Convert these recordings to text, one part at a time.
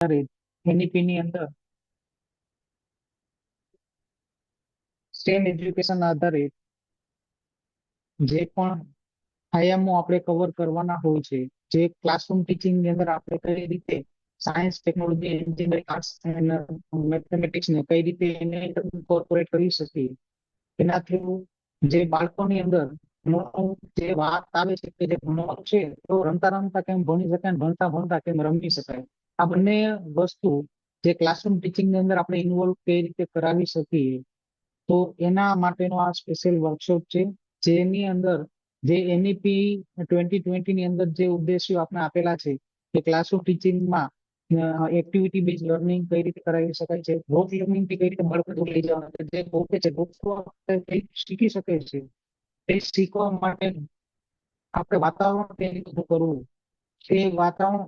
આધારિત એનઈપી ની અંદર સ્ટેમ એજ્યુકેશન આધારિત જે પણ આયામો આપણે કવર કરવાના હોય છે, જે ક્લાસરૂમ ટીચિંગ ની અંદર આપણે કઈ રીતે સાયન્સ, ટેકનોલોજી, એન્જિનિયરિંગ, આર્ટ્સ અને મેથેમેટિક્સ ને કઈ રીતે એને ઇન્કોર્પોરેટ કરી શકીએ, એના થ્રુ જે બાળકોની અંદર જે વાત આવે છે કે જે ભણવાનું છે તો રમતા રમતા કેમ ભણી શકાય ને ભણતા ભણતા કેમ રમી શકાય, આ બંને વસ્તુ જે ક્લાસરૂમ ટીચિંગ ની અંદર આપણે ઇન્વોલ્વ કઈ રીતે કરાવી શકીએ, તો એના માટેનો આ સ્પેશિયલ વર્કશોપ છે, જેની અંદર જે એનઈપી 2020 ની અંદર જે ઉદ્દેશ્યો આપણે આપેલા છે કે ક્લાસરૂમ ટીચિંગમાં એક્ટિવિટી બેઝ લર્નિંગ કઈ રીતે કરાવી શકાય છે, ગ્રુપ લર્નિંગ થી કઈ રીતે બાળકો લઈ જવાના છે, જે પોતે છે શીખી શકે છે, એ શીખવા માટે આપણે વાતાવરણ કઈ રીતે ઉભું કરવું, એ વાતાવરણ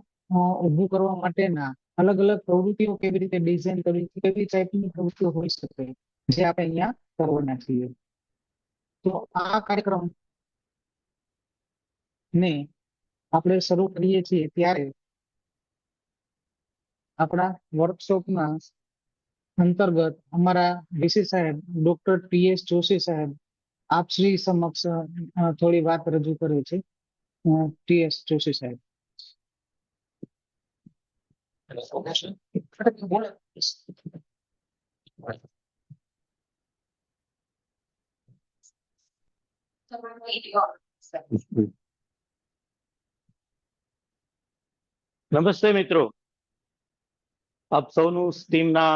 ઉભું કરવા માટેના અલગ અલગ પ્રવૃત્તિઓ કેવી રીતે ડિઝાઇન કરવી, કેવી ટાઈપની પ્રવૃત્તિઓ હોઈ શકે, જે આપણે અહીંયા કરવાના છીએ. તો આ કાર્યક્રમ ને આપણે શરૂ કરીએ છીએ ત્યારે આપણા વર્કશોપના અંતર્ગત અમારા વીસી સાહેબ ડોક્ટર ટી.એસ. જોશી સાહેબ આપ શ્રી સમક્ષ થોડી વાત રજૂ કરે છે. ટી.એસ. જોશી સાહેબ. નમસ્તે મિત્રો, આપ સૌનું સ્ટીમના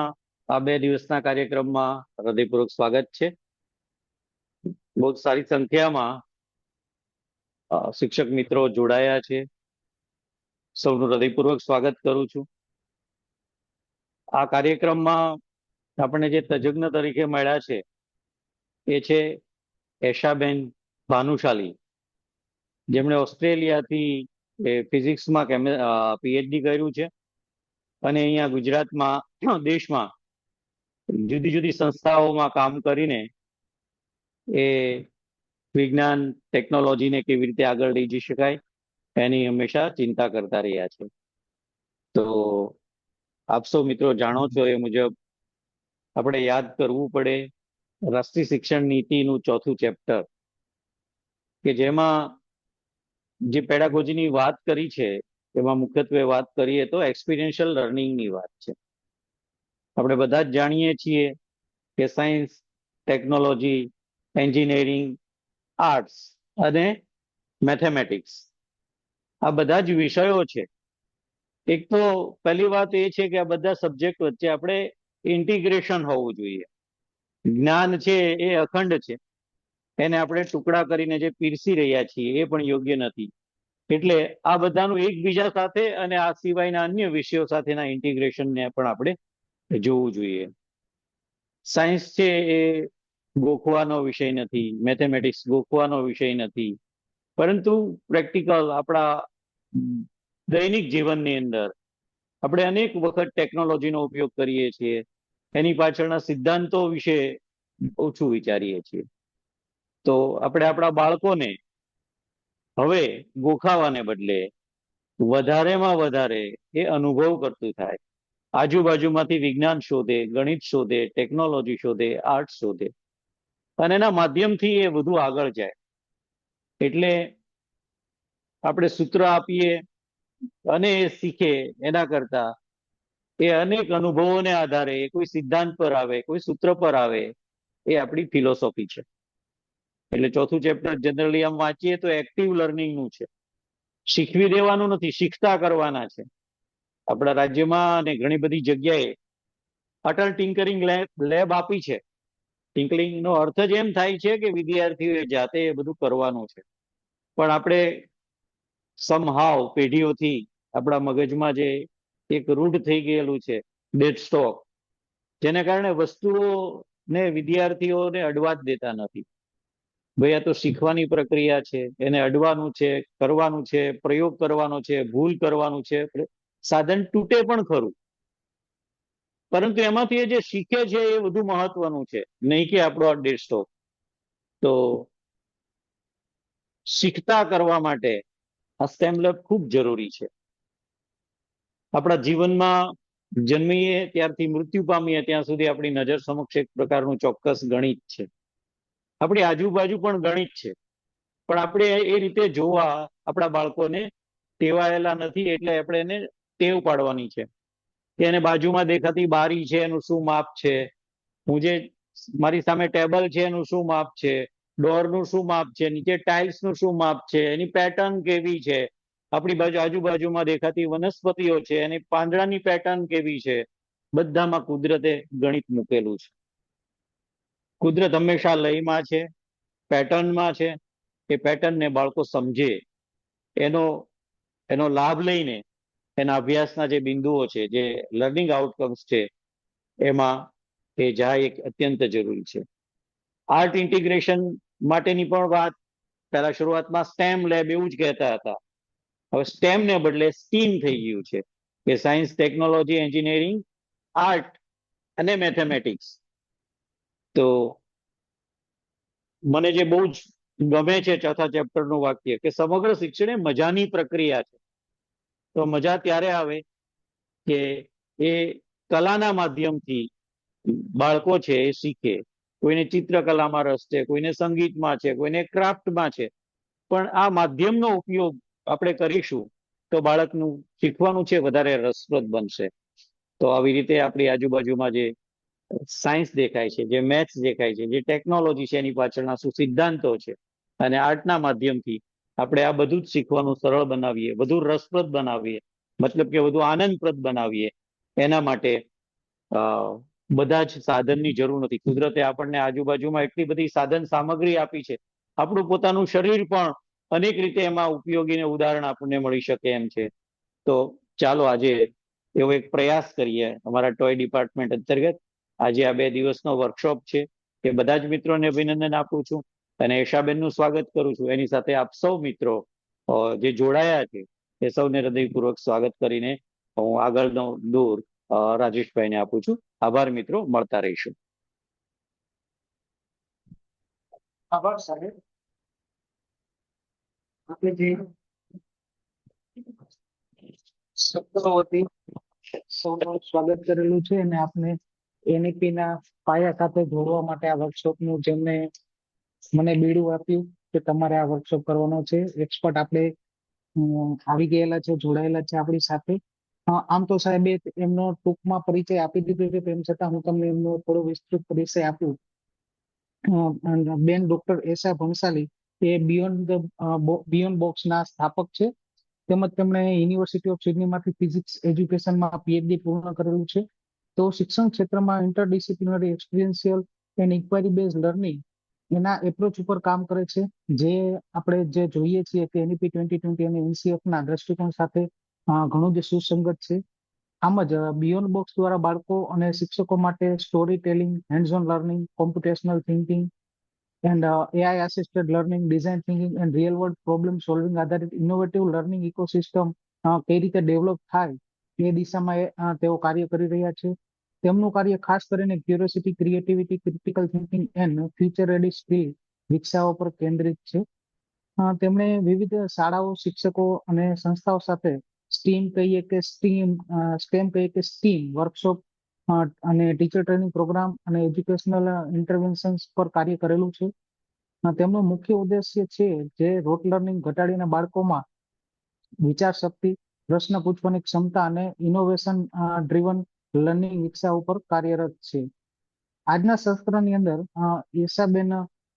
આ 2 દિવસના કાર્યક્રમમાં હૃદયપૂર્વક સ્વાગત છે. બહુ સારી સંખ્યામાં શિક્ષક મિત્રો જોડાયા છે. સૌનું હૃદયપૂર્વક સ્વાગત કરું છું. આ કાર્યક્રમમાં આપણે જે તજજ્ઞ તરીકે મળ્યા છે એ છે એશાબેન ભાનુશાલી, જેમણે ઓસ્ટ્રેલિયાથી ફિઝિક્સમાં પીએચડી કર્યું છે અને અહીંયા ગુજરાતમાં દેશમાં જુદી જુદી સંસ્થાઓમાં કામ કરીને એ વિજ્ઞાન ટેકનોલોજીને કેવી રીતે આગળ લઈ જઈ શકાય એની હંમેશા ચિંતા કરતા રહ્યા છે. તો આપ સૌ મિત્રો જાણો છો એ મુજબ આપણે યાદ કરવું પડે રાષ્ટ્રીય શિક્ષણ નીતિનું 4થું ચેપ્ટર, કે જેમાં જે પેડાગોજીની વાત કરી છે એમાં મુખ્યત્વે વાત કરીએ તો એક્સપિરિયન્શિયલ લર્નિંગની વાત છે. આપણે બધા જ જાણીએ છીએ કે સાયન્સ, ટેકનોલોજી, એન્જિનિયરિંગ, આર્ટ્સ અને મેથેમેટિક્સ આ બધા જ વિષયો છે. એક તો પહેલી વાત એ છે કે આ બધા સબ્જેક્ટ વચ્ચે આપણે ઇન્ટિગ્રેશન હોવું જોઈએ. જ્ઞાન છે એ અખંડ છે, એને આપણે ટુકડા કરીને જે પીરસી રહ્યા છીએ એ પણ યોગ્ય નથી. એટલે આ બધાનું એકબીજા સાથે અને આ સિવાયના અન્ય વિષયો સાથેના ઇન્ટિગ્રેશનને પણ આપણે જોવું જોઈએ. સાયન્સ છે એ ગોખવાનો વિષય નથી, મેથેમેટિક્સ ગોખવાનો વિષય નથી, પરંતુ પ્રેક્ટિકલ આપણા દૈનિક જીવનની અંદર આપણે અનેક વખત ટેકનોલોજીનો ઉપયોગ કરીએ છીએ, એની પાછળના સિદ્ધાંતો વિશે ઓછું વિચારીએ છીએ. તો આપણે આપણા બાળકોને હવે ગોખાવાને બદલે વધારેમાં વધારે એ અનુભવ કરતું થાય, આજુબાજુમાંથી વિજ્ઞાન શોધે, ગણિત શોધે, ટેકનોલોજી શોધે, આર્ટ્સ શોધે અને એના માધ્યમથી એ વધુ આગળ જાય. એટલે આપણે સૂત્ર આપીએ અને એ શીખે એના કરતા એ અનેક અનુભવોને આધારે કોઈ સિદ્ધાંત પર આવે, કોઈ સૂત્ર પર આવે, એ આપણી ફિલોસોફી છે. એટલે 4થું ચેપ્ટર જનરલી આમ વાંચીએ તો એક્ટિવ લર્નિંગનું છે. શીખવી દેવાનું નથી, શીખતા કરવાના છે. આપણા રાજ્યમાં અને ઘણી બધી જગ્યાએ અટલ ટિંકરિંગ લેબ આપી છે. ટિંકરિંગ નો અર્થ જ એમ થાય છે કે વિદ્યાર્થીઓએ જાતે એ બધું કરવાનું છે. પણ આપણે સમહાવ પેઢીઓથી આપણા મગજમાં જે એક રૂઢ થઈ ગયેલું છે ડેડ સ્ટોક, જેને કારણે વસ્તુઓને વિદ્યાર્થીઓને અડવા જ દેતા નથી. ભાઈ આ તો શીખવાની પ્રક્રિયા છે, એને અડવાનું છે, કરવાનું છે, પ્રયોગ કરવાનો છે, ભૂલ કરવાનું છે, સાધન તૂટે પણ ખરું, પરંતુ એમાંથી એ જે શીખે છે એ વધુ મહત્વનું છે, નહીં કે આપણો આ ડેડ સ્ટોક. તો શીખતા કરવા માટે આ સ્ટેમ લેબ ખૂબ જરૂરી છે. આપણા જીવનમાં જન્મીએ ત્યારથી મૃત્યુ પામીએ ત્યાં સુધી આપણી નજર સમક્ષ એક પ્રકારનું ચોક્કસ ગણિત છે. આપણી આજુબાજુ પણ ગણિત છે, પણ આપણે એ રીતે જોવા આપણા બાળકોને ટેવાયેલા નથી, એટલે આપણે એને ટેવ પાડવાની છે કે એને બાજુમાં દેખાતી બારી છે એનું શું માપ છે, હું જે મારી સામે ટેબલ છે એનું શું માપ છે, ડોરનું શું માપ છે, નીચે ટાઇલ્સ નું શું માપ છે, એની પેટર્ન કેવી છે, આપણી બાજુ આજુબાજુમાં દેખાતી વનસ્પતિઓ છે એની પાંદડાની પેટર્ન કેવી છે, બધામાં કુદરતે ગણિત મૂકેલું છે. કુદરત હંમેશા લયમાં છે, પેટર્નમાં છે. એ પેટર્નને બાળકો સમજે, એનો એનો લાભ લઈને એના અભ્યાસના જે બિંદુઓ છે, જે લર્નિંગ આઉટકમ્સ છે, એમાં એ જાય એક અત્યંત જરૂરી છે. આર્ટ ઇન્ટિગ્રેશન માટેની પણ વાત પહેલા શરૂઆતમાં સ્ટેમ લેબ એવું જ કહેતા હતા. હવે સ્ટેમ ને બદલે સ્ટીમ થઈ ગયું છે કે સાયન્સ, ટેકનોલોજી, એન્જિનિયરિંગ, આર્ટ અને મેથેમેટિક્સ. તો મને જે બહુ જ ગમે છે ચોથા ચેપ્ટરનું વાક્ય કે સમગ્ર શિક્ષણ એ મજાની પ્રક્રિયા છે. તો મજા ત્યારે આવે કે એ કલાના માધ્યમથી બાળકો છે એ શીખે. કોઈને ચિત્રકલામાં રસ છે, કોઈને સંગીતમાં છે, કોઈને ક્રાફ્ટમાં છે, પણ આ માધ્યમનો ઉપયોગ આપણે કરીશું તો બાળકનું શીખવાનું છે વધારે રસપ્રદ બનશે. તો આવી રીતે આપણી આજુબાજુમાં જે સાયન્સ દેખાય છે, જે મેથ્સ દેખાય છે, જે ટેકનોલોજી છે, એની પાછળના શું સિદ્ધાંતો છે, અને આર્ટના માધ્યમથી આપણે આ બધું જ શીખવાનું સરળ બનાવીએ, વધુ રસપ્રદ બનાવીએ, મતલબ કે વધુ આનંદપ્રદ બનાવીએ. એના માટે બધા જ સાધનની જરૂર નથી. કુદરતે આપણને આજુબાજુમાં એટલી બધી સાધન સામગ્રી આપી છે. આપણું પોતાનું શરીર પણ અનેક રીતે એમાં ઉપયોગીને ઉદાહરણ આપણને મળી શકે એમ છે. તો ચાલો આજે એવો એક પ્રયાસ કરીએ અમારા ટોય ડિપાર્ટમેન્ટ અંતર્ગત. આજે આ 2 દિવસનો વર્કશોપ છે, એ બધા જ મિત્રોને અભિનંદન આપું છું અને એશાબેનનું સ્વાગત કરું છું. એની સાથે આપ સૌ મિત્રો જે જોડાયા છે એ સૌને હૃદયપૂર્વક સ્વાગત કરીને હું આગળનો દૂર રાજેશભાઈને આપું છું. આભાર મિત્રો, મળતા રહીશું. આભાર સાહેબ. આપણે જે શબ્દો વતી સૌનું સ્વાગત કરેલું છે અને આપને એનઈપી ના પાયા સાથે જોડવા માટે આ વર્કશોપ નું જેમને મને બીડું આપ્યું કે તમારે આ વર્કશોપ કરવાનો છે. એક્સપર્ટ આપણે આવી ગયેલા છે, જોડાયેલા છે આપણી સાથે. આમ તો સાહેબે એમનો ટૂંકમાં પરિચય આપી દીધો છે, તેમ છતાં હું તમને એમનો થોડો વિસ્તૃત પરિચય આપું. બેન ડોક્ટર એસા ભંસાલી એ બિયોન્ડ બોક્સ ના સ્થાપક છે, તેમજ તેમણે યુનિવર્સિટી ઓફ સિડનીમાંથી ફિઝિક્સ એજ્યુકેશનમાં પીએચડી પૂર્ણ કરેલું છે. તો શિક્ષણ ક્ષેત્રમાં interdisciplinary એક્સપિરિયન્શિયલ and inquiry base learning એના એપ્રોચ ઉપર કામ કરે છે. જે આપણે જે જોઈએ છીએ કે એનઈપી 2020 અને એનસીએફ ના દ્રષ્ટિકોણ સાથે ઘણું જ સુસંગત છે. આમ જ બિયોન્ડ બોક્સ દ્વારા બાળકો અને શિક્ષકો માટે story telling, hands on learning, computational thinking and AI assisted learning, design thinking and real world problem solving આધારિત ઇનોવેટિવ લર્નિંગ ઇકોસિસ્ટમ કઈ રીતે ડેવલપ થાય એ દિશામાં તેઓ કાર્ય કરી રહ્યા છે. તેમનું કાર્ય ખાસ કરીને curiosity, creativity, critical thinking and future ready skill વિકસાવવા પર કેન્દ્રિત છે. તેમણે વિવિધ શાળાઓ, શિક્ષકો અને સંસ્થાઓ સાથે સ્ટેમ કહીએ કે સ્ટીમ વર્કશોપ અને ટીચર ટ્રેનિંગ પ્રોગ્રામ અને એજ્યુકેશનલ ઇન્ટરવેન્શન્સ પર કાર્ય કરેલું છે. તેમનો મુખ્ય ઉદ્દેશ્ય છે જે રોટ લર્નિંગ ઘટાડીને બાળકોમાં વિચાર શક્તિ, પ્રશ્ન પૂછવાની ક્ષમતા અને ઇનોવેશન ડ્રીવન લર્નિંગ વિકસાવવા ઉપર કાર્યરત છે. આજના સત્રની અંદર ઈશાબેન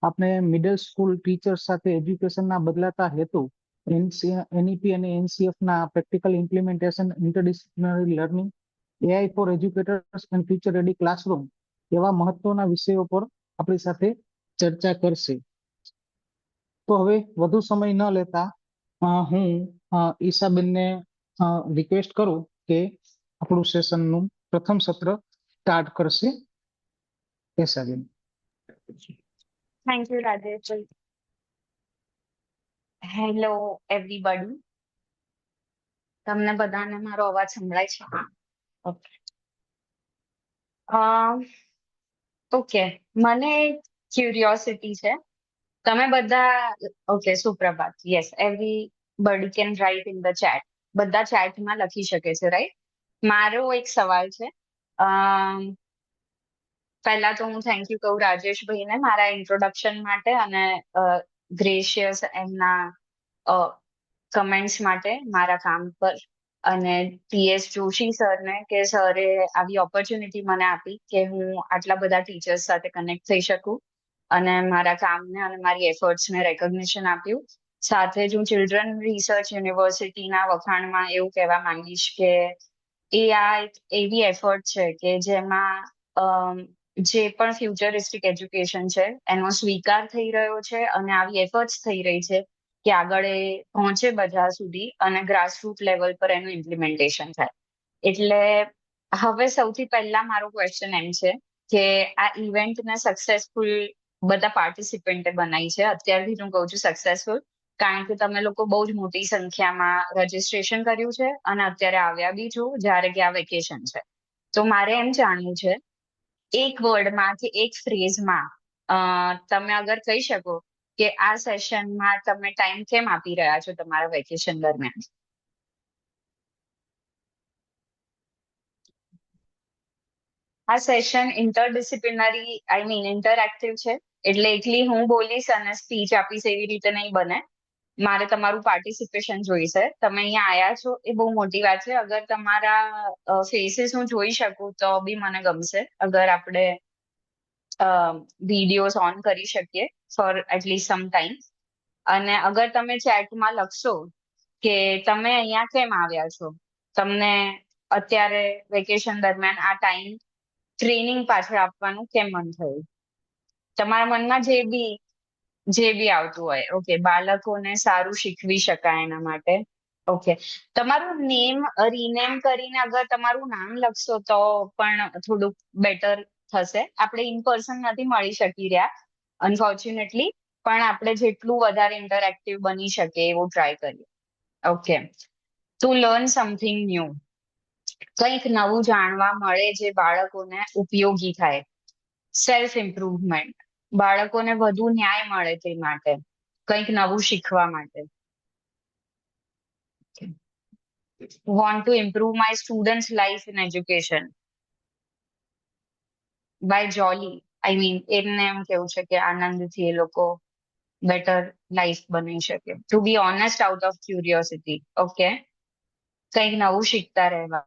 આપણે મિડલ સ્કૂલ ટીચર સાથે એજ્યુકેશનના બદલાતા હેતુ, એનઈપી અને એનસીએફ ના practical implementation, interdisciplinary learning, AI for educators and future ready classroom એવા મહત્વના વિષયો પર આપણી સાથે ચર્ચા કરશે. તો હવે વધુ સમય ન લેતા હું ઈશાબેનને રિક્વેસ્ટ કરું કે આપણું સેશનનું પ્રથમ સત્ર સ્ટાર્ટ કરશે. ઈશાબેન. Thank you, Rajesh. Hello, everybody. તમને બધાને મારો અવાજ સંભળાય છે? ઓકે. ઓકે, મને ક્યુરિયોસિટી છે. તમે બધા ઓકે, સુપ્રભાત. Yes, everybody can write in the chat. બધા ચેટમાં લખી શકે છે, રાઈટ? મારો એક સવાલ છે. પહેલા તો હું થેન્ક યુ કહું રાજેશભાઈને મારા ઇન્ટ્રોડક્શન માટે અને ગ્રેશિયસ એમના કમેન્ટ્સ માટે મારા કામ પર, અને ટીએસ જોશી સરને કે સરે આવી ઓપોર્ચ્યુનિટી મને આપી કે હું આટલા બધા ટીચર્સ સાથે કનેક્ટ થઈ શકું અને મારા કામને અને મારી એફર્ટ્સને રેકોગ્નિશન આપ્યું. સાથે જ હું ચિલ્ડ્રન રિસર્ચ યુનિવર્સિટીના વખાણમાં એવું કહેવા માંગીશ કે એ આ એક એવી એફર્ટ છે કે જેમાં જે પણ ફ્યુચરિસ્ટિક એજ્યુકેશન છે એનો સ્વીકાર થઈ રહ્યો છે અને આવી એફર્ટ્સ થઈ રહી છે કે આગળ એ પહોંચે બધા સુધી અને ગ્રાસરૂટ લેવલ પર એનું ઇમ્પ્લિમેન્ટેશન થાય. એટલે હવે સૌથી પહેલા મારો ક્વેશ્ચન એમ છે કે આ ઇવેન્ટને સક્સેસફુલ બધા પાર્ટિસિપન્ટે બનાવી છે. અત્યારથી હું કહું છું સક્સેસફુલ, કારણ કે તમે લોકો બહુ જ મોટી સંખ્યામાં રજીસ્ટ્રેશન કર્યું છે અને અત્યારે આવ્યા બી છો જ્યારે કે આ વેકેશન છે. તો મારે એમ જાણવું છે એક વર્ડમાં કે એક ફ્રેઝમાં તમે અગર કહી શકો કે આ સેશનમાં તમે ટાઈમ કેમ આપી રહ્યા છો તમારા વેકેશન દરમિયાન. આ સેશન ઇન્ટરડિસિપ્લિનરી ઇન્ટરએક્ટિવ છે, એટલે એકલી હું બોલીશ અને સ્પીચ આપીશ એવી રીતે નહીં બને. મારે તમારું પાર્ટિસિપેશન જોઈશે. તમે અહીંયા આયા છો એ બહુ મોટી વાત છે. અગર તમારા ફેસીસ હું જોઈ શકું તો બી મને ગમશે. અગર આપણે વિડીયોઝ ઓન કરી શકીએ ફોર એટલીસ્ટ સમ ટાઈમ. અને અગર તમે ચેટમાં લખશો કે તમે અહીંયા કેમ આવ્યા છો, તમને અત્યારે વેકેશન દરમિયાન આ ટાઈમ ટ્રેનિંગ પાછળ આપવાનું કેમ મન થયું, તમારા મનમાં જે બી આવતું હોય. ઓકે, બાળકોને સારું શીખવી શકાય એના માટે. ઓકે, તમારું નેમ રીનેમ કરીને અગર તમારું નામ લખશો તો પણ થોડુંક બેટર થશે. આપણે ઇન પર્સન નથી મળી શકી રહ્યા અનફોર્ચ્યુનેટલી, પણ આપણે જેટલું વધારે ઇન્ટરેક્ટિવ બની શકે એવું ટ્રાય કરીએ. Okay, to learn something new, કંઈક નવું જાણવા મળે જે બાળકોને ઉપયોગી થાય. સેલ્ફ ઇમ્પ્રુવમેન્ટ, બાળકોને વધુ ન્યાય મળે તે માટે, કંઈક નવું શીખવા માટે. Want to improve my students' life in education. By jolly, એમને એમ કેવું છે કે આનંદથી એ લોકો બેટર લાઈફ બની શકે. To be honest out of curiosity. Okay, કંઈક નવું શીખતા રહેવા.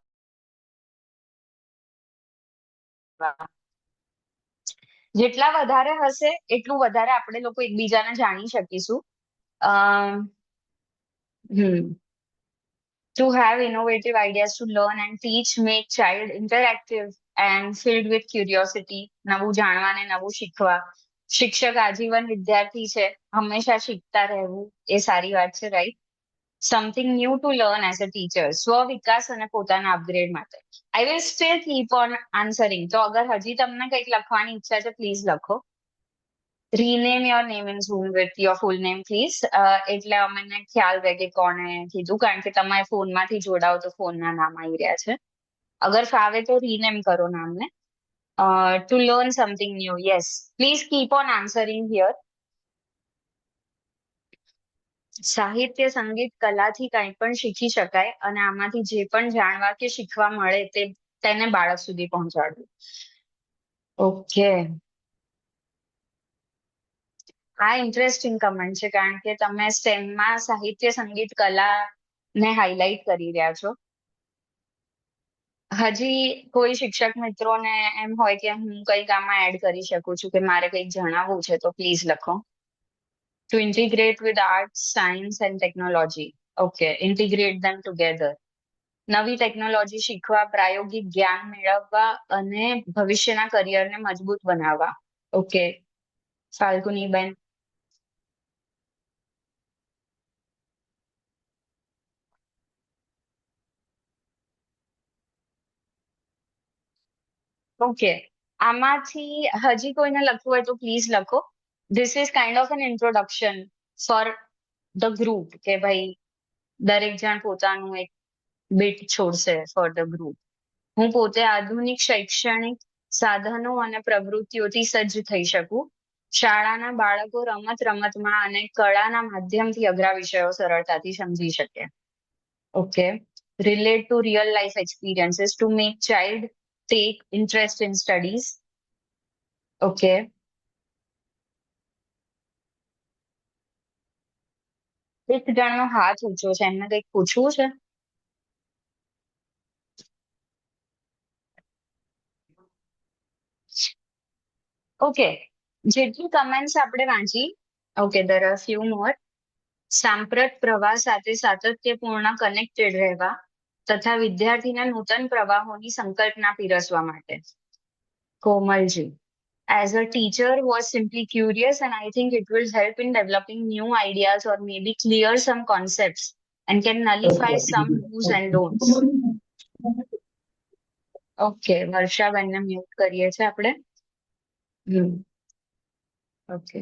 જેટલા વધારે હશે એટલું વધારે આપણે લોકો એકબીજાને જાણી શકીશું. To have innovative ideas to learn and teach, make child interactive and filled with curiosity. નવું જાણવા ને નવું શીખવા. શિક્ષક આજીવન વિદ્યાર્થી છે, હંમેશા શીખતા રહેવું એ સારી વાત છે, right? Something new to learn as a teacher, સ્વ વિકાસ અને પોતાના અપગ્રેડ માટે. I will steel keep on answering. તો અગર હજી તમને કંઈક લખવાની ઈચ્છા છે પ્લીઝ લખો. Rename your name in zoom with your full name please. એટલે અમને ખ્યાલ રહે કે કોણે કીધું, કારણ કે તમારે ફોનમાંથી જોડાઓ તો ફોનના નામ આવી રહ્યા છે. અગર ફાવે તો રીનેમ કરો નામને. To learn something new, yes, please keep on answering here. સાહિત્ય, સંગીત, કલાથી કંઈ પણ શીખી શકાય અને આમાંથી જે પણ જાણવા કે શીખવા મળે તેને બાળક સુધી પહોંચાડવું. ઓકે, આ ઇન્ટરેસ્ટિંગ કમેન્ટ છે, કારણ કે તમે સ્ટેમમાં સાહિત્ય, સંગીત, કલાને હાઇલાઇટ કરી રહ્યા છો. હજી કોઈ શિક્ષક મિત્રોને એમ હોય કે હું કંઈક આમાં એડ કરી શકું છું કે મારે કંઈક જણાવવું છે તો પ્લીઝ લખો. To integrate with arts, science and technology. Okay, integrate them together. નવી ટેકનોલોજી શીખવા, પ્રાયોગિક જ્ઞાન મેળવવા અને ભવિષ્યના કરિયરને મજબૂત બનાવવા. ઓકે, ફાલ્ગુનીબેન. ઓકે, આમાંથી હજી કોઈને લખવું હોય તો પ્લીઝ લખો. This is kind of an introduction for the group, કે ભાઈ દરેક જણ પોતાનું એક બીટ છોડશે ફોર ધ ગ્રુપ. હું પોતે આધુનિક શૈક્ષણિક સાધનો અને પ્રવૃત્તિઓથી સજ્જ થઈ શકું. શાળાના બાળકો રમતમાં અને કળાના માધ્યમથી અઘરા વિષયો સરળતાથી સમજી શકે. Okay, relate to real life experiences to make child take interest in studies. Okay. એક જણનો હાથ ઊંચો છે, એમને કંઈક પૂછવું છે? ઓકે, જેટલી કમેન્ટ્સ આપણે વાંચી, okay, there are few more. સાંપ્રત પ્રવાહ સાથે સાતત્યપૂર્ણ કનેક્ટેડ રહેવા તથા વિદ્યાર્થીને નૂતન પ્રવાહોની સંકલ્પના પીરસવા માટે. કોમલજી, as a teacher was simply curious and I think it will help in developing new ideas or maybe clear some concepts and can nullify some do's and don'ts. Okay, વર્ષાબેનને મ્યુટ કરીએ છીએ આપણે. Okay.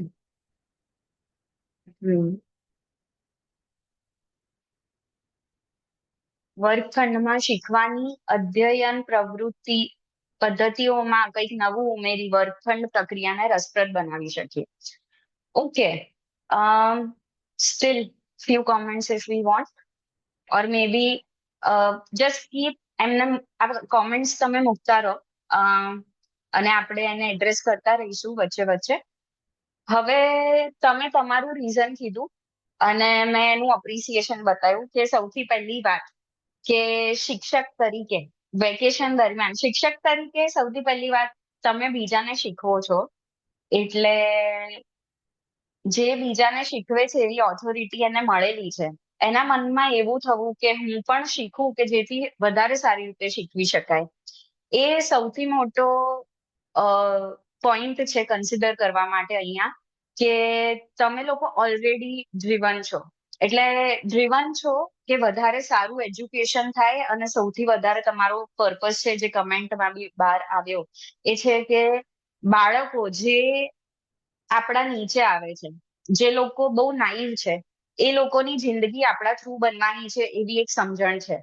વર્ગખંડમાં શીખવાની અધ્યયન પ્રવૃત્તિ પદ્ધતિઓમાં કંઈક નવું ઉમેરી વર્ગખંડ પ્રક્રિયાને રસપ્રદ બનાવી શકીએ. Okay, still few comments if we want or maybe just keep એમને comments તમે મૂકતા રહો અને આપણે એને એડ્રેસ કરતા રહીશું વચ્ચે વચ્ચે. હવે તમે તમારું રીઝન કીધું અને મેં એનું અપ્રિસિએશન બતાવ્યું કે સૌથી પહેલી વાત કે શિક્ષક તરીકે વેકેશન દરમિયાન શિક્ષક તરીકે સૌથી પહેલી વાત તમે બીજાને શીખવો છો, એટલે જે બીજાને શીખવે છે એવી ઓથોરિટી એને મળેલી છે, એના મનમાં એવું થવું કે હું પણ શીખું કે જેથી વધારે સારી રીતે શીખવી શકાય. એ સૌથી મોટો પોઈન્ટ છે કન્સિડર કરવા માટે અહીંયા, કે તમે લોકો ઓલરેડી ડ્રીવન છો. એટલે ડ્રીવન છો કે વધારે સારું એજ્યુકેશન થાય અને સૌથી વધારે તમારો પર્પસ છે જે કમેન્ટમાં બી બહાર આવ્યો એ છે કે બાળકો જે આપણા નીચે આવે છે, જે લોકો બહુ નાઈવ છે, એ લોકોની જિંદગી આપણા થ્રુ બનવાની છે એવી એક સમજણ છે.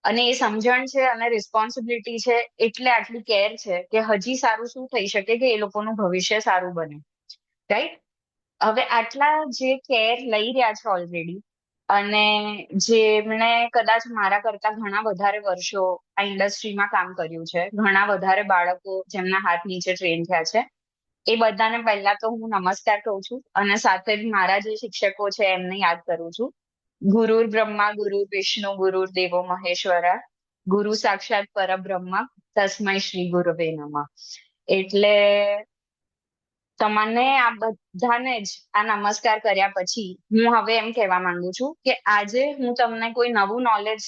અને એ સમજણ છે અને રિસ્પોન્સિબિલિટી છે એટલે આટલી કેર છે કે હજી સારું શું થઈ શકે કે એ લોકોનું ભવિષ્ય સારું બને. રાઈટ? હવે આટલા જે કેર લઈ રહ્યા છે ઓલરેડી અને જેમણે કદાચ મારા કરતા ઘણા વધારે વર્ષો આ ઇન્ડસ્ટ્રીમાં કામ કર્યું છે, ઘણા વધારે બાળકો જેમના હાથ નીચે ટ્રેન થયા છે, એ બધાને પહેલા તો હું નમસ્કાર કહું છું અને સાથે જ મારા જે શિક્ષકો છે એમને યાદ કરું છું. ગુરુર બ્રહ્મા ગુરુર વિષ્ણુ ગુરુર દેવો મહેશ્વરા ગુરુ સાક્ષાત પરબ્રહ્મ તસ્મૈ શ્રી ગુરવે નમઃ. એટલે તમને આ બધાને જ આ નમસ્કાર કર્યા પછી હું હવે એમ કહેવા માંગુ છું કે આજે હું તમને કોઈ નવું નોલેજ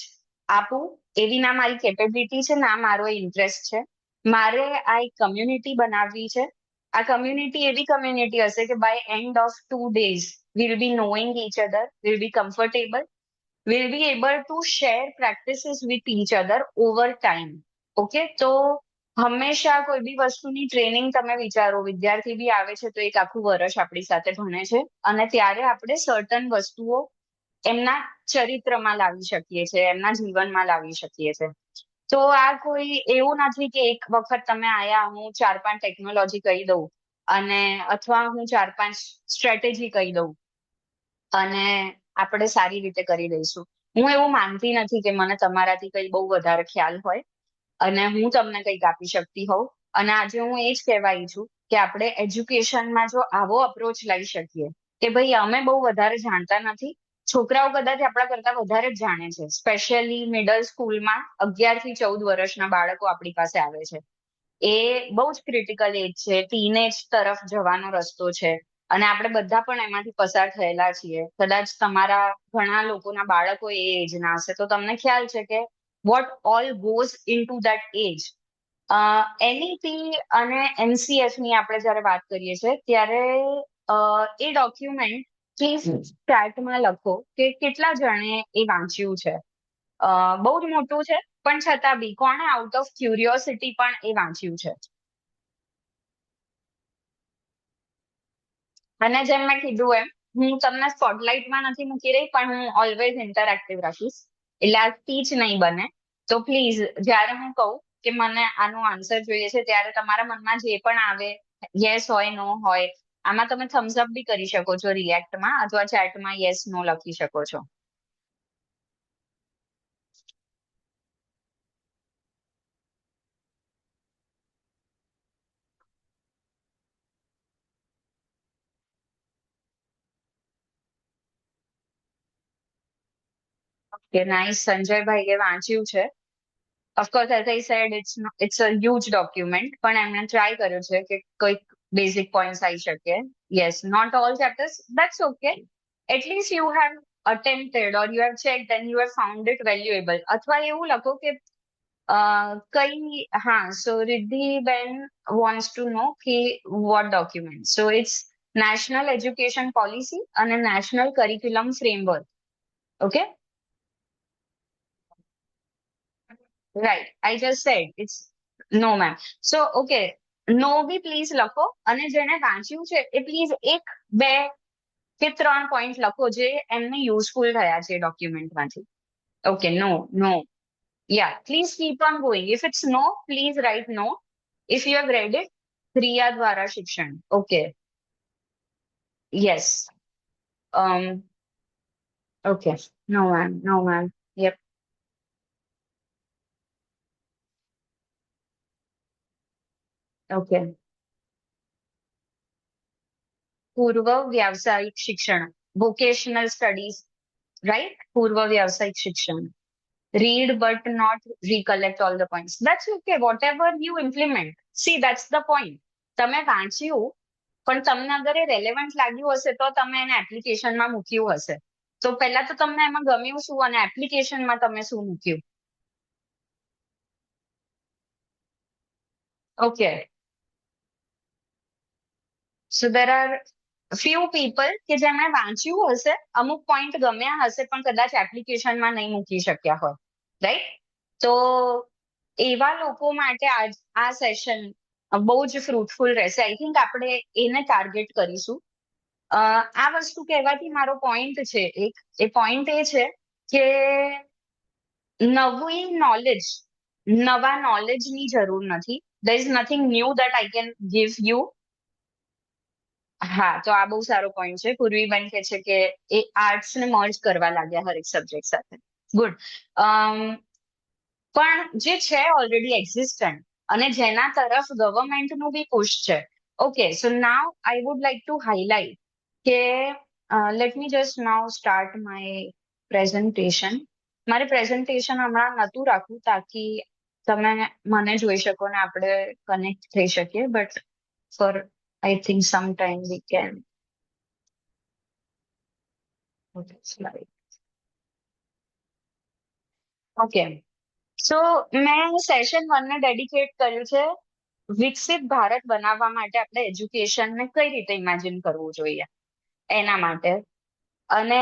આપું એવી ના મારી કેપેબિલિટી છે ના મારો ઇન્ટરેસ્ટ છે. મારે આ એક કમ્યુનિટી બનાવવી છે. આ કમ્યુનિટી એવી કમ્યુનિટી હશે કે by end of 2 days we'll be knowing each other, we'll be comfortable, we'll be able to share practices with each other over time. Okay, તો હંમેશા કોઈ બી વસ્તુની ટ્રેનિંગ તમે વિચારો, વિદ્યાર્થી બી આવે છે તો એક આખું વર્ષ આપણી સાથે ભણે છે અને ત્યારે આપણે સર્ટન વસ્તુઓ એમના ચરિત્રમાં લાવી શકીએ છીએ, એમના જીવનમાં લાવી શકીએ છીએ. તો આ કોઈ એવું નથી કે એક વખત તમે આયા હું 4-5 ટેકનોલોજી કહી દઉં અને અથવા હું 4-5 સ્ટ્રેટેજી કહી દઉં અને આપણે સારી રીતે કરી દઈશું. હું એવું માનતી નથી કે મને તમારાથી કઈ બહુ વધારે ખ્યાલ હોય અને હું તમને કંઈક આપી શકતી હોઉં. અને આજે હું એ જ કહેવા ઈચ્છું કે આપણે એજ્યુકેશનમાં જો આવો અપ્રોચ લઈ શકીએ કે ભાઈ અમે બહુ વધારે જાણતા નથી, છોકરાઓ કદાચ આપણા કરતા વધારે જ જાણે છે. સ્પેશિયલી મિડલ સ્કૂલમાં 11 થી 14 વર્ષના બાળકો આપણી પાસે આવે છે. એ બહુ જ ક્રિટિકલ એજ છે, ટીનેજ તરફ જવાનો રસ્તો છે અને આપણે બધા પણ એમાંથી પસાર થયેલા છીએ. કદાચ તમારા ઘણા લોકોના બાળકો એ એજના હશે તો તમને ખ્યાલ છે કે what all goes into that age. NEP અને NCF ની આપણે જયારે વાત કરીએ છીએ ત્યારે એ ડોક્યુમેન્ટ પ્લીઝ ચાર્ટમાં લખો કે કેટલા જણે એ વાંચ્યું છે. બહુ જ મોટું છે પણ છતાં બી કોણે આઉટ ઓફ ક્યુરિયોસિટી પણ એ વાંચ્યું છે. અને જેમ મેં કીધું એમ હું તમને સ્પોટલાઇટમાં નથી મૂકી રહી પણ હું ઓલવેઝ ઇન્ટરેક્ટિવ રાખીશ, એટલે આ સ્પીચ નહીં બને. તો પ્લીઝ જ્યારે હું કહું કે મને આનો આન્સર જોઈએ છે ત્યારે તમારા મનમાં જે પણ આવે, યસ હોય નો હોય, આમાં તમે થમ્સ અપ બી કરી શકો છો રિએક્ટમાં અથવા ચેટમાં યસ નો લખી શકો છો. કે નાઈસ સંજયભાઈએ વાંચ્યું છે. Of course as I said it's a huge document, પણ એમણે ટ્રાય કર્યો છે કે કોઈક બેઝિક પોઈન્ટ્સ આવી શકે. Yes, not all chapters, that's okay. At least you have attempted or you have checked and you have found it valuable. અથવા એવું લખો કે કઈ હા, સો રિદ્ધિબેન wants to know કે what document. So it's National Education Policy અને National Curriculum Framework. Okay? Right. I just said it's no, ma'am. So, okay. No બી please લખો, અને જેને વાંચ્યું છે એ પ્લીઝ 1, 2 કે 3 પોઈન્ટ લખો જે એમને યુઝફુલ થયા છે ડોક્યુમેન્ટમાંથી. Okay, no. Yeah, please keep on going. If it's no, please write no. If you have read it, Kriya Dwara Shikshan. Okay. Yes. Okay. No, ma'am. No, ma'am. Yep. Okay. પૂર્વ વ્યાવસાયિક શિક્ષણ, vocational studies, right? પૂર્વ વ્યાવસાયિક શિક્ષણ. Read but not recollect all the points. That's okay. Whatever you implement. See, that's the point. તમે વાંચ્યું, પણ તમને અગર એ રેલેવન્ટ લાગ્યું હશે તો તમે એને એપ્લિકેશનમાં મૂક્યું હશે. તો પહેલા તો તમને એમાં ગમ્યું શું અને એપ્લિકેશનમાં તમે શું મૂક્યું? Okay. So there are few people કે જેમણે વાંચ્યું હશે, અમુક પોઈન્ટ ગમ્યા હશે પણ કદાચ એપ્લિકેશનમાં નહીં મૂકી શક્યા હોય, રાઈટ? તો એવા લોકો માટે આ સેશન બહુ જ ફ્રૂટફુલ રહેશે. આઈ થિંક આપણે એને ટાર્ગેટ કરીશું. આ વસ્તુ કહેવાથી મારો પોઈન્ટ છે એ પોઈન્ટ એ છે કે નવા નોલેજની જરૂર નથી. there is nothing new that I can give you. હા, તો આ બહુ સારો પોઈન્ટ છે. પૂર્વીબેન કહે છે કે એ આર્ટ્સ ને મર્જ કરવા લાગ્યા હરેક સબ્જેક્ટ સાથે. ગુડ. પણ જે છે ઓલરેડી એક્ઝિસ્ટન્ટ અને જેના તરફ ગવર્મેન્ટનું બી પુશ છે. Okay, so now I would like to highlight કે let me just now start my presentation. મારે પ્રેઝન્ટેશન હમણાં નહોતું રાખવું તાકી તમે મને જોઈ શકો ને આપણે કનેક્ટ થઈ શકીએ, but four I think sometime we can. Okay, slide. Okay. So મેં સેશન 1 ને ડેડિકેટ કર્યું છે વિકસિત ભારત બનાવવા માટે આપણે એજ્યુકેશનને કઈ રીતે ઇમેજિન કરવું જોઈએ એના માટે. અને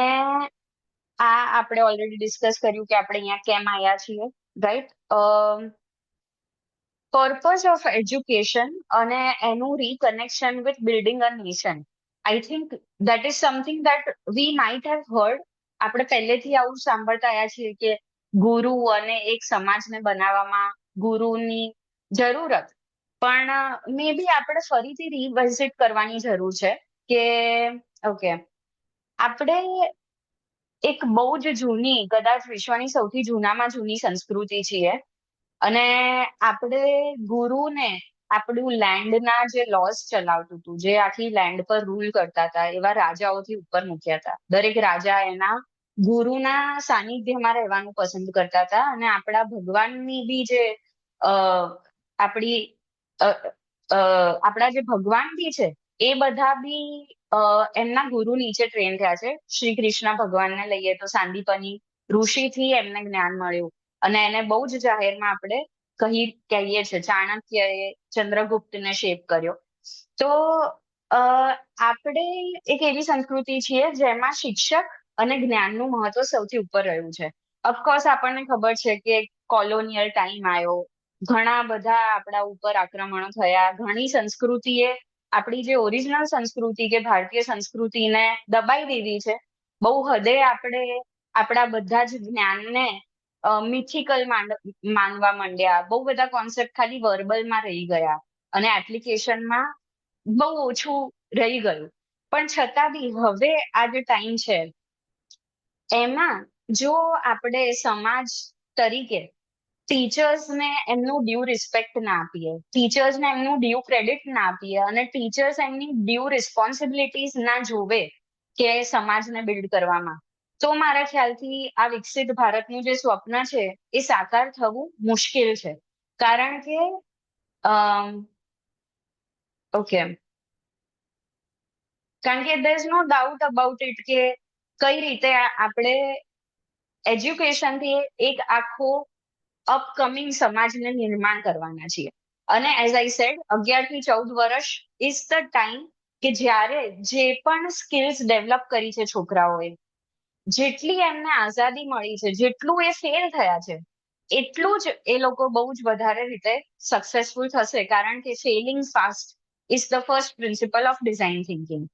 આ આપણે ઓલરેડી ડિસ્કસ કર્યું કે આપણે અહીંયા કેમ આવ્યા છીએ, રાઈટ? પર્પઝ ઓફ એજ્યુકેશન અને એનું reconnection with building a nation. I think that is something that we might have heard. આપણે પહેલેથી આવું સાંભળતા આવ્યા છીએ કે ગુરુ અને એક સમાજને બનાવવામાં ગુરુની જરૂરત. પણ મે બી આપણે ફરીથી રિવિઝિટ કરવાની જરૂર છે કે ઓકે, આપણે એક બહુ જ જૂની, કદાચ વિશ્વની સૌથી જૂનામાં જૂની સંસ્કૃતિ છીએ. અને આપણે ગુરુને આપણું લેન્ડના જે લોસ ચલાવતું હતું, જે આખી લેન્ડ પર રૂલ કરતા હતા, એવા રાજાઓથી ઉપર મૂક્યા હતા. દરેક રાજા એના ગુરુના સાનિધ્યમાં રહેવાનું પસંદ કરતા હતા. અને આપણા ભગવાનની બી જે આપણા જે ભગવાન બી છે એ બધા બી એમના ગુરુ નીચે ટ્રેન થયા છે. શ્રી કૃષ્ણ ભગવાનને લઈએ તો સાંદીપની ઋષિથી એમને જ્ઞાન મળ્યું અને એને બહુ જ જાહેરમાં આપણે કહીએ છીએ ચાણક્યએ ચંદ્રગુપ્તને શેપ કર્યો. તો આપણે એક એવી સંસ્કૃતિ છીએ જેમાં શિક્ષક અને જ્ઞાનનું મહત્વ સૌથી ઉપર રહ્યું છે. ઓફકોર્સ આપણને ખબર છે કે કોલોનિયલ ટાઈમ આવ્યો, ઘણા બધા આપણા ઉપર આક્રમણો થયા, ઘણી સંસ્કૃતિએ આપણી જે ઓરિજિનલ સંસ્કૃતિ કે ભારતીય સંસ્કૃતિને દબાઈ દીધી છે. બહુ હદે આપણે આપણા બધા જ જ્ઞાનને મિથિકલ માનવા માંડ્યા. બહુ બધા કોન્સેપ્ટ ખાલી વર્બલમાં રહી ગયા અને એપ્લિકેશનમાં બહુ ઓછું રહી ગયું. પણ છતાં બી હવે આ જે ટાઈમ છે એમાં જો આપણે સમાજ તરીકે ટીચર્સને એમનું ડ્યુ રિસ્પેક્ટ ના આપીએ, ટીચર્સને એમનું ડ્યુ ક્રેડિટ ના આપીએ અને ટીચર્સ એમની ડ્યુ રિસ્પોન્સિબિલિટીઝ ના જોવે કે સમાજને બિલ્ડ કરવામાં, તો મારા ખ્યાલથી આ વિકસિત ભારતનું જે સ્વપ્ન છે એ સાકાર થવું મુશ્કેલ છે. કારણ કે ઓકે, કારણ કે there is no doubt about it કે કઈ રીતે આપણે એજ્યુકેશનથી એક આખો અપકમિંગ સમાજને નિર્માણ કરવાના છીએ. અને એઝ આઈ સેડ 11 થી 14 વર્ષ ઇઝ ધ ટાઈમ કે જ્યારે જે પણ સ્કિલ્સ ડેવલપ કરી છે છોકરાઓએ, જેટલી એમને આઝાદી મળી છે, જેટલું એ ફેલ થયા છે, એટલું જ એ લોકો બહુ જ વધારે રીતે સક્સેસફુલ થશે. કારણ કે failing fast is the first principle of design thinking,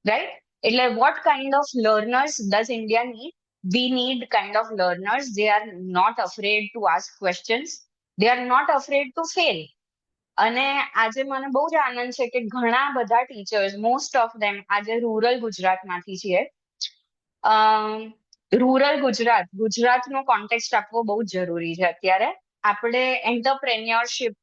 right? એટલે what kind of learners does India need? We need kind of learners. They are not afraid to ask questions. They are not afraid to fail. અને આજે મને બહુ જ આનંદ છે કે ઘણા બધા ટીચર્સ, મોસ્ટ ઓફ ધેમ આજે રૂરલ ગુજરાતમાંથી છીએ. રૂરલ ગુજરાતનો કોન્ટેક્સ્ટ આપવો બહુ જ જરૂરી છે અત્યારે. આપણે એન્ટરપ્રેન્યોરશિપ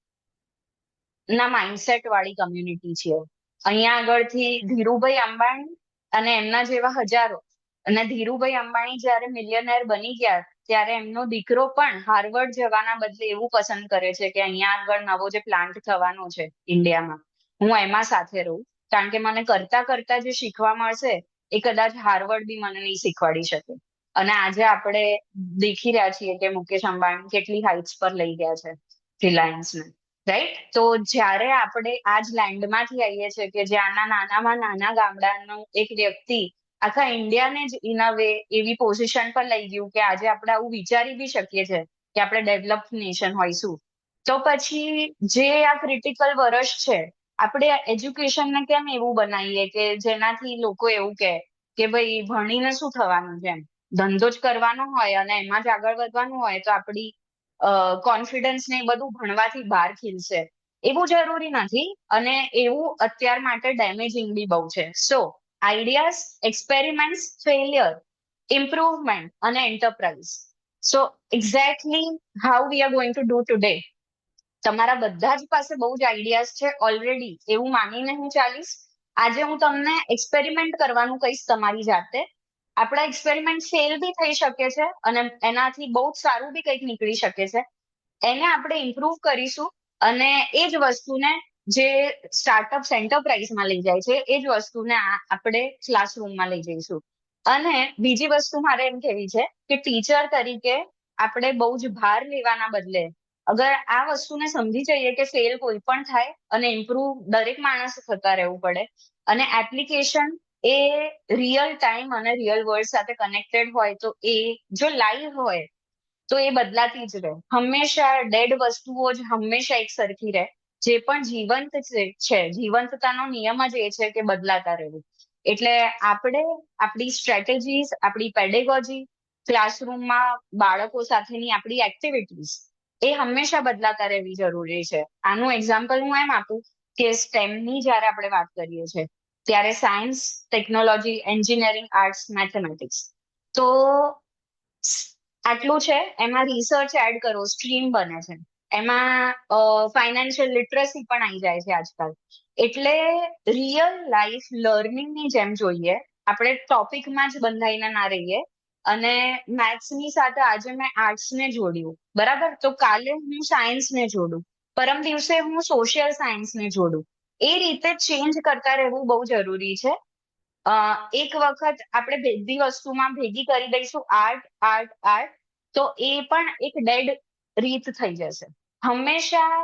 ના માઇન્ડસેટ વાળી કમ્યુનિટી છીએ. અહીંયા આગળથી ધીરુભાઈ અંબાણી અને એમના જેવા હજારો, અને ધીરુભાઈ અંબાણી જ્યારે મિલિયનેર બની ગયા ત્યારે એમનો દીકરો પણ હાર્વર્ડ જવાના બદલે એવું પસંદ કરે છે કે અહીંયા આગળ નવો જે પ્લાન્ટ થવાનો છે ઇન્ડિયામાં, હું એમાં સાથે રહું. કારણ કે મને કરતા કરતા જે શીખવા મળશે એ કદાચ હાર્વર્ડ બી મને નહીં શીખવાડી શકે. અને આજે આપણે દેખી રહ્યા છીએ કે મુકેશ અંબાણી કેટલી હાઇટ્સ પર લઈ ગયા છે રિલાયન્સને, રાઈટ? તો જ્યારે આપણે આ જ લેન્ડમાંથી આવીએ છીએ કે જ્યાંના નાનામાં નાના ગામડાનો એક વ્યક્તિ આખા ઇન્ડિયાને જ ઇન અ વે એવી પોઝિશન પર લઈ ગયું કે આજે આપણે આવું વિચારી બી શકીએ છીએ કે આપણે ડેવલપ નેશન હોઈશું. તો પછી જે આ ક્રિટિકલ વર્ષ છે, આપણે એજ્યુકેશનને કેમ એવું બનાવીએ કે જેનાથી લોકો એવું કે ભાઈ ભણીને શું થવાનું છે, એમ ધંધો જ કરવાનો હોય અને એમાં જ આગળ વધવાનું હોય તો આપણી કોન્ફિડન્સ ને બધું ભણવાથી બહાર ખીલશે, એવું જરૂરી નથી. અને એવું અત્યાર માટે ડેમેજિંગ બી બહુ છે. સો આઈડિયાઝ, એક્સપેરિમેન્ટ્સ, ફેલિયર, ઇમ્પ્રુવમેન્ટ અને enterprise. So exactly how we are going to do today. તમારા બધા જ પાસે બહુ જ આઈડિયાઝ છે ઓલરેડી, એવું માનીને હું ચાલીશ. આજે હું તમને એક્સપેરિમેન્ટ કરવાનું કહીશ તમારી જાતે. આપણા એક્સપેરિમેન્ટ ફેલ બી થઈ શકે છે અને એનાથી બહુ જ સારું બી કંઈક નીકળી શકે છે. એને આપણે ઇમ્પ્રુવ કરીશું અને એ જ વસ્તુને જે સ્ટાર્ટઅપ એન્ટરપ્રાઇઝમાં લઈ જાય છે એ જ વસ્તુને આપણે ક્લાસરૂમમાં લઈ જઈશું. અને બીજી વસ્તુ મારે એમ કહેવી છે કે ટીચર તરીકે આપણે બહુ જ ભાર લેવાના બદલે અગર આ વસ્તુને સમજી જઈએ કે ફેલ કોઈ પણ થાય અને ઇમ્પ્રુવ દરેક માણસે થતા રહેવું પડે, અને એપ્લિકેશન એ રિયલ ટાઈમ અને રિયલ વર્લ્ડ સાથે કનેક્ટેડ હોય તો એ જો લાઈવ હોય તો એ બદલાતી જ રહે. હંમેશા ડેડ વસ્તુઓ જ હંમેશા એક સરખી રહે. જે પણ જીવંત છે, જીવંતતાનો નિયમ જ એ છે કે બદલાતા રહેવું. એટલે આપણે આપણી સ્ટ્રેટેજીસ, આપણી પેડેગોજી, ક્લાસરૂમમાં બાળકો સાથેની આપણી એક્ટિવિટીઝ એ હંમેશા બદલાતા રહેવી જરૂરી છે. આનું એક્ઝામ્પલ હું એમ આપું કે સ્ટેમની જ્યારે આપણે વાત કરીએ છીએ ત્યારે science, technology, engineering, arts, mathematics, તો આટલું છે. એમાં રિસર્ચ એડ કરો, સ્ટ્રીમ બને છે. એમાં ફાઇનાન્શિયલ લિટરસી પણ આવી જાય છે આજકાલ. એટલે રિયલ લાઈફ લર્નિંગની જેમ જોઈએ, આપણે ટોપિકમાં જ બંધાઈને ના રહીએ. અને મેથ્સની સાથે આજે મેં આર્ટ્સને જોડ્યું, બરાબર? તો કાલે હું સાયન્સને જોડું, પરમ દિવસે હું સોશિયલ સાયન્સને જોડું. એ રીતે ચેન્જ કરતા રહેવું બહુ જરૂરી છે. એક વખત આપણે બધી વસ્તુમાં ભેગી કરી દઈશું આર્ટ આર્ટ આર્ટ તો એ પણ એક ડેડ રીત થઈ જશે. હંમેશા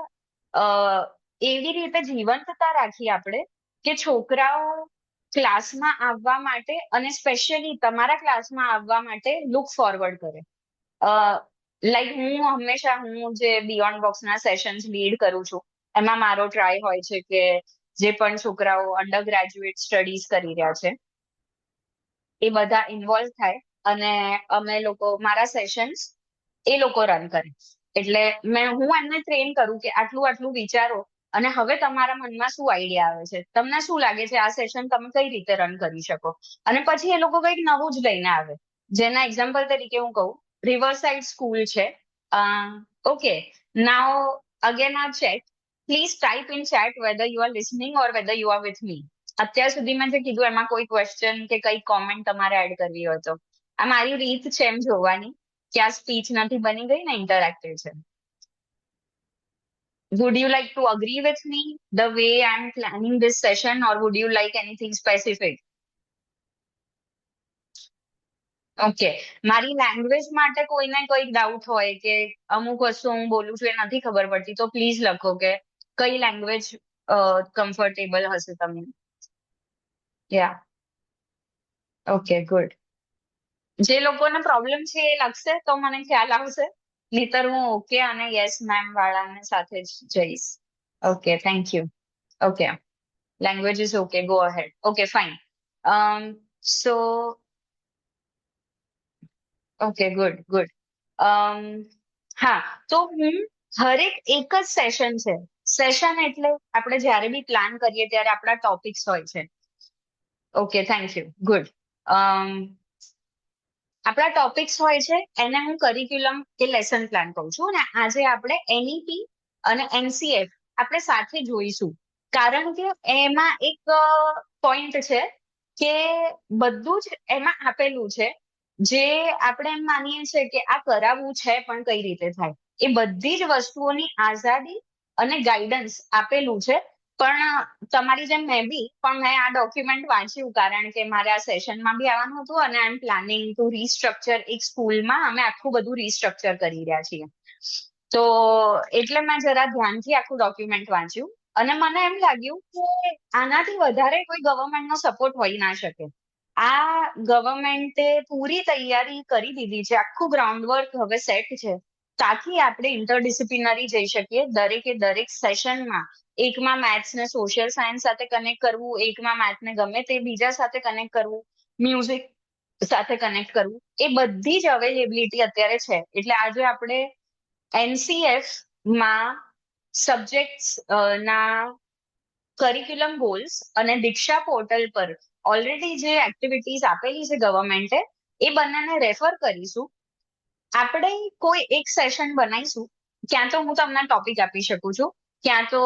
એવી રીતે જીવંતતા રાખીએ આપણે કે છોકરાઓ ક્લાસમાં આવવા માટે અને સ્પેશિયલી તમારા ક્લાસમાં આવવા માટે લુક ફોરવર્ડ કરે. લાઈક હું જે બિયોન્ડ બોક્સના સેશન્સ લીડ કરું છું એમાં મારો ટ્રાય હોય છે કે જે પણ છોકરાઓ અંડર ગ્રેજ્યુએટ સ્ટડીઝ કરી રહ્યા છે એ બધા ઇન્વોલ્વ થાય અને અમે લોકો મારા સેશન્સ એ લોકો રન કરે. એટલે હું એમને ટ્રેન કરું કે આટલું આટલું વિચારો અને હવે તમારા મનમાં શું આઈડિયા આવે છે, તમને શું લાગે છે આ સેશન તમે કઈ રીતે રન કરી શકો, અને પછી એ લોકો કંઈક નવું જ લઈને આવે. જેના એક્ઝામ્પલ તરીકે હું કહું, રિવરસાઇડ સ્કૂલ છે. ઓકે, નાઉ અગેન આ check, please type in chat whether you are listening or whether you are with me. અત્યાર સુધી મેં જે કીધું એમાં કોઈ ક્વેશ્ચન કે કઈ કોમેન્ટ તમારે એડ કરવી હોય તો આ મારી રીત છે એમ જોવાની કે આ સ્પીચ નથી બની ગઈ ને ઇન્ટરેક્ટિવ છે. Would you like to agree with me the way I'm planning this session, or would you like anything specific? Okay, મારી લેંગ્વેજ માટે કોઈને કોઈ ડાઉટ હોય કે અમુક વસ્તુ હું બોલું છું એ નથી ખબર પડતી તો પ્લીઝ લખો કે કઈ લેંગ્વેજ કમ્ફર્ટેબલ હશે તમને. યા, ઓકે, ગુડ. જે લોકોને પ્રોબ્લેમ છે એ લખશે તો મને ખ્યાલ આવશે, નહીતર હું ઓકે અને યસ મેમ વાળાને સાથે જ જઈશ. Okay, thank you. Okay, language is okay, go ahead. Okay, fine. So okay, good good. હા, તો હું હરેક એક જ સેશન છે. સેશન એટલે આપણે જ્યારે બી પ્લાન કરીએ ત્યારે આપણા ટોપિક્સ હોય છે. Okay, thank you, good. આપણા ટોપિક્સ હોય છે એને હું કરિક્યુલમ કે લેસન પ્લાન કહું છું, અને આજે આપણે એનઈપી અને એનસીએફ આપણે સાથે જોઈશું, કારણ કે એમાં એક પોઈન્ટ છે કે બધું જ એમાં આપેલું છે, જે આપણે એમ માનીએ છીએ કે આ કરાવવું છે પણ કઈ રીતે થાય, એ બધી જ વસ્તુઓની આઝાદી અને ગાઈડન્સ આપેલું છે. પણ તમારી જેમ મેં આ ડોક્યુમેન્ટ વાંચ્યું કારણ કે મારે આ સેશનમાં બી આવવાનું હતું, અને આઈ એમ પ્લાનિંગ ટુ રીસ્ટ્રક્ચર એક સ્કૂલમાં અમે આખું બધું રીસ્ટ્રક્ચર કરી રહ્યા છીએ, તો એટલે મેં જરા ધ્યાનથી આખું ડોક્યુમેન્ટ વાંચ્યું અને મને એમ લાગ્યું કે આનાથી વધારે કોઈ ગવર્મેન્ટનો સપોર્ટ હોઈ ના શકે. આ ગવર્મેન્ટે પૂરી તૈયારી કરી દીધી છે, આખું ગ્રાઉન્ડવર્ક હવે સેટ છે, તાથી આપણે ઇન્ટરડિસિપ્લિનરી જઈ શકીએ. દરેકે દરેક સેશનમાં એકમાં મેથ્સ ને સોશિયલ સાયન્સ સાથે કનેક્ટ કરવું, એકમાં મેથ ને ગમે તે બીજા સાથે કનેક્ટ કરવું, મ્યુઝિક સાથે કનેક્ટ કરવું, એ બધી જ અવેલેબિલિટી અત્યારે છે. એટલે આજે આપણે એનસીએફ માં સબ્જેક્ટ્સ ના કરિક્યુલમ ગોલ્સ અને દીક્ષા પોર્ટલ પર ઓલરેડી જે એક્ટિવિટીઝ આપેલી છે ગવર્મેન્ટે, એ બંનેને રેફર કરીશું. આપણે કોઈ એક સેશન બનાવીશું, ક્યાં તો હું તમને ટોપિક આપી શકું છું, ક્યાં તો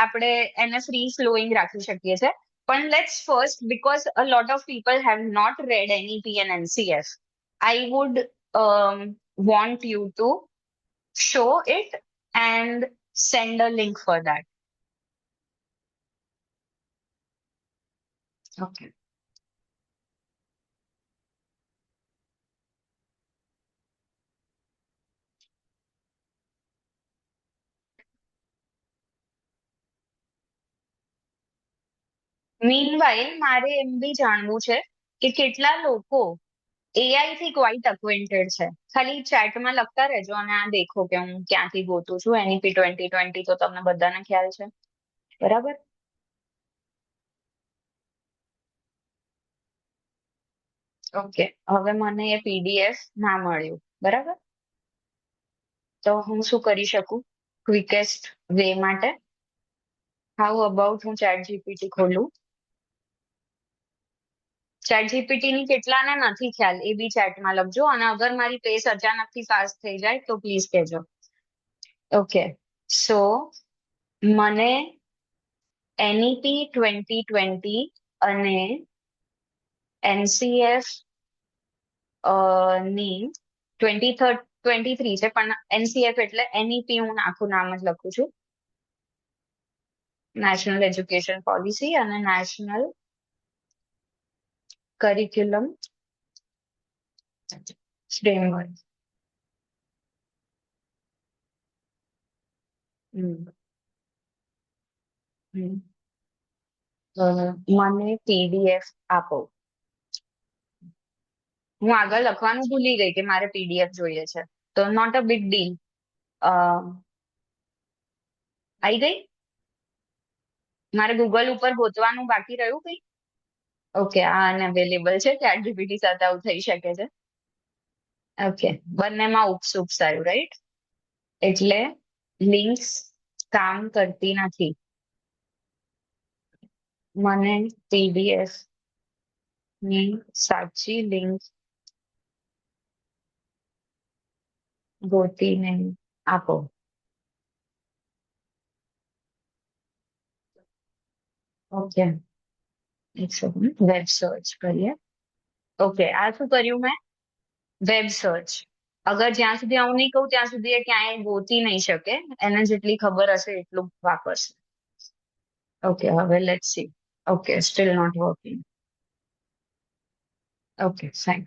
આપણે એને ફ્રી ફ્લોઈંગ રાખી શકીએ છીએ. પણ let's first, because a lot of people have not read NEP and NCF, I would want you to show it and send a link for that. Okay. Meanwhile મારે એમ બી જાણવું છે કે કેટલા લોકો એઆઈ થી ક્વાઇટ અક્વેન્ટેડ છે. ખાલી ચેટમાં લખતા રહેજો અને આ દેખો કે હું ક્યાંથી ગોતું છું. એનઈપી 2020 તો તમને બધાને ખ્યાલ છે, બરાબર? ઓકે, હવે મને એ પીડીએફ ના મળ્યું, બરાબર? તો હું શું કરી શકું ક્વિકેસ્ટ વે માટે? હાઉ અબાઉટ હું ચેટ જીપીટી ખોલું? ચેટ જીપીટી ની કેટલાને નથી ખ્યાલ એ બી ચેટમાં લખજો, અને અગર મારી પેસ અચાનકથી ફાસ્ટ થઈ જાય તો પ્લીઝ કહેજો. ઓકે, સો મને એનઈપી 2020 અને એનસીએફ ની 23 છે, પણ એનસીએફ એટલે એનઈપી હું આખું નામ જ લખું છું, નેશનલ એજ્યુકેશન પોલિસી, અને નેશનલ કરિક્યુલમ ફ્રેમવર્ક. મને પીડીએફ આપો. હું આગળ લખવાનું ભૂલી ગઈ કે મારે પીડીએફ જોઈએ છે, તો નોટ અ બિગ ડીલ. આવી ગઈ? મારે ગૂગલ ઉપર ગોતવાનું બાકી રહ્યું કઈ? ઓકે, આ અનઅવેલેબલ છે, ચેટ જીપીટી સાથે આવું થઈ શકે છે. ઓકે, બંનેમાં ઉપ્સ આવ્યું, રાઈટ? એટલે લિંક્સ કામ કરતી નથી. મને પીડીએફ ની સાચી લિંક ગોતીને આપો. ઓકે, એક સેકન્ડ વેબ સર્ચ કરીએ. ઓકે, આ શું કર્યું મેં? Web search. અગર જ્યાં સુધી હું નહીં કહું ત્યાં સુધી એ ક્યાંય ગોતી નહીં શકે. એને જેટલી ખબર હશે એટલું વાપરશે. ઓકે, હવે let's see. Okay, still not working. Okay, fine.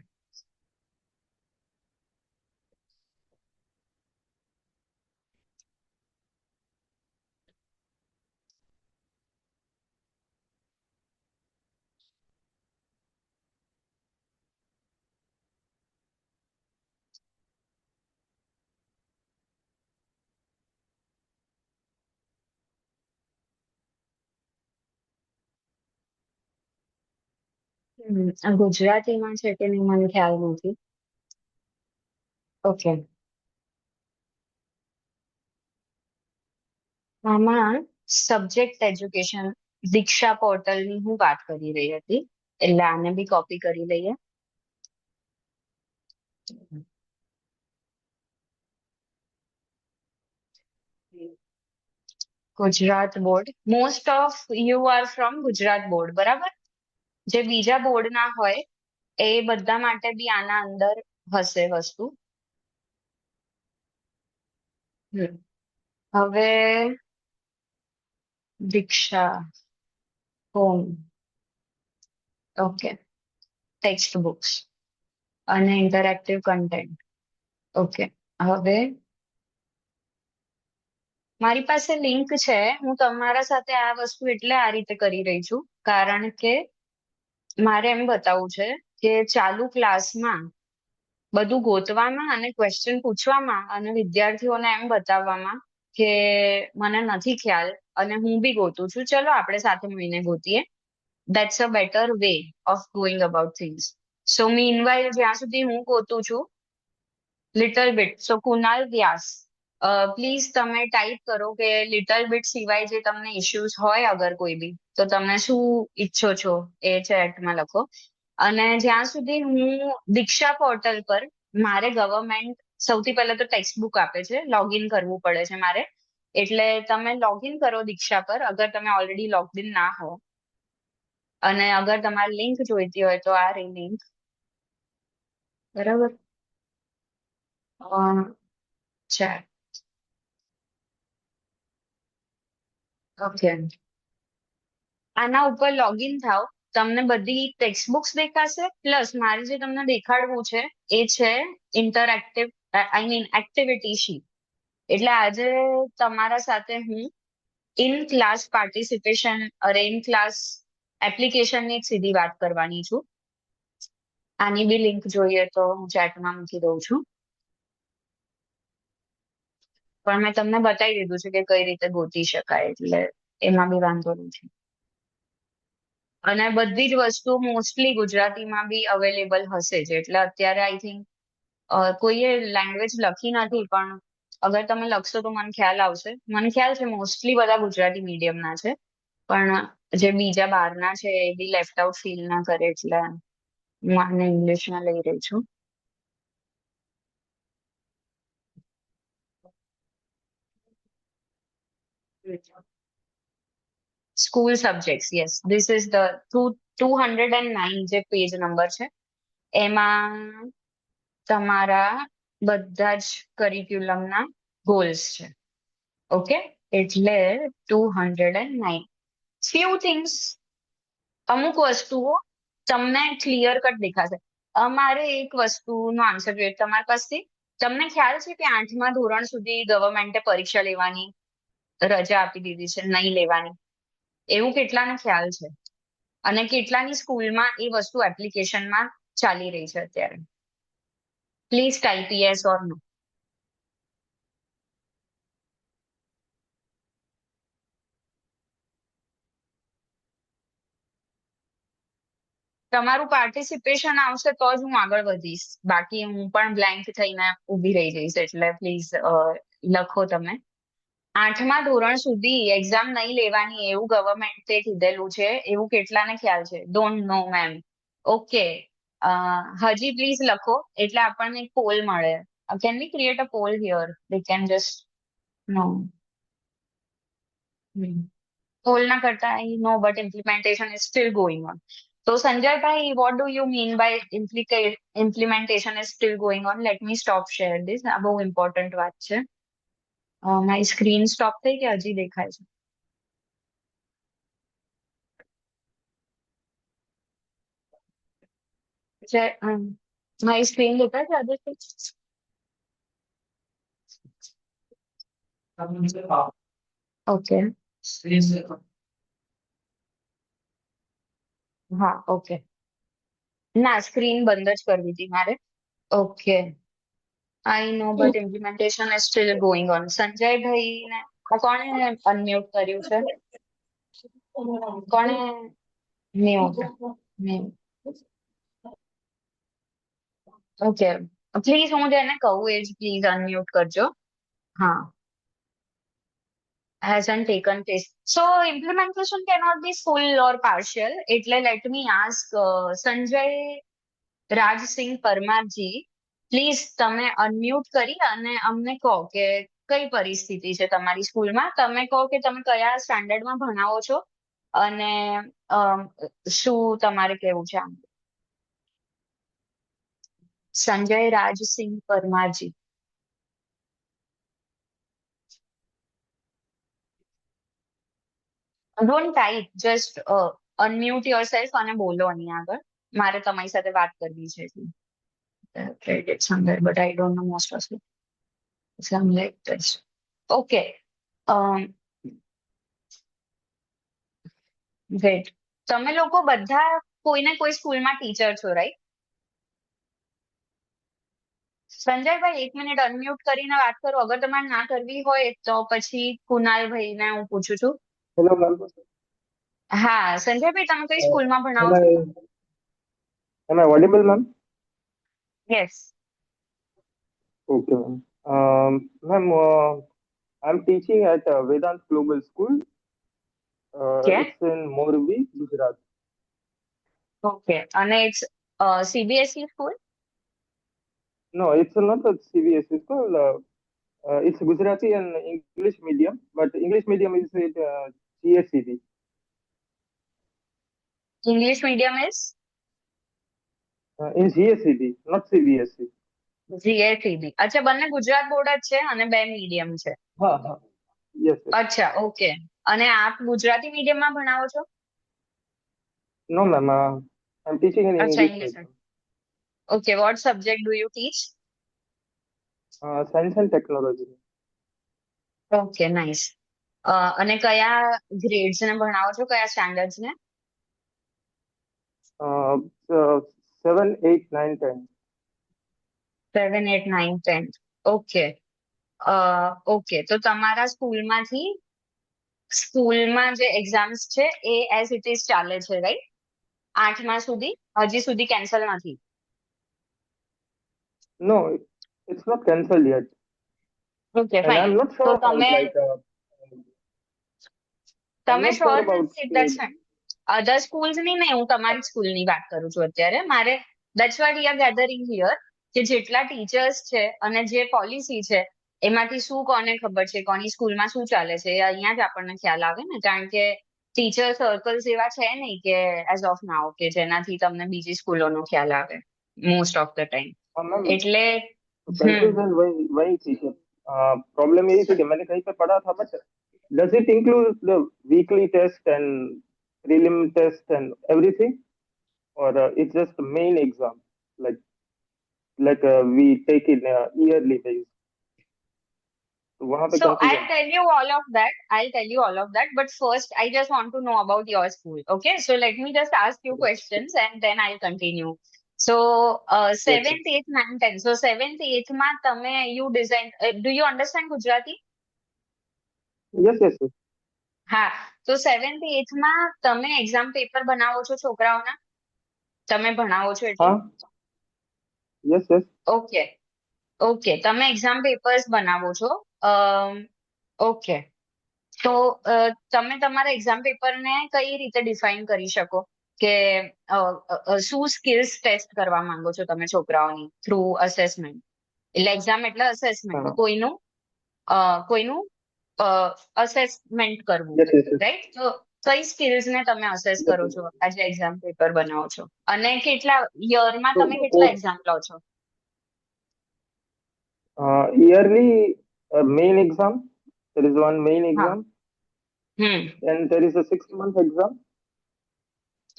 આ ગુજરાતીમાં છે કે નહીં મને ખ્યાલ નથી. ઓકે, આમાં સબ્જેક્ટ એજ્યુકેશન દીક્ષા પોર્ટલની હું વાત કરી રહી હતી, એટલે આને બી કોપી કરી લઈએ. Gujarat board. Most of you are from Gujarat board, બરાબર? જે બીજા બોર્ડ ના હોય એ બધા માટે બી આના અંદર હશે વસ્તુ. હવે દીક્ષા હોમ. ઓકે, ટેક્સ્ટ બુક્સ અને ઇન્ટરેક્ટિવ કન્ટેન્ટ. ઓકે, હવે મારી પાસે લિંક છે. હું તમારા સાથે આ વસ્તુ એટલે આ રીતે કરી રહી છું કારણ કે મારે એમ બતાવવું છે કે ચાલુ ક્લાસમાં બધું ગોતવામાં અને ક્વેશ્ચન પૂછવામાં અને વિદ્યાર્થીઓને એમ બતાવવામાં કે મને નથી ખ્યાલ અને હું બી ગોતું છું, ચલો આપણે સાથે મળીને ગોતીએ. That's a better way of going about things. So meanwhile જ્યાં સુધી હું ગોતું છું little bit. So Kunal Vyas, please તમે ટાઈપ કરો કે લિટલ બીટ સિવાય જે તમને ઇશ્યુઝ હોય અગર કોઈ બી તો તમે શું ઈચ્છો છો એ ચેટમાં લખો. અને જ્યાં સુધી હું દીક્ષા પોર્ટલ પર મારે ગવર્મેન્ટ સૌથી પહેલા તો ટેક્સ્ટ બુક આપે છે, લોગિન કરવું પડે છે મારે. એટલે તમે લોગિન કરો દીક્ષા પર અગર તમે ઓલરેડી લોગિન ના હો. અને અગર તમારે લિંક જોઈતી હોય તો આ રહી લિંક, બરાબર? ચેટ. ઓકે, આના ઉપર લોગિન થાવ. તમને બધી ટેક્સ્ટ બુક્સ દેખાશે, પ્લસ મારે જે તમને દેખાડવું છે એ છે interactive, I mean activity sheet. એટલે આજે તમારા સાથે હું ઇન ક્લાસ પાર્ટિસિપેશન અરે ઇન ક્લાસ એપ્લિકેશનની જ સીધી વાત કરવાની છું. આની બી લિંક જોઈએ તો હું ચેટમાં મૂકી દઉં છું, પણ મેં તમને બતાવી દીધું છે કે કઈ રીતે ગોતી શકાય, એટલે એમાં બી વાંધો નથી. અને બધી જ વસ્તુ મોસ્ટલી ગુજરાતીમાં બી અવેલેબલ હશે જ. એટલે અત્યારે આઈ થિંક કોઈએ લેંગ્વેજ લખી નથી, પણ અગર તમે લખશો તો મને ખ્યાલ આવશે. મને ખ્યાલ છે મોસ્ટલી બધા ગુજરાતી મીડિયમના છે, પણ જે બીજા બહારના છે એ બી લેફ્ટ આઉટ ફીલ ના કરે, એટલે હું આને ઇંગ્લિશમાં લઈ રહી છું. School subjects, yes, this is the 209 જે પેજ નંબર છે એમાં તમારા બધા જ કરિક્યુલમના ગોલ્સ છે. ઓકે, એટલે 209 ફ્યુ થિંગ્સ, અમુક વસ્તુઓ તમને ક્લિયર કટ દેખાશે. અમારે એક વસ્તુનો આન્સર જોઈએ તમારી પાસેથી. તમને ખ્યાલ છે કે 8મા ધોરણ સુધી ગવર્મેન્ટે પરીક્ષા લેવાની રજા આપી દીધી છે, નહીં લેવાની? એવું કેટલાને ખ્યાલ છે? અને કેટલાની સ્કૂલમાં એ વસ્તુ એપ્લિકેશનમાં ચાલી રહી છે અત્યારે? પ્લીઝ ટાઈપ યસ ઓર નો. તમારું પાર્ટિસિપેશન આવશે તો જ હું આગળ વધીશ, બાકી હું પણ બ્લેન્ક થઈને ઊભી રહી જઈશ. એટલે પ્લીઝ લખો તમે. 8મા ધોરણ સુધી એક્ઝામ નહીં લેવાની એવું ગવર્મેન્ટે કીધેલું છે, એવું કેટલાને ખ્યાલ છે? Don't know ma'am. ઓકે, હજી પ્લીઝ લખો એટલે આપણને એક પોલ મળે. Can we create a poll here? We can just know. Poll ના કરતા I know but implementation is still going on. So Sanjay bhai, what do you mean by implementation is still going on? Let me stop share this. આ બહુ important વાત છે. મારી screen stop થઈ કે હજી દેખાય છે? મારી સ્ક્રીન દેખાય છે આજે? ઓકે, હા, ઓકે. ના, સ્ક્રીન બંધ જ કરવી હતી મારે. Okay, I know but implementation is still going on. Sanjay ભાઈ ને કોણે અનમ્યુટ કર્યું છે? કોણે મ્યુટ? ઓકે, પ્લીઝ હું જેને કહું એ જ પ્લીઝ અનમ્યુટ કરજો. હા, hasn't taken place. So implementation cannot be full or partial. એટલે let me ask Sanjay Rajsinh Parmarji, please તમે અનમ્યુટ કરી અને અમને કહો કે કઈ પરિસ્થિતિ છે તમારી સ્કૂલમાં. તમે કહો કે તમે કયા સ્ટાન્ડર્ડમાં ભણાવો છો અને શું તમારે કેવું છે આમ. Sanjay Rajsinh Parmarji. Don't type, just unmute yourself અને બોલો અહીં આગળ. મારે તમારી સાથે વાત કરવી છે. Read it somewhere, but I don't know most of it. Some like this. Okay. Great. તમે લોકો બધા કોઈને કોઈ સ્કૂલમાં ટીચર છો, રાઈટ? સંજયભાઈ 1 મિનિટ અનમ્યુટ કરીને વાત કરો. અગર તમારે ના કરવી હોય તો પછી કુનાલભાઈને હું પૂછું છું. હેલો મેમ, હા, સંજયભાઈ તમે કઈ સ્કૂલમાં ભણાવો છો? am I audible, ma'am? Yes. Okay, ma'am. Ma'am, I'm teaching at Vedant Global School. કે It's in Morbi, Gujarat. Okay, અને it's CBSE school? No, it's not a CBSE school. It's Gujarati and English medium, but English medium is at GSEB. English medium is In GSEB, not CBSE. GACB. અચ્છા, બંને Gujarat board જ છે અને બે medium છે. Ha, ha. Yes, yes. અચ્છા, okay. અને આપ ગુજરાતી મીડિયમમાં ભણાવો છો? No, ma'am. I'm teaching in અચ્છા, English English. medium. Okay, what subject do you teach? Science and technology. Okay, nice. અને કયા ગ્રેડ્સ ને ભણાવો છો, કયા સ્ટાન્ડર્ડ્સ ને? So 7, 8, 9, 10. 7, 8, 9, 10. ઓકે. ઓકે, તો તમારા સ્કૂલમાં જે એક્ઝામ્સ છે એ એઝ ઇટ ઇઝ ચાલે છે, રાઈટ? 8મા સુધી હજી સુધી કેન્સલ નથી? No, it's not cancelled yet. Okay, And fine. I'm not તો sure about તમે I'm not sure sure about નથી? That's fine. અધર સ્કૂલ્સની નહીં, હું તમારી સ્કૂલની વાત કરું છું અત્યારે. મારે that's what we are gathering here, કે જેટલા ટીચર્સ છે અને જે પોલિસી છે એમાંથી શું કોને ખબર છે, કોની સ્કૂલમાં શું ચાલે છે, એ અહીંયા જ આપણને ખ્યાલ આવે ને. કારણ કે ટીચર સર્કલ્સ એવા છે નહીં કે એઝ ઓફ નાઉ કે જેનાથી તમને બીજી સ્કૂલોનો ખ્યાલ આવે most of the time. Ma'am એટલે कंफ्यूजन वही थी कि प्रॉब्लम यही थी कि मैंने कहीं पे पढ़ा था, but does it include the weekly test and prelim test and everything, or it's just the main exam like we take it yearly basis? तो वहां पे So confusion I'll tell you all of that. But first, I just want to know about your school. Okay, so let me just ask you questions and then I'll continue. So, 7th, 8th, 9th, 10th. So 7th, 8th માં તમે you design. Do you understand Gujarati? yes, yes, yes. હા, તો 7th, 8th માં તમે exam paper બનાવો છો છોકરાઓના? તમે ભણાવો છો એટલે? हाँ, yes, yes. ઓકે, ઓકે, તમે એક્ઝામ પેપર્સ બનાવો છો. ઓકે, તો તમે તમારા એક્ઝામ પેપરને કઈ રીતે ડિફાઇન કરી શકો કે શું સ્કિલ્સ ટેસ્ટ કરવા માંગો છો તમે છોકરાઓની થ્રુ અસેસમેન્ટ? એટલે એક્ઝામ એટલે અસેસમેન્ટ, हाँ, કોઈનું અસેસમેન્ટ કરવું, yes, yes, yes. રાઈટ? તો કઈ સ્કિલ્સ ને તમે અસેસ કરો છો આજે એક્ઝામ પેપર બનાવો છો, અને કેટલા યરમાં તમે કેટલા એક્ઝામ લો છો? Yearly main exam. There is one main હા. exam, hmm. and there is a 6 month exam,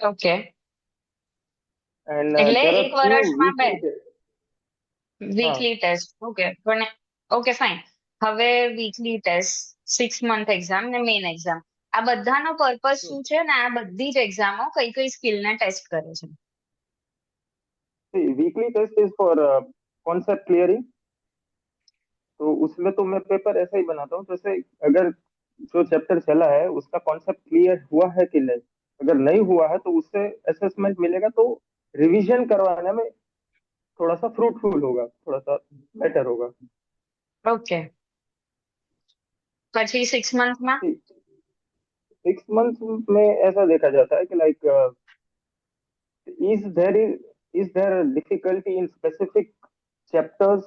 okay. and એટલે there are એક few વર્ષમાં બે weekly tests. Weekly test. Okay, પણ ઓકે ફાઇન. હવે વીકલી ટેસ્ટ, 6 મંથ એક્ઝામ ને main exam, આ બધાનો પર્પઝ શું છે ને આ બધી જ એક્ઝામો કઈ કઈ સ્કિલને ટેસ્ટ કરે છે? See, weekly test is for concept clearing. तो उसमें तो मैं पेपर ऐसा ही बनाता हूँ, जैसे अगर जो चैप्टर चला है उसका कॉन्सेप्ट क्लियर हुआ है कि नहीं, अगर नहीं हुआ है तो उससे असेसमेंट मिलेगा, तो रिवीजन करवाने में थोड़ा सा फ्रूटफुल होगा, थोड़ा सा बेटर होगा। ઓકે, પછી 6 મંથમાં? 6 मंथ में ऐसा देखा जाता है कि like is there difficulty in specific chapters,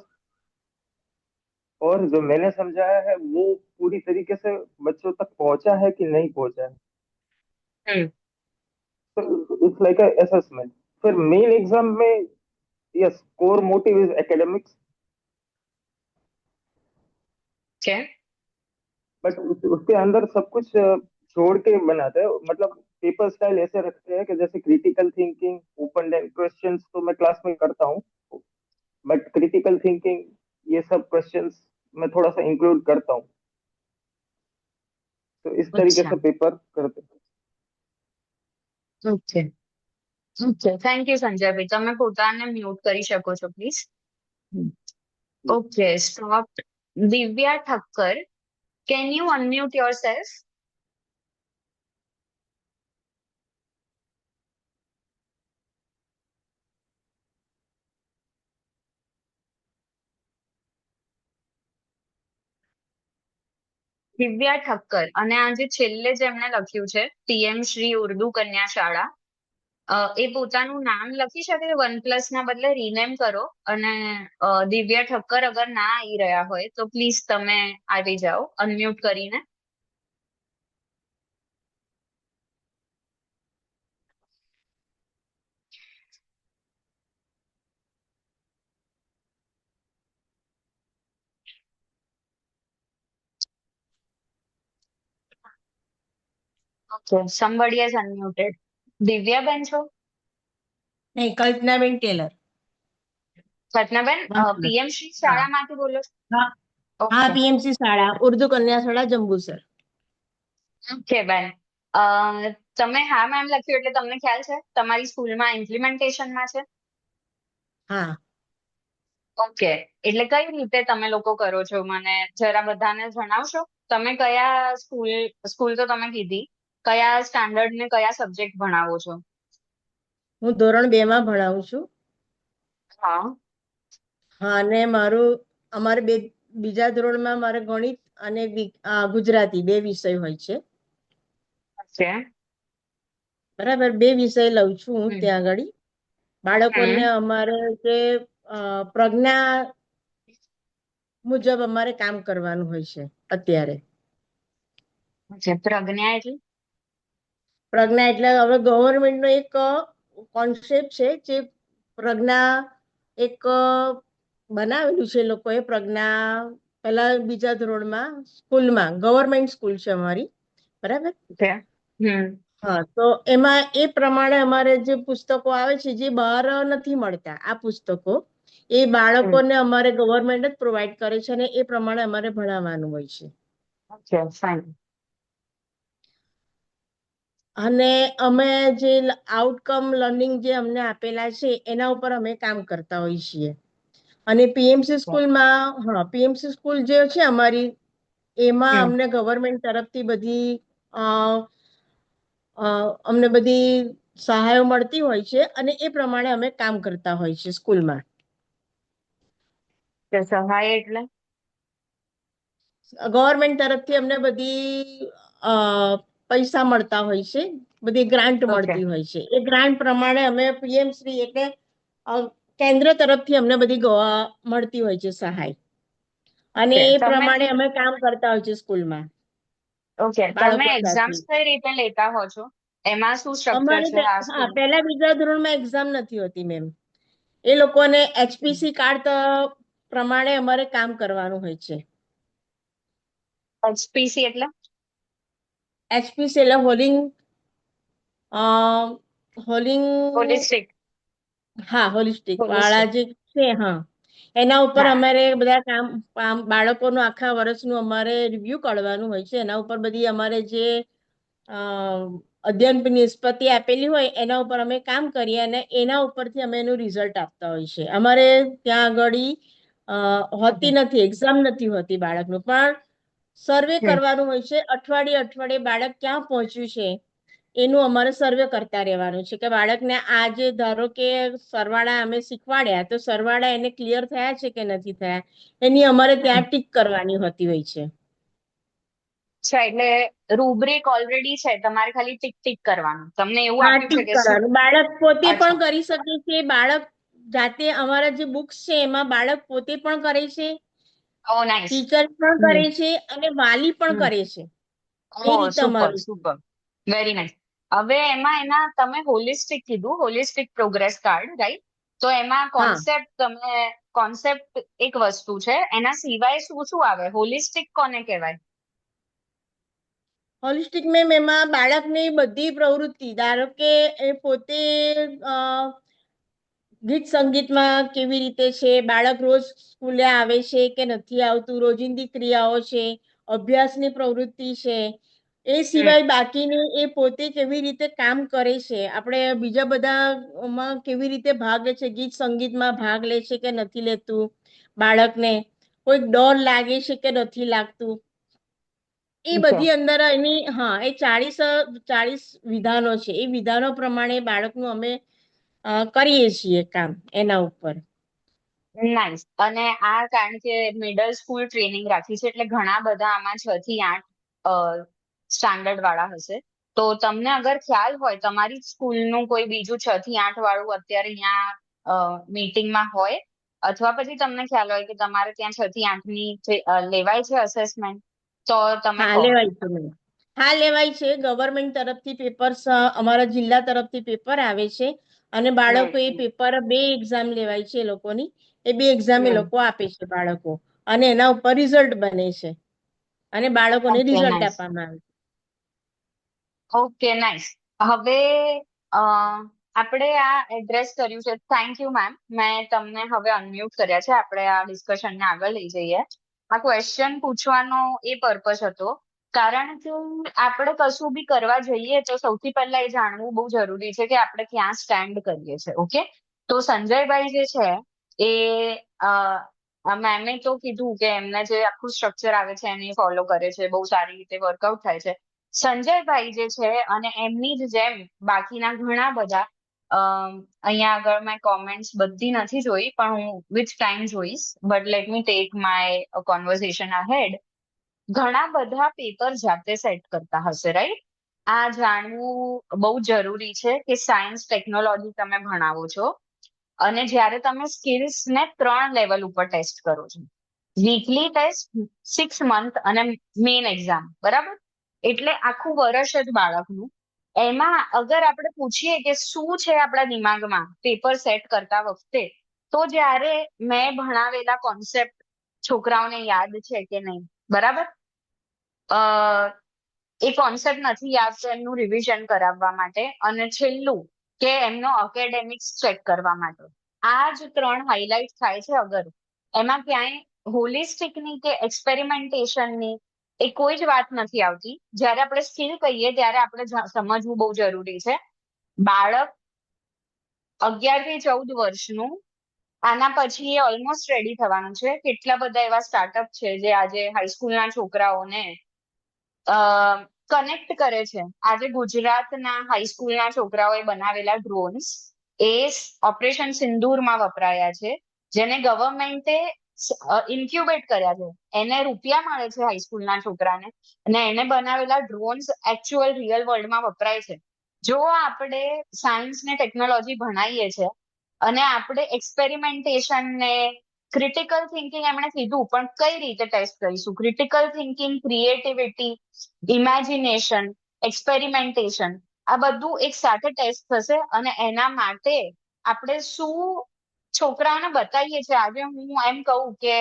और जो मैंने समझाया है वो पूरी तरीके से बच्चों तक पहुंचा है कि नहीं पहुंचा है। હમ. तो इट्स लाइक अ असेसमेंट। फिर मेन एग्जाम में yes, core motive is academics, okay. But उसके अंदर सब कुछ छोड़ के बनाते हैं, मतलब पेपर स्टाइल ऐसे रखते हैं कि जैसे critical thinking, open and questions तो मैं क्लास में करता हूँ, बट क्रिटिकल थिंकिंग ये सब क्वेश्चंस मैं थोड़ा सा इंक्लूड करता हूँ, तो इस तरीके અચ્છા. से पेपर करते हैं। ઓકે. ઓકે, થેન્ક યુ સંજયભાઈ. તમે પોતાને મ્યુટ કરી શકો છો please. Okay, stop. Divya Thakkar, can you unmute yourself? Divya Thakkar, અને આ જે છેલ્લે જેમણે લખ્યું છે પીએમ શ્રી ઉર્દુ કન્યા શાળા, એ પોતાનું નામ લખી શકે? 1+ ના બદલે રીનેમ કરો, અને દિવ્યા ઠક્કર અગર ના આવી રહ્યા હોય તો પ્લીઝ તમે આવી જાઓ અનમ્યુટ કરીને. Okay, somebody has unmuted. દિવ્યાબેન છો? નહીં, કલ્પનાબેન ટેલર. કલ્પનાબેન, હા. પીએમ શ્રી શાળામાંથી બોલો છો? હા, હા, ઓકે. પીએમસી શાળા, ઉર્દુ કન્યા શાળા, જંબુસર. ઓકે બેન, તમે હા મેમ લખ્યું એટલે તમને ખ્યાલ છે તમારી સ્કૂલમાં ઇમ્પ્લિમેન્ટેશનમાં છે? હા, ઓકે, એટલે કઈ રીતે તમે લોકો કરો છો મને જરા બધાને જણાવશો? તમે કયા સ્કૂલ તો તમે કીધી, કયા સ્ટાન્ડર્ડ ને કયા સબ્જેક્ટ ભણાવો છો? હું ધોરણ 2 માં ભણાવું છું. હા. હા, અને અમારે બીજા ધોરણમાં મારે ગણિત અને ગુજરાતી 2 વિષય હોય છે. ઓકે. બરાબર, 2 વિષય લઉં છું હું ત્યાં આગળ. બાળકોને હમ. અમારે જે પ્રજ્ઞા મુજબ અમારે કામ કરવાનું હોય છે અત્યારે. પ્રજ્ઞા એટલે? પ્રજ્ઞા એટલે હવે ગવર્મેન્ટનો એક કોન્સેપ્ટ છે, જે પ્રજ્ઞા એક બનાવેલું છે લોકોએ. પ્રજ્ઞા પહેલા બીજા ધોરણમાં સ્કૂલમાં, ગવર્મેન્ટ સ્કૂલ છે અમારી, બરાબર. હા, તો એમાં એ પ્રમાણે અમારે જે પુસ્તકો આવે છે જે બહાર નથી મળતા, આ પુસ્તકો એ બાળકોને અમારે ગવર્મેન્ટ જ પ્રોવાઈડ કરે છે, અને એ પ્રમાણે અમારે ભણાવવાનું હોય છે. Okay, fine. અને અમે જે આઉટકમ લર્નિંગ જે અમને આપેલા છે એના ઉપર અમે કામ કરતા હોઈએ છીએ. અને પીએમસી સ્કૂલમાં, હા, પીએમસી સ્કૂલ જે છે અમારી, એમાં અમને ગવર્મેન્ટ તરફથી બધી અમને બધી સહાયો મળતી હોય છે, અને એ પ્રમાણે અમે કામ કરતા હોય છે સ્કૂલમાં. સહાય એટલે? ગવર્મેન્ટ તરફથી અમને બધી પૈસા મળતા હોય છે, બધી ગ્રાન્ટ મળતી હોય છે. એ ગ્રાન્ટ પ્રમાણે અમે પીએમ શ્રી એટલે કેન્દ્ર તરફથી અમને બધી મળતી હોય છે સહાય, અને એ પ્રમાણે અમે કામ કરતા હોય છે સ્કૂલમાં. ઓકે, તમે બાળકો સાથે. એક્ઝામ્સ કઈ રીતે લેતા હો છો? એમાં શું સ્ટ્રક્ચર અમારે છે આ હા, સ્કૂલ? પહેલા બીજા ધોરણમાં એક્ઝામ નથી હોતી મેમ. એ લોકોને HPC કાર્ડ પ્રમાણે અમારે કામ કરવાનું હોય છે. HPC એટલે? HPC એટલે હોલિંગ હોલિસ્ટિક. હા, હોલિસ્ટિક હોલિસ્ટિક. વાળા જે છે, હા, એના ઉપર હા. અમારે બધા કામ બાળકોનું આખા વર્ષનું અમારે રિવ્યુ કાઢવાનું હોય છે. એના ઉપર બધી અમારે જે અ, અધ્યયન નિષ્પત્તિ આપેલી હોય એના ઉપર અમે કામ કરીએ અને એના ઉપરથી અમે એનું રિઝલ્ટ આપતા હોય છે. અમારે ત્યાં આગળ હોતી નથી, એક્ઝામ નથી હોતી બાળકનું, પણ સર્વે કરવાનું હોય છે. અઠવાડિયે અઠવાડિયે બાળક ક્યાં પહોંચ્યું છે એનું અમારે સર્વે કરતા રહેવાનું છે કે બાળકને આજે ધારો કે સરવાળા અમે શીખવાડ્યા તો સરવાળા એને ક્લિયર થયા છે કે નથી થયા એની અમારે ત્યાં ટીક કરવાની હોતી હોય છે. અચ્છા, એટલે રૂબ્રિક ઓલરેડી છે, તમારે ખાલી ટિક ટિક કરવાનું. તમને એવું હા, આપ્યું છે ટીક કે શું? કરવાનું. બાળક પોતે પણ અચ્છા. કરી શકે છે. બાળક જાતે અમારા જે બુક્સ છે એમાં બાળક પોતે પણ કરે છે, ઓ નાઇસ. ટીચર પણ કરે છે અને વાલી પણ કરે છે. એ ઓ રીતે સુપર અમારું છે. Super, very nice. હવે એમાં એના તમે હોલિસ્ટિક કીધું, હોલિસ્ટિક પ્રોગ્રેસ કાર્ડ, રાઈટ? તો એમાં હા, કોન્સેપ્ટ એક વસ્તુ છે, એના સિવાય શું શું આવે? હોલિસ્ટિક કોને કહેવાય? હોલિસ્ટિક મેમ એમાં બાળકની બધી પ્રવૃત્તિ, ધારો કે એ પોતે ગીત સંગીતમાં કેવી રીતે છે, બાળક રોજ સ્કૂલે આવે છે કે નથી આવતું, રોજિંદી ક્રિયાઓ છે, અભ્યાસની પ્રવૃત્તિ છે, એ સિવાય બાકીની એ પોતે કેવી રીતે કામ કરે છે, આપણે બીજા બધામાં કેવી રીતે ભાગ લે છે, ગીત સંગીતમાં ભાગ લે છે કે નથી લેતું, બાળકને કોઈ ડર લાગે છે કે નથી લાગતું, એ બધી અંદર એની હા એ 40 વિધાનો છે. એ વિધાનો પ્રમાણે બાળકનું અમે કરીએ છીએ કામ એના ઉપર. નાઇસ. અને આ કારણ કે મિડલ સ્કૂલ ટ્રેનિંગ રાખી છે એટલે ઘણા બધા આમાં 6 થી 8 સ્ટાન્ડર્ડ વાળા હશે. તો તમને અગર ખ્યાલ હોય તમારી સ્કૂલનું કોઈ બીજું 6 થી 8 વાળું અત્યારે અહીંયા મીટિંગમાં હોય, અથવા પછી તમને ખ્યાલ હોય કે તમારે ત્યાં 6 થી 8 ની લેવાય છે અસેસમેન્ટ, તો તમે હા, કહો. લેવાય છે મેમ. હા, લેવાય છે. ગવર્મેન્ટ તરફથી પેપર્સ, અમારા જિલ્લા તરફથી પેપર આવે છે અને બાળકો એ પેપર 2 એક્ઝામ લેવાય છે એ લોકોની. એ 2 એક્ઝામ એ લોકો આપે છે બાળકો, અને એના ઉપર રિઝલ્ટ બને છે અને બાળકોને ઓકે, રિઝલ્ટ નાઇસ. આપવામાં આવે છે. Okay, nice. હવે આપણે આ એડ્રેસ કર્યું છે. Thank you ma'am. મેં તમને હવે અનમ્યુટ કર્યા છે. આપણે આ ડિસ્કશનને આગળ લઈ જઈએ. આ ક્વેશ્ચન પૂછવાનો એ પર્પસ હતો કારણ કે આપણે કશું બી કરવા જઈએ તો સૌથી પહેલા એ જાણવું બહુ જરૂરી છે કે આપણે ક્યાં સ્ટેન્ડ કરીએ છીએ. ઓકે, તો સંજયભાઈ જે છે એ મેમે તો કીધું કે એમને જે આખું સ્ટ્રક્ચર આવે છે એને ફોલો કરે છે, બહુ સારી રીતે વર્કઆઉટ થાય છે. સંજયભાઈ જે છે અને એમની જ જેમ બાકીના ઘણા બધા અહીંયા આગળ મેં કોમેન્ટ્સ બધી નથી જોઈ પણ હું વિથ ટાઈમ જોઈશ, but let me take my conversation ahead. ઘણા બધા પેપર જાતે સેટ કરતા હશે, રાઈટ? આ જાણવું બહુ જરૂરી છે કે સાયન્સ ટેકનોલોજી તમે ભણાવો છો અને જ્યારે તમે સ્કિલ્સ ને 3 લેવલ ઉપર ટેસ્ટ કરો છો, વીકલી ટેસ્ટ, 6 મંથ અને મેઇન એક્ઝામ, બરાબર? એટલે આખું વર્ષ જ બાળકનું. એમાં અગર આપણે પૂછીએ કે શું છે આપણા દિમાગમાં પેપર સેટ કરતા વખતે, તો જ્યારે મેં ભણાવેલા કોન્સેપ્ટ છોકરાઓને યાદ છે કે નહીં, બરાબર? એ કોન્સેપ્ટ નથી યાદ તો એમનું રિવિઝન કરાવવા માટે, અને છેલ્લું કે એમનો એકેડેમિક્સ ચેક કરવા માટે. આ જ 3 હાઇલાઇટ થાય છે. અગર એમાં ક્યાંય હોલિસ્ટિકની કે એક્સપેરિમેન્ટેશનની એ કોઈ જ વાત નથી આવતી. જ્યારે આપણે સ્કિલ કહીએ ત્યારે આપણે સમજવું બહુ જરૂરી છે. બાળક 11 થી 14 વર્ષનું, આના પછી એ ઓલમોસ્ટ રેડી થવાનું છે. કેટલા બધા એવા સ્ટાર્ટઅપ છે જે આજે હાઈસ્કૂલના છોકરાઓને કનેક્ટ કરે છે. આજે ગુજરાતના હાઈસ્કૂલના છોકરાઓએ બનાવેલા ડ્રોન્સ એ ઓપરેશન સિંદૂરમાં વપરાયા છે, જેને ગવર્મેન્ટે ઇન્ક્યુબેટ કર્યા છે. એને રૂપિયા મળે છે હાઈસ્કૂલના છોકરાને, અને એને બનાવેલા ડ્રોન્સ એકચ્યુઅલ રિયલ વર્લ્ડમાં વપરાય છે. જો આપણે સાયન્સ ને ટેકનોલોજી ભણાવીએ છીએ અને આપણે એક્સપેરિમેન્ટેશન ને ક્રિટિકલ થિંકિંગ એમણે કીધું, પણ કઈ રીતે ટેસ્ટ કરીશું? Critical thinking, creativity, imagination, experimentation, આ બધું એક સાથે ટેસ્ટ થશે. અને એના માટે આપણે શું છોકરાઓને બતાવીએ છીએ, આજે હું એમ કહું કે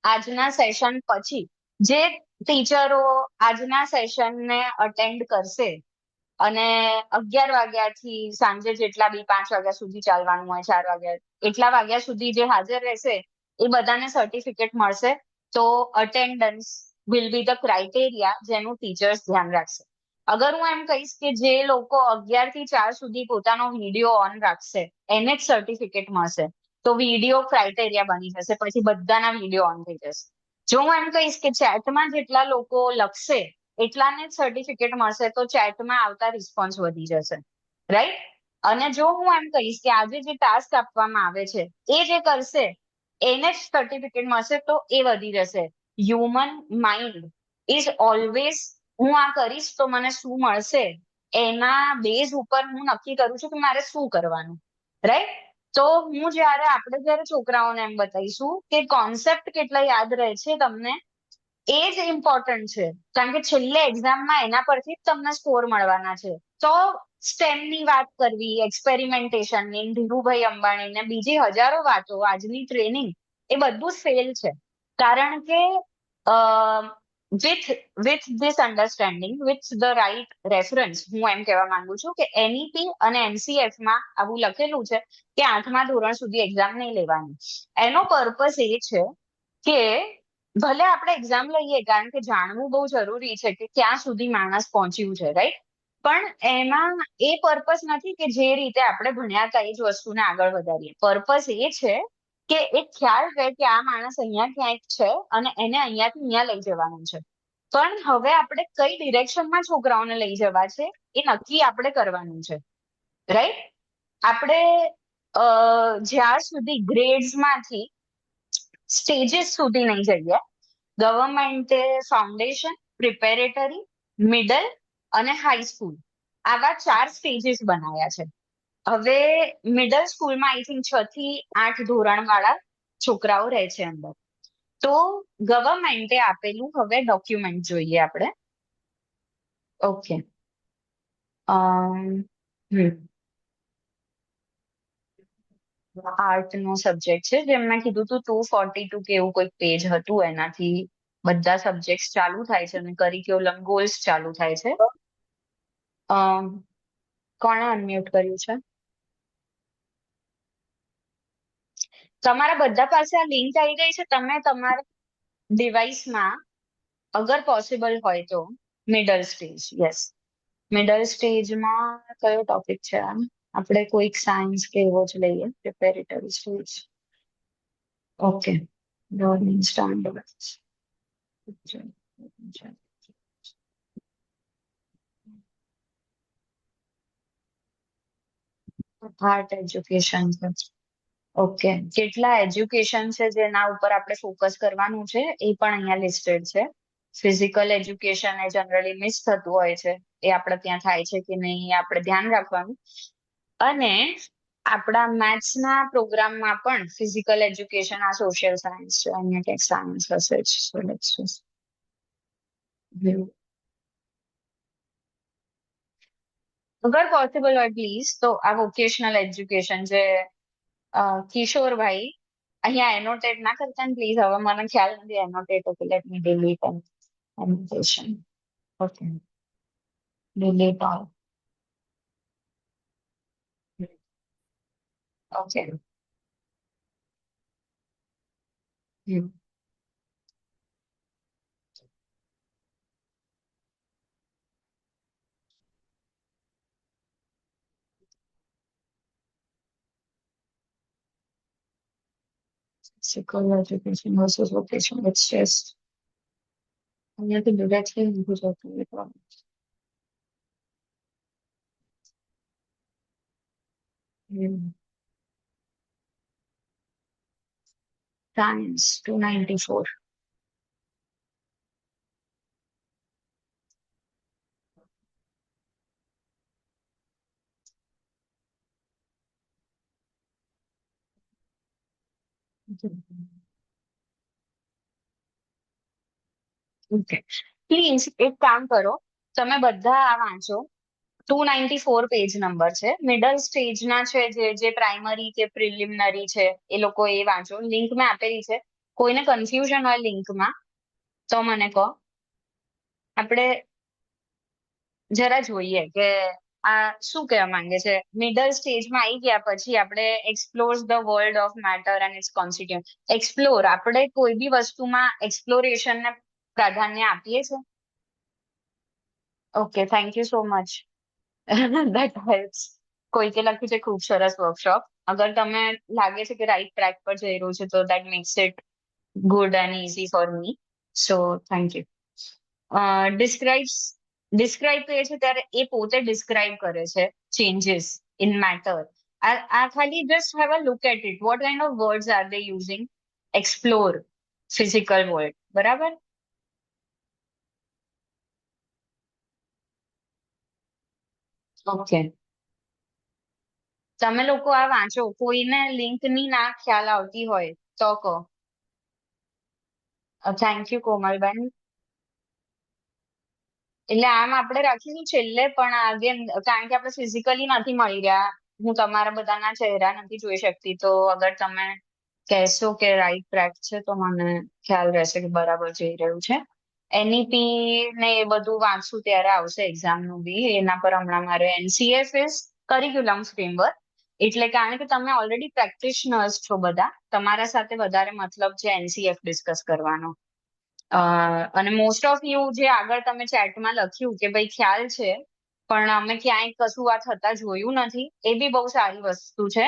આજના સેશન પછી જે ટીચરો આજના સેશનને અટેન્ડ કરશે અને 11 વાગ્યાથી સાંજે જેટલા બી 5 વાગ્યા સુધી ચાલવાનું હોય, 4 વાગ્યા એટલા વાગ્યા સુધી જે હાજર રહેશે એ બધાને સર્ટિફિકેટ મળશે. તો attendance will be the criteria જેનું ટીચર્સ ધ્યાન રાખશે. અગર હું એમ કહીશ કે જે લોકો 11 થી 4 સુધી પોતાનો વિડીયો ઓન રાખશે એને જ સર્ટિફિકેટ મળશે, તો વિડીયો ક્રાઇટેરિયા બની જશે, પછી બધાના વિડીયો ઓન થઈ જશે. જો હું એમ કહીશ કે ચેટમાં જેટલા લોકો લખશે એટલાને જ સર્ટિફિકેટ મળશે, તો ચેટમાં આવતા રિસ્પોન્સ વધી જશે, રાઈટ? અને જો હું એમ કહીશ કે આજે જે ટાસ્ક આપવામાં આવે છે એ જે કરશે એને જ સર્ટિફિકેટ મળશે, તો એ વધી જશે. હ્યુમન માઇન્ડ ઇઝ ઓલવેઝ હું આ કરીશ તો મને શું મળશે એના બેઝ ઉપર હું નક્કી કરું છું કે મારે શું કરવાનું, રાઈટ? તો આપણે જયારે છોકરાઓને એમ બતાવીશું કે કોન્સેપ્ટ કેટલા યાદ રહે છે તમને, એ જ ઇમ્પોર્ટન્ટ છે, કારણ કે છેલ્લે એક્ઝામમાં એના પરથી જ તમને સ્કોર મળવાના છે. તો સ્ટેમની વાત કરવી, એક્સપેરિમેન્ટેશનની, ધીરુભાઈ અંબાણીને બીજી હજારો વાતો, આજની ટ્રેનિંગ, એ બધું જ ફેલ છે. કારણ કે with this understanding, with the right reference, હું એમ કહેવા માંગુ છું કે એનઈપી અને એનસીએફ માં આવું લખેલું છે કે 8મા ધોરણ સુધી એક્ઝામ નહીં લેવાની. એનો પર્પસ એ છે કે ભલે આપણે એક્ઝામ લઈએ, કારણ કે જાણવું બહુ જરૂરી છે કે ક્યાં સુધી માણસ પહોંચ્યું છે, રાઈટ? પણ એમાં એ પર્પસ નથી કે જે રીતે આપણે ભણ્યા હતા એ જ વસ્તુને આગળ વધારીએ. પર્પસ એ છે કે એક ખ્યાલ રહે કે આ માણસ અહીંયા ક્યાંક છે અને એને અહીંયાથી અહીંયા લઈ જવાનું છે. પણ હવે આપણે કઈ ડિરેક્શનમાં છોકરાઓને લઈ જવા છે એ નક્કી આપણે કરવાનું છે, રાઈટ? આપણે જ્યાર સુધી ગ્રેડ્સમાંથી સ્ટેજીસ સુધી નહીં જઈએ, ગવર્મેન્ટે ફાઉન્ડેશન, પ્રિપેરેટરી, મિડલ અને હાઈસ્કૂલ આવા 4 સ્ટેજીસ બનાવ્યા છે. હવે મિડલ સ્કૂલમાં આઈ થિંક 6 થી 8 ધોરણ વાળા છોકરાઓ રહે છે અંદર. તો ગવર્મેન્ટે આપેલું હવે ડોક્યુમેન્ટ જોઈએ આપણે. ઓકે. આર્ટ નો સબ્જેક્ટ છે, જેમ મેં કીધું હતું 242 કે એવું કોઈક પેજ હતું, એનાથી બધા સબ્જેક્ટ ચાલુ થાય છે અને કરિક્યુલમ ગોલ્સ ચાલુ થાય છે. કોણે અનમ્યુટ કર્યું છે? તમારા બધા પાસે આ લિંક આવી ગઈ છે. તમે તમારા ડિવાઇસમાં અગર પોસિબલ હોય તો મિડલ સ્ટેજ, યસ, મિડલ સ્ટેજમાં કયો ટોપિક છે? આપણે કોઈક સાયન્સ કે એવો જ લઈએ, preparatory stage. Okay, learning standards. Art education છે. ઓકે, કેટલા એજ્યુકેશન છે જેના ઉપર આપણે ફોકસ કરવાનું છે એ પણ અહીંયા લિસ્ટેડ છે. ફિઝિકલ એજ્યુકેશન એ જનરલી મિસ થતું હોય છે, એ આપણે ત્યાં થાય છે કે નહીં એ આપણે ધ્યાન રાખવાનું. અને આપણા મેથ્સના પ્રોગ્રામમાં પણ ફિઝિકલ એજ્યુકેશન, આ સોશિયલ સાયન્સ છે, અહીંયા ક્યાંક સાયન્સ હશે જ. So let's just view. અગર પોસિબલ હોય પ્લીઝ તો આ વોકેશનલ એજ્યુકેશન જે કિશોરભાઈ અહીંયા એનોટેટ ના કરતા ને પ્લીઝ. હવે મને ખ્યાલ નથી annotate. Okay, let me delete annotation. Okay, delete all. Okay. Physical education versus vocation. It's just અહીંયાથી ડિરેક્ટલી નથી જતું એ problem. Science 294. ઓકે, પ્લીઝ એક કામ કરો, તમે બધા આ વાંચો. 294 પેજ નંબર છે. મિડલ સ્ટેજના છે, જે પ્રાઇમરી કે પ્રિલિમિનરી છે, એ લોકો એ વાંચો. લિંક મેં આપેલી છે. કોઈને કન્ફ્યુઝન હોય લિંકમાં તો મને કહો. આપણે જરા જોઈએ કે આ શું કહેવા માંગે છે. મિડલ સ્ટેજમાં આવી ગયા પછી આપણે explore the world of matter and its constituent. Explore, આપણે કોઈ બી વસ્તુમાં એક્સપ્લોરેશનને પ્રાધાન્ય આપીએ છીએ. Okay, thank you so much. That helps. કોઈકે લખ્યું છે ખૂબ સરસ વર્કશોપ. અગર તમે લાગે છે કે રાઈટ ટ્રેક પર જઈ રહ્યું છે તો that max it good and easy for me. So thank you. Describe કહે છે ત્યારે એ પોતે ડિસ્ક્રાઇબ કરે છે ચેન્જીસ ઇન મેટર. આ ખાલી just have a look at it. What kind of words are they using? Explore, physical world, બરાબર? Okay, તમે લોકો આ વાંચો. કોઈને લિંકની ના ખ્યાલ આવતી હોય તો કહો. Thank you Komalben. એટલે આમ આપણે રાખીશું છેલ્લે, પણ આજે કારણ કે આપણે ફિઝિકલી નથી મળી રહ્યા, હું તમારા બધાના ચહેરા નથી જોઈ શકતી, તો અગર તમે કહેશો કે રાઈટ ટ્રેક છે તો મને ખ્યાલ રહેશે કે બરાબર જઈ રહ્યું છે. NEP ને એ બધું વાંચશું ત્યારે આવશે એક્ઝામ નું બી. એના પર હમણાં મારે NCF ઇઝ કરિક્યુલમ ફ્રેમવર્ક. એટલે કારણ કે તમે ઓલરેડી પ્રેક્ટિશનર્સ છો બધા, તમારા સાથે વધારે મતલબ છે NCF ડિસ્કસ કરવાનો. અને મોસ્ટ ઓફ યુ જે આગળ તમે ચેટમાં લખ્યું કે ભાઈ ખ્યાલ છે પણ અમે ક્યાંય કશું આ થતા જોયું નથી, એ બી બહુ સારી વસ્તુ છે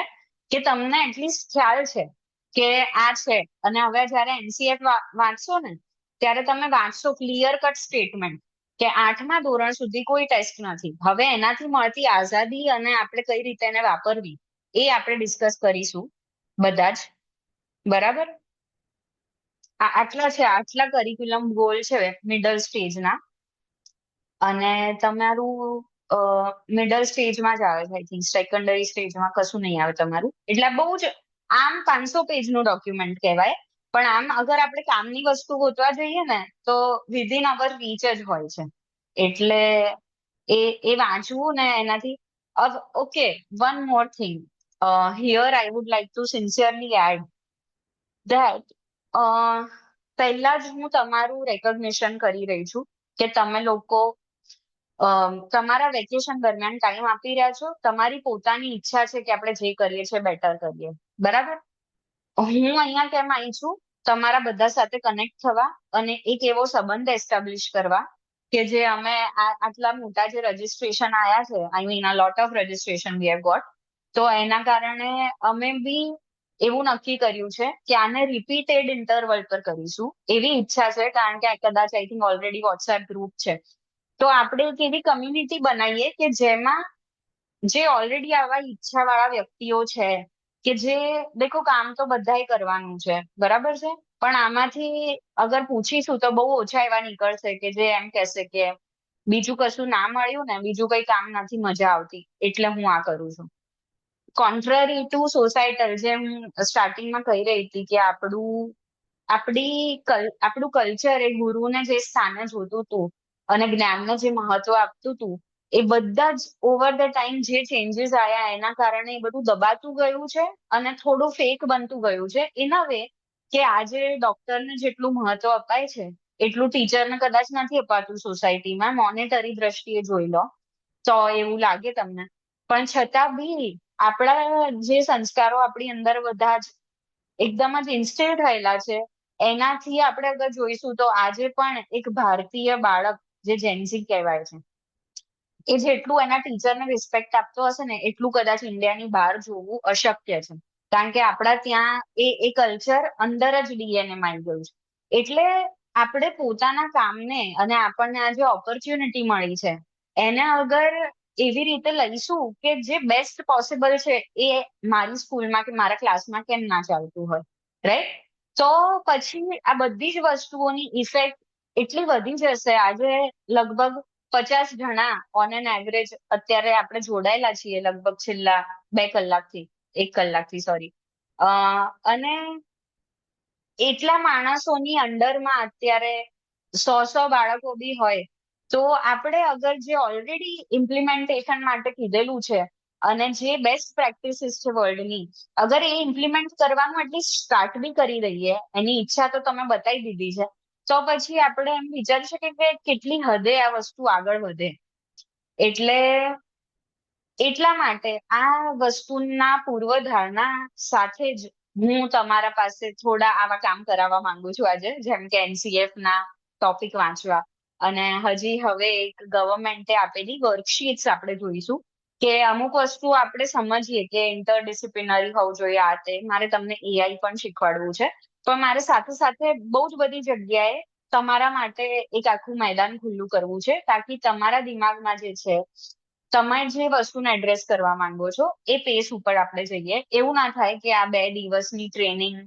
કે તમને એટલીસ્ટ ખ્યાલ છે કે આ છે. અને હવે જયારે NCF વાંચશો ને ત્યારે તમે વાંચશો ક્લિયર કટ સ્ટેટમેન્ટ કે 8મા ધોરણ સુધી કોઈ ટેસ્ટ નથી. હવે એનાથી મળતી આઝાદી અને આપણે કઈ રીતે એને વાપરવી એ આપણે ડિસ્કસ કરીશું બધા જ, બરાબર? આટલા કરિક્યુલમ ગોલ છે મિડલ સ્ટેજના. અને તમારું મિડલ સ્ટેજમાં જ આવે છે. આઈ થિંક સેકન્ડરી સ્ટેજમાં કશું નહીં આવે તમારું. એટલે બહુ જ આમ 500 પેજનું ડોક્યુમેન્ટ કહેવાય, પણ આમ અગર આપણે કામની વસ્તુ ગોતવા જઈએ ને તો વિધિન અવર રીચ જ હોય છે. એટલે એ વાંચવું ને એનાથી. Okay, one more thing here I would like to sincerely add that પહેલા જ હું તમારું રેકોગ્નિશન કરી રહી છું કે તમે લોકો તમારા વેકેશન દરમિયાન ટાઈમ આપી રહ્યા છો. તમારી પોતાની ઈચ્છા છે કે આપણે જે કરીએ છીએ બેટર કરીએ, બરાબર? હું અહીંયા કેમ આવી છું? તમારા બધા સાથે કનેક્ટ થવા અને એક એવો સંબંધ એસ્ટાબ્લિશ કરવા કે જે અમે આટલા મોટા જે રજીસ્ટ્રેશન આવ્યા છે, I mean a lot of registration we have got, તો એના કારણે અમે બી એવું નક્કી કર્યું છે કે આને રિપીટેડ ઇન્ટરવલ પર કરીશું. એવી ઈચ્છા છે, કારણ કે કદાચ I think already WhatsApp group છે. તો આપણે એક એવી કમ્યુનિટી બનાવીએ કે જેમાં જે ઓલરેડી આવા ઈચ્છા વાળા વ્યક્તિઓ છે કે જે દેખો કામ તો બધાએ કરવાનું છે, બરાબર છે, પણ આમાંથી અગર પૂછીશું તો બહુ ઓછા એવા નીકળશે કે જે એમ કહેશે કે બીજું કશું ના મળ્યું ને, બીજું કઈ કામ નથી મજા આવતી એટલે હું આ કરું છું. કોન્ટ્રરી ટુ સોસાયટલ, જેમ સ્ટાર્ટિંગમાં કહી રહી હતી કે આપણું કલ્ચર એ ગુરુને જે સ્થાને જોતું હતું અને જ્ઞાનને જે મહત્વ આપતું હતું, એ બધા જ ઓવર ધ ટાઈમ જે ચેન્જીસ આવ્યા એના કારણે એ બધું દબાતું ગયું છે અને થોડું ફેક બનતું ગયું છે. એના વે કે આજે ડોક્ટરને જેટલું મહત્વ અપાય છે એટલું ટીચરને કદાચ નથી અપાતું સોસાયટીમાં. મોનેટરી દ્રષ્ટિએ જોઈ લો તો એવું લાગે તમને, પણ છતાં બી આપણા જે સંસ્કારો આપણી અંદર બધા જ એકદમ જ ઇન્સ્ટિલ થયેલા છે, એનાથી આપણે અગર જોઈશું તો આજે પણ એક ભારતીય બાળક જે જેન્ઝી કહેવાય છે, એ જેટલું એના ટીચરને રિસ્પેક્ટ આપતો હશે ને એટલું કદાચ ઇન્ડિયાની બહાર જોવું અશક્ય છે, કારણ કે આપણા ત્યાં એ કલ્ચર અંદર જ DNA માં આવી ગયું છે. એટલે આપણે પોતાના કામને અને આપણને આ જે ઓપોર્ચ્યુનિટી મળી છે એને અગર એવી રીતે લઈશું કે જે બેસ્ટ પોસિબલ છે, એ મારી સ્કૂલમાં કે મારા ક્લાસમાં કેમ ના ચાલતું હોય, રાઈટ? તો પછી આ બધી જ વસ્તુઓની ઇફેક્ટ એટલી વધી જશે. આજે લગભગ 50 જણા ઓન એન એવરેજ અત્યારે આપણે જોડાયેલા છીએ લગભગ છેલ્લા 2 કલાકથી 1 કલાકથી, સોરી. અને એટલા માણસોની અંડરમાં અત્યારે 100 બાળકો બી હોય, તો આપણે અગર જે ઓલરેડી ઇમ્પ્લિમેન્ટેશન માટે કીધેલું છે અને જે બેસ્ટ પ્રેક્ટિસીસ છે વર્લ્ડની, અગર એ ઇમ્પ્લિમેન્ટ કરવાનું એટલીસ્ટ સ્ટાર્ટ બી કરી દઈએ, એની ઈચ્છા તો તમે બતાવી દીધી છે, તો પછી આપણે એમ વિચારી શકીએ કે કેટલી હદે આ વસ્તુ આગળ વધે. એટલે એટલા માટે આ વસ્તુના પૂર્વધારણા સાથે જ હું તમારા પાસે થોડા આવા કામ કરાવવા માંગુ છું આજે, જેમ કે એનસીએફ ના ટોપિક વાંચવા, અને હજી હવે એક ગવર્મેન્ટે આપેલી વર્કશીટ્સ આપણે જોઈશું કે અમુક વસ્તુ આપણે સમજીએ કે ઇન્ટરડિસિપ્લિનરી હોવું જોઈએ. આ તે મારે તમને એઆઈ પણ શીખવાડવું છે, પણ મારે સાથે સાથે બહુ જ બધી જગ્યાએ તમારા માટે એક આખું મેદાન ખુલ્લું કરવું છે, તાકી તમારા દિમાગમાં જે છે, તમે જે વસ્તુને એડ્રેસ કરવા માંગો છો એ પેસ ઉપર આપણે જઈએ. એવું ના થાય કે આ 2 દિવસની ટ્રેનિંગ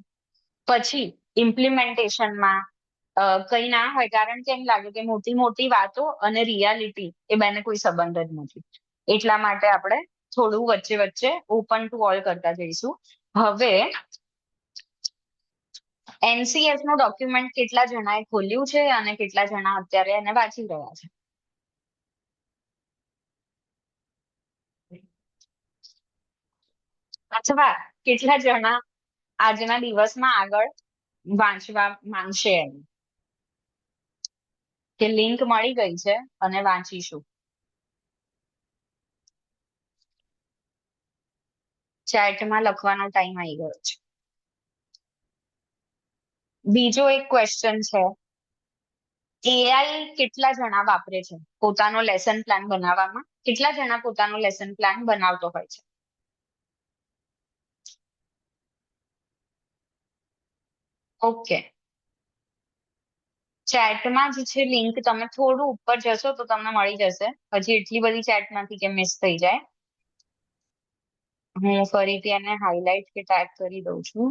પછી ઇમ્પ્લિમેન્ટેશનમાં કઈ ના હોય, કારણ કે એમ લાગે કે મોટી મોટી વાતો અને રિયાલિટી એ બેને કોઈ સંબંધ જ નથી. એટલા માટે આપણે થોડું વચ્ચે વચ્ચે ઓપન ટુ ઓલ કરતા જઈશું. હવે એનસીએફ નું ડોક્યુમેન્ટ કેટલા જણાએ ખોલ્યું છે અને કેટલા જણા અત્યારે એને વાંચી રહ્યા છે? અથવા કેટલા જણા આજના દિવસમાં આગળ વાંચવા માંગશે એમ, કે લિંક મળી ગઈ છે અને વાંચીશું? ચેટમાં લખવાનો ટાઈમ આવી ગયો છે. બીજો એક ક્વેશ્ચન છે, એઆઈ કેટલા જણા વાપરે છે પોતાનો લેસન પ્લાન બનાવવામાં? કેટલા જણા પોતાનો લેસન પ્લાન બનાવતો હોય છે? ઓકે, ચેટમાં જ છે લિંક, તમે થોડું ઉપર જશો તો તમને મળી જશે. હજી એટલી બધી ચેટ નથી કે મિસ થઈ જાય. હું ફરીથી એને હાઇલાઇટ કે ટેગ કરી દઉં છું.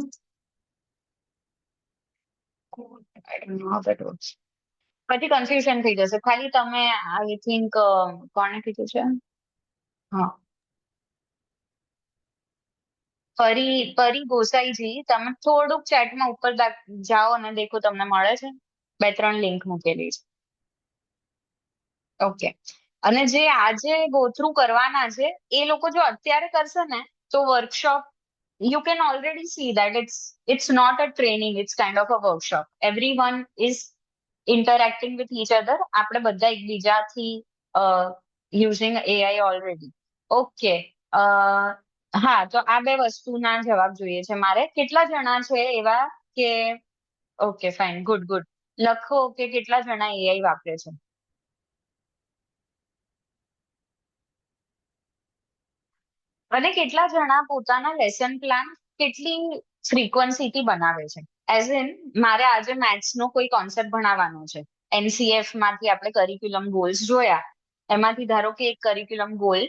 પછી કન્ફ્યુઝન થઈ જશે. ખાલી તમે આઈ થિંક કોણે કીધું છે? હા, પરી ગોસાઈજી, તમે થોડુંક ચેટમાં ઉપર જાઓ અને દેખો તમને મળે છે. 2-3 લિંક મૂકેલી છે. ઓકે, અને જે આજે ગો થ્રુ કરવાના છે એ લોકો જો અત્યારે કરશે ને, તો workshop you can already see that it's not a training, it's kind of a workshop. Everyone is interacting with each other. આપણે બધા એકબીજાથી using AI already. ઓકે, હા, તો આ 2 વસ્તુના જવાબ જોઈએ છે મારે. કેટલા જણા છે એવા કે ઓકે ફાઇન, ગુડ ગુડ, લખો કે કેટલા જણા એઆઈ વાપરે છે. અને કેટલા જણા પોતાના લેસન પ્લાન કેટલી ફ્રીક્વન્સીથી બનાવે છે? એઝ ઇન મારે આજે મેથ્સ નો કોઈ કોન્સેપ્ટ ભણાવવાનો છે, એનસીએફ માંથી આપણે કરિક્યુલમ ગોલ્સ જોયા, એમાંથી ધારો કે એક curriculum goal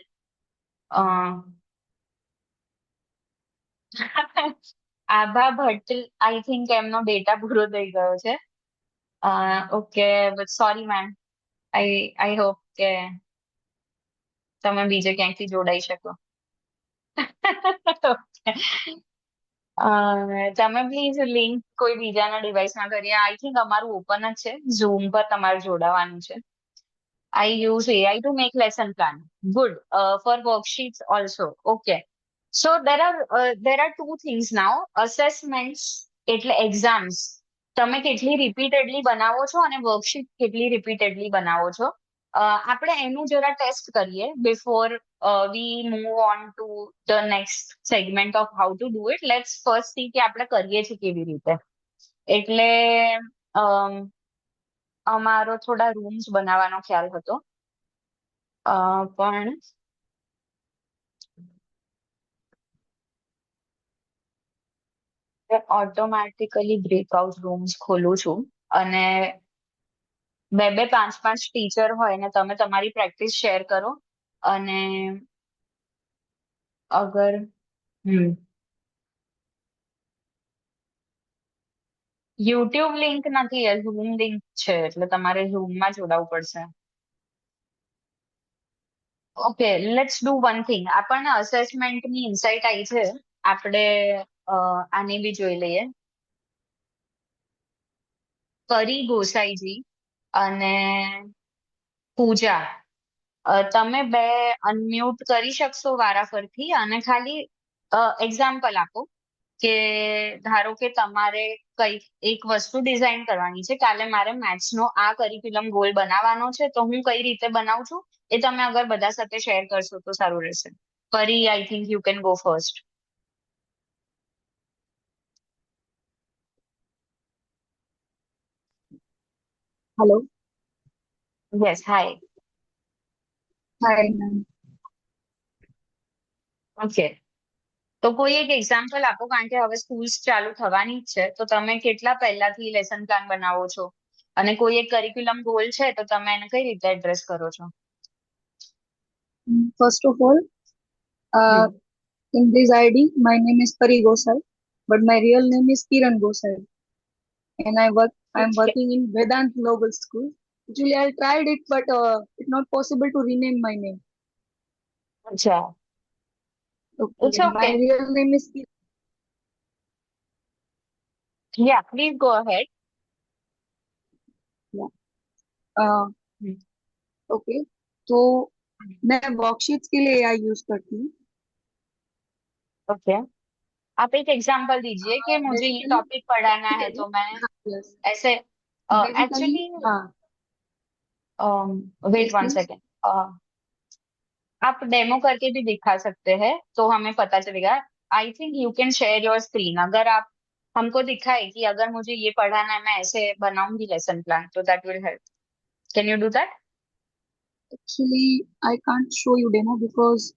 Abha Bhatt, I think એમનો ડેટા પૂરો થઈ ગયો છે. Okay, but sorry ma'am, I hope કે તમે બીજે ક્યાંકથી જોડાઈ શકો. તમે પ્લીઝ લિંક કોઈ બીજાના ડિવાઇસમાં કરીએ. આઈ થિંક અમારું ઓપન જ છે, ઝૂમ પર તમારે જોડાવાનું છે. I use AI to make lesson plan. Good. For worksheets also. Okay. So there are 2 things now. Assessments એટલે exams. તમે કેટલી repeatedly બનાવો છો અને worksheet કેટલી repeatedly બનાવો છો. આપણે એનું જરા ટેસ્ટ કરીએ before we move on to the next segment of how to do it. Let's first see કે આપણે કરીએ છીએ કેવી રીતે. એટલે અમારો થોડા રૂમ્સ બનાવવાનો ખ્યાલ હતો, પણ ઓટોમેટિકલી બ્રેકઆઉટ રૂમ્સ ખોલું છું, અને 2-2, 5-5 ટીચર હોય ને તમે તમારી પ્રેક્ટિસ શેર કરો. અને અગર યુટ્યુબ લિંક નથી, ઝૂમ લિંક છે, એટલે તમારે ઝૂમમાં જોડાવવું પડશે. Okay, let's do one thing. આપણને અસેસમેન્ટની ઇનસાઇટ આવી છે, આપણે આને બી જોઈ લઈએ. પરી ગોસાઈજી અને પૂજા, તમે બે અનમ્યુટ કરી શકશો વારાફરથી અને ખાલી એક્ઝામ્પલ આપો કે ધારો કે તમારે કઈ એક વસ્તુ ડિઝાઇન કરવાની છે, કાલે મારે મેથ્સ નો આ કરિક્યુલમ ગોલ બનાવવાનો છે, તો હું કઈ રીતે બનાવું છું એ તમે અગર બધા સાથે શેર કરશો તો સારું રહેશે. Pari, I think you can go first. Hello. Yes, hi. Hi ma'am. Okay, તો કોઈ એક એક્ઝામ્પલ આપો, કારણ કે હવે સ્કૂલ્સ ચાલુ થવાની જ છે, તો તમે કેટલા પહેલાથી લેસન પ્લાન બનાવો છો અને કોઈ એક કરિક્યુલમ ગોલ છે તો તમે એને કઈ રીતે એડ્રેસ કરો છો? First of all, uh, in this ID, my name is Pari Gosai, but my real name is Kiran Gosai, and I'm Okay. working in Vedant Global School. Actually, I tried it, but it's not possible to rename my name. અચ્છા, Okay, it's my okay. real name is Yeah, please go ahead. yeah. Uh, okay, तो मैं worksheets के लिए AI use करती हूँ. Okay, आप एक example दीजिए कि मुझे ये बेसिकली टॉपिक पढ़ाना है तो मैं यस ऐसे बेसिकली एक्चुअली हाँ wait yes one please. Second, आप डेमो करके भी दिखा सकते हैं तो हमें पता चलेगा. I think you can share your screen. अगर आप हमको दिखाए कि अगर मुझे ये पढ़ाना है, मैं ऐसे बनाऊंगी लेसन प्लान, तो that will help. Can you do that? Actually I can't show you demo because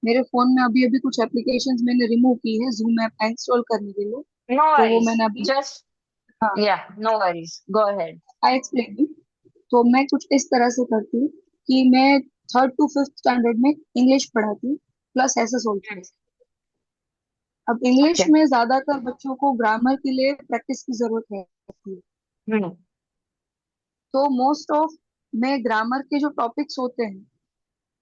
मेरे फोन में अभी अभी कुछ एप्लीकेशंस मैंने रिमूव की है जूम ऐप इंस्टॉल करने के लिए. नो तो वो वरीज, मैंने अभी जस्ट हाँ या no worries, go ahead. I explain you. तो मैं कुछ इस तरह से करती हूँ कि मैं 3rd to 5th स्टैंडर्ड में इंग्लिश पढ़ाती हूँ प्लस ऐसे सोचती हूँ. अब इंग्लिश ओके. में ज्यादातर बच्चों को ग्रामर के लिए प्रैक्टिस की जरूरत है. तो मोस्ट ऑफ मैं ग्रामर के जो टॉपिक्स होते हैं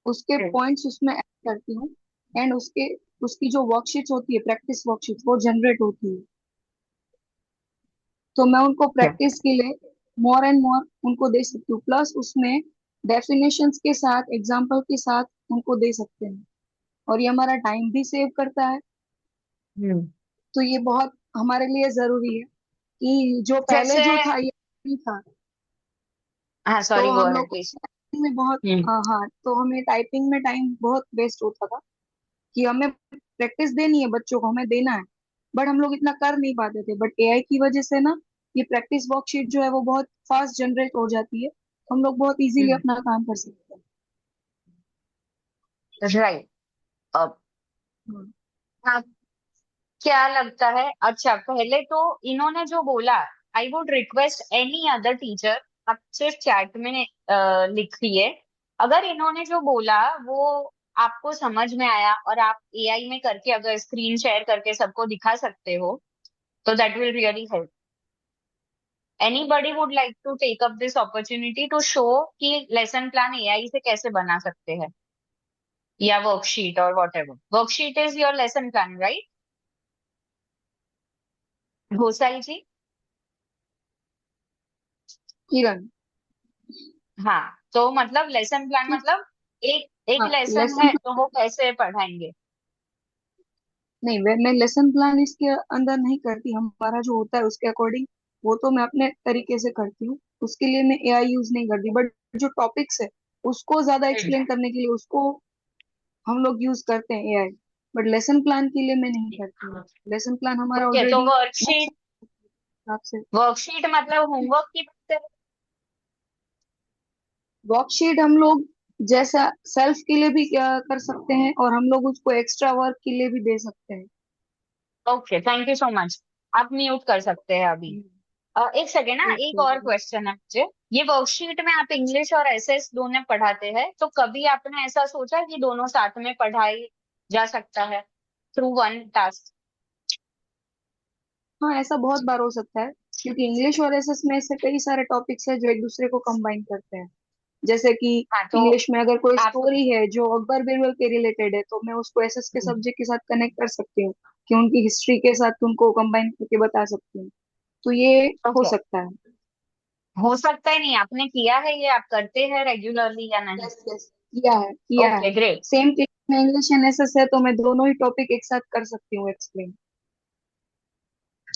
उसके पॉइंट्स उसमें ऐड करती हूँ. एंड उसके उसकी जो वर्कशीट्स होती है प्रैक्टिस वर्कशीट्स वो जनरेट होती है. तो मैं उनको प्रैक्टिस के लिए मोर एंड मोर उनको दे सकती हूँ. प्लस उसमें डेफिनेशंस के साथ एग्जाम्पल के साथ उनको दे सकते हैं. और ये हमारा टाइम भी सेव करता है. तो ये बहुत हमारे लिए जरूरी है कि जो पहले जैसे जो था ये नहीं था. हाँ, तो सॉरी, गो हम अहेड लोग को प्लीज. typing में बहुत हाँ तो हमें टाइपिंग में टाइम बहुत वेस्ट होता था कि हमें प्रैक्टिस देनी है बच्चों को हमें देना है. बट हम लोग इतना कर नहीं पाते थे. बट एआई की वजह से ना ये प्रैक्टिस वर्कशीट जो है वो बहुत फास्ट जनरेट हो जाती है. हम लोग बहुत इजीली अपना काम कर सकते हैं. राइट. अब हम्म. हाँ, क्या लगता है? अच्छा, पहले तो इन्होंने जो बोला, I would request any other teacher, आप सिर्फ चैट में लिखिए. अगर इन्होंने जो बोला वो आपको समझ में आया और आप एआई में करके अगर स्क्रीन शेयर करके सबको दिखा सकते हो तो that will really help. Anybody would like to take up this opportunity to show कि लेसन प्लान एआई से कैसे बना सकते हैं, या वर्कशीट और whatever. Worksheet is your lesson plan, right Ghosai ji? Kiran. हाँ, तो मतलब लेसन प्लान मतलब एक एक हाँ लेसन लेसन है तो वो कैसे पढ़ाएंगे? नहीं मैं लेसन प्लान इसके अंदर नहीं करती. हमारा जो होता है उसके अकॉर्डिंग वो तो मैं अपने तरीके से करती हूँ. उसके लिए मैं एआई यूज नहीं करती. बट जो टॉपिक्स है उसको ज्यादा एक्सप्लेन करने के लिए उसको हम लोग यूज करते हैं एआई. बट लेसन प्लान के लिए मैं नहीं करती हूँ. लेसन प्लान हमारा ओके, तो ऑलरेडी वर्कशीट, हिसाब से. वर्कशीट मतलब होमवर्क की बात है? वर्कशीट हम लोग जैसा सेल्फ के लिए भी कर सकते हैं और हम लोग उसको एक्स्ट्रा वर्क के लिए भी दे सकते हैं. Okay, thank you so much. आप म्यूट कर सकते हैं अभी. एक सेकेंड ना, एक और ओके. क्वेश्चन है मुझे. ये वर्कशीट में आप इंग्लिश और एसएस दोनों पढ़ाते हैं, तो कभी आपने ऐसा सोचा कि दोनों साथ में पढ़ाई जा सकता है थ्रू वन टास्क? हाँ ऐसा बहुत बार हो सकता है क्योंकि इंग्लिश और एसएस में ऐसे कई सारे टॉपिक्स हैं जो एक दूसरे को कंबाइन करते हैं. जैसे कि हाँ, तो इंग्लिश में अगर कोई आप स्टोरी है जो अकबर बीरबल के रिलेटेड है तो मैं उसको एसएस के सब्जेक्ट के साथ कनेक्ट कर सकती हूँ कि उनकी हिस्ट्री के साथ उनको कंबाइन करके बता सकती हूँ. तो ये हो ओके, सकता है. हो सकता है नहीं आपने किया है, ये आप करते हैं रेगुलरली या नहीं? यस यस, किया है। Okay great. सेम क्लास में इंग्लिश एंड एसएस है तो मैं दोनों ही टॉपिक एक साथ कर सकती हूँ एक्सप्लेन।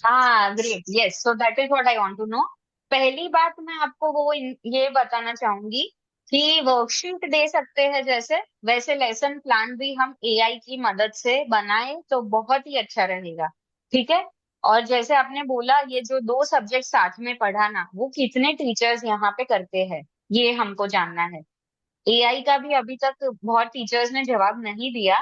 हाँ great, yes, so that is what I want to know. पहली बात मैं आपको ये बताना चाहूंगी कि वर्कशीट दे सकते हैं जैसे, वैसे लेसन प्लान भी हम एआई की मदद से बनाए तो बहुत ही अच्छा रहेगा। ठीक है। और जैसे आपने बोला ये जो दो सब्जेक्ट साथ में पढ़ाना, वो कितने टीचर्स यहाँ पे करते हैं, ये हमको जानना है। एआई का भी अभी तक बहुत टीचर्स ने जवाब नहीं दिया,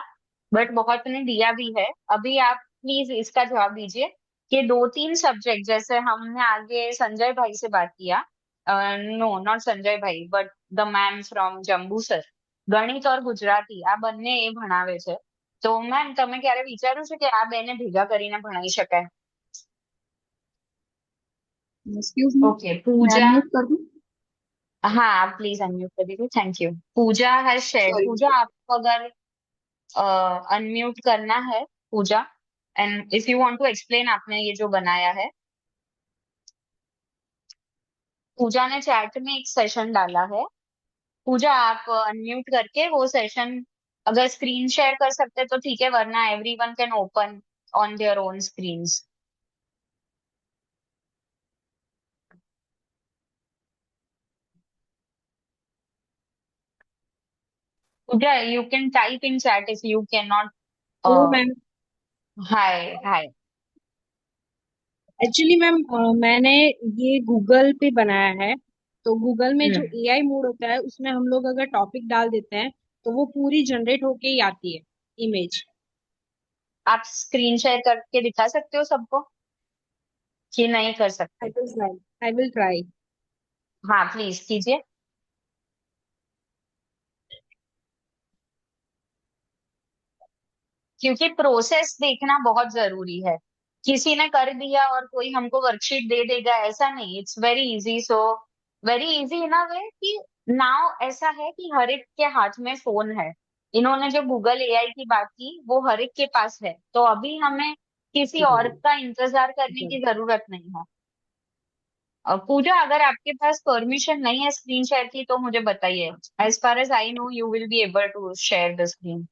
बट बहुत ने दिया भी है। अभी आप प्लीज इसका जवाब दीजिए कि दो तीन सब्जेक्ट, जैसे हमने आगे संजय भाई से बात किया, नो नॉट संजय भाई but the ma'am from Jambusar, ગણિત और ગુજરાતી આ બંને એ ભણાવે છે, તો મેમ તમે ક્યારે વિચાર્યું છે કે આ બેને ભેગા કરીને ભણાઈ શકાય? एक्सक्यूज मी, ओके मैं पूजा। अनम्यूट कर दूं? हाँ आप प्लीज अनम्यूट कर दीजिए, thank you. Pooja has shared, sorry. Pooja आपको अगर अनम्यूट करना है, Pooja, and if you want to explain आपने ये जो बनाया है। पूजा ने चैट में एक सेशन डाला है। पूजा आप अनम्यूट करके वो सेशन अगर स्क्रीन शेयर कर सकते तो ठीक है, वरना everyone can open on their own screens. Puja you can type in chat if you can not. Hello ma'am. Hi hi. Actually ma'am मैंने ये गूगल पे बनाया है। तो गूगल में जो हम्म, एआई मोड होता है उसमें हम लोग अगर टॉपिक डाल देते हैं तो वो पूरी जनरेट होके ही आती है इमेज। आप स्क्रीन शेयर करके दिखा सकते हो सबको कि नहीं कर आई सकते? Will try. I will try. हाँ प्लीज कीजिए। क्योंकि प्रोसेस देखना बहुत जरूरी है। किसी ने कर दिया और कोई हमको वर्कशीट दे देगा ऐसा नहीं, it's very easy. So very easy in a way कि नाउ ऐसा है कि हर एक के हाथ में फोन है। इन्होंने जो गूगल एआई की बात की वो हर एक के पास है, तो अभी हमें किसी और का इंतजार करने की जरूरत नहीं है। और पूजा अगर आपके पास परमिशन नहीं है स्क्रीन शेयर की तो मुझे बताइए। As far as I know you will be able to share the screen.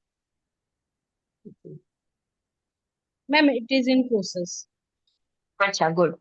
Ma'am it is in process. अच्छा good.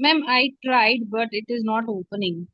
Ma'am, I tried, but it is not opening.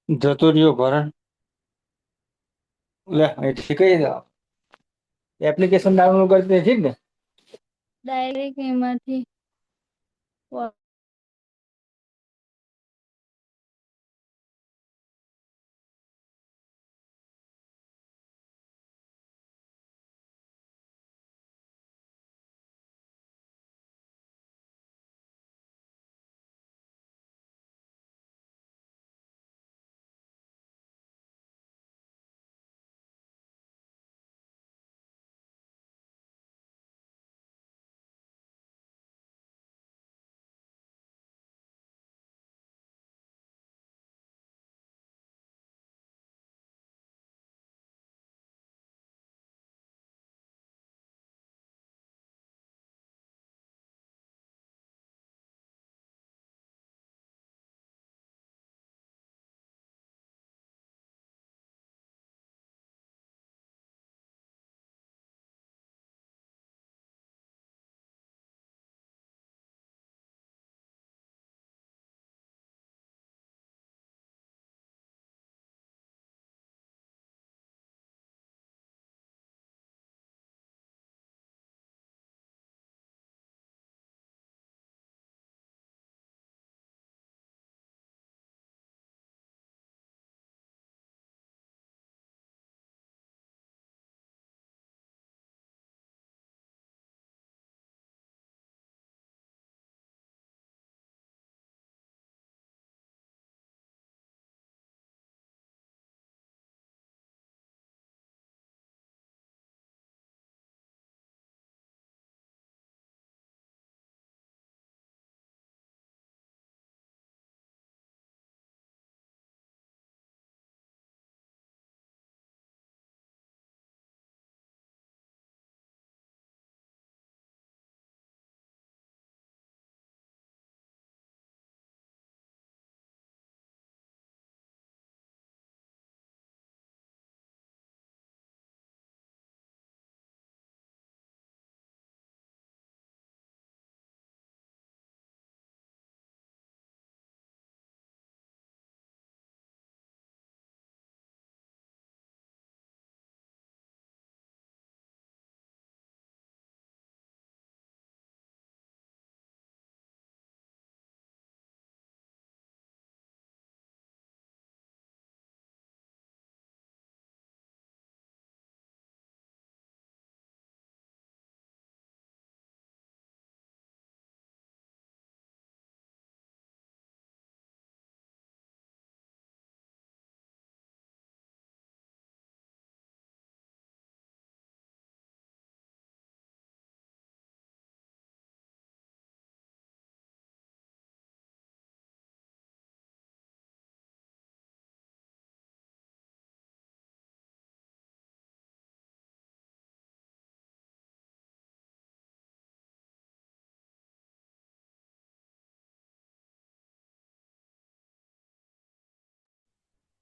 જતો રહ્યો ભરણ લે અહીંથી કઈ એપ્લિકેશન ડાઉનલોડ કરતી છે ને ડાયરેક્ટ એમાંથી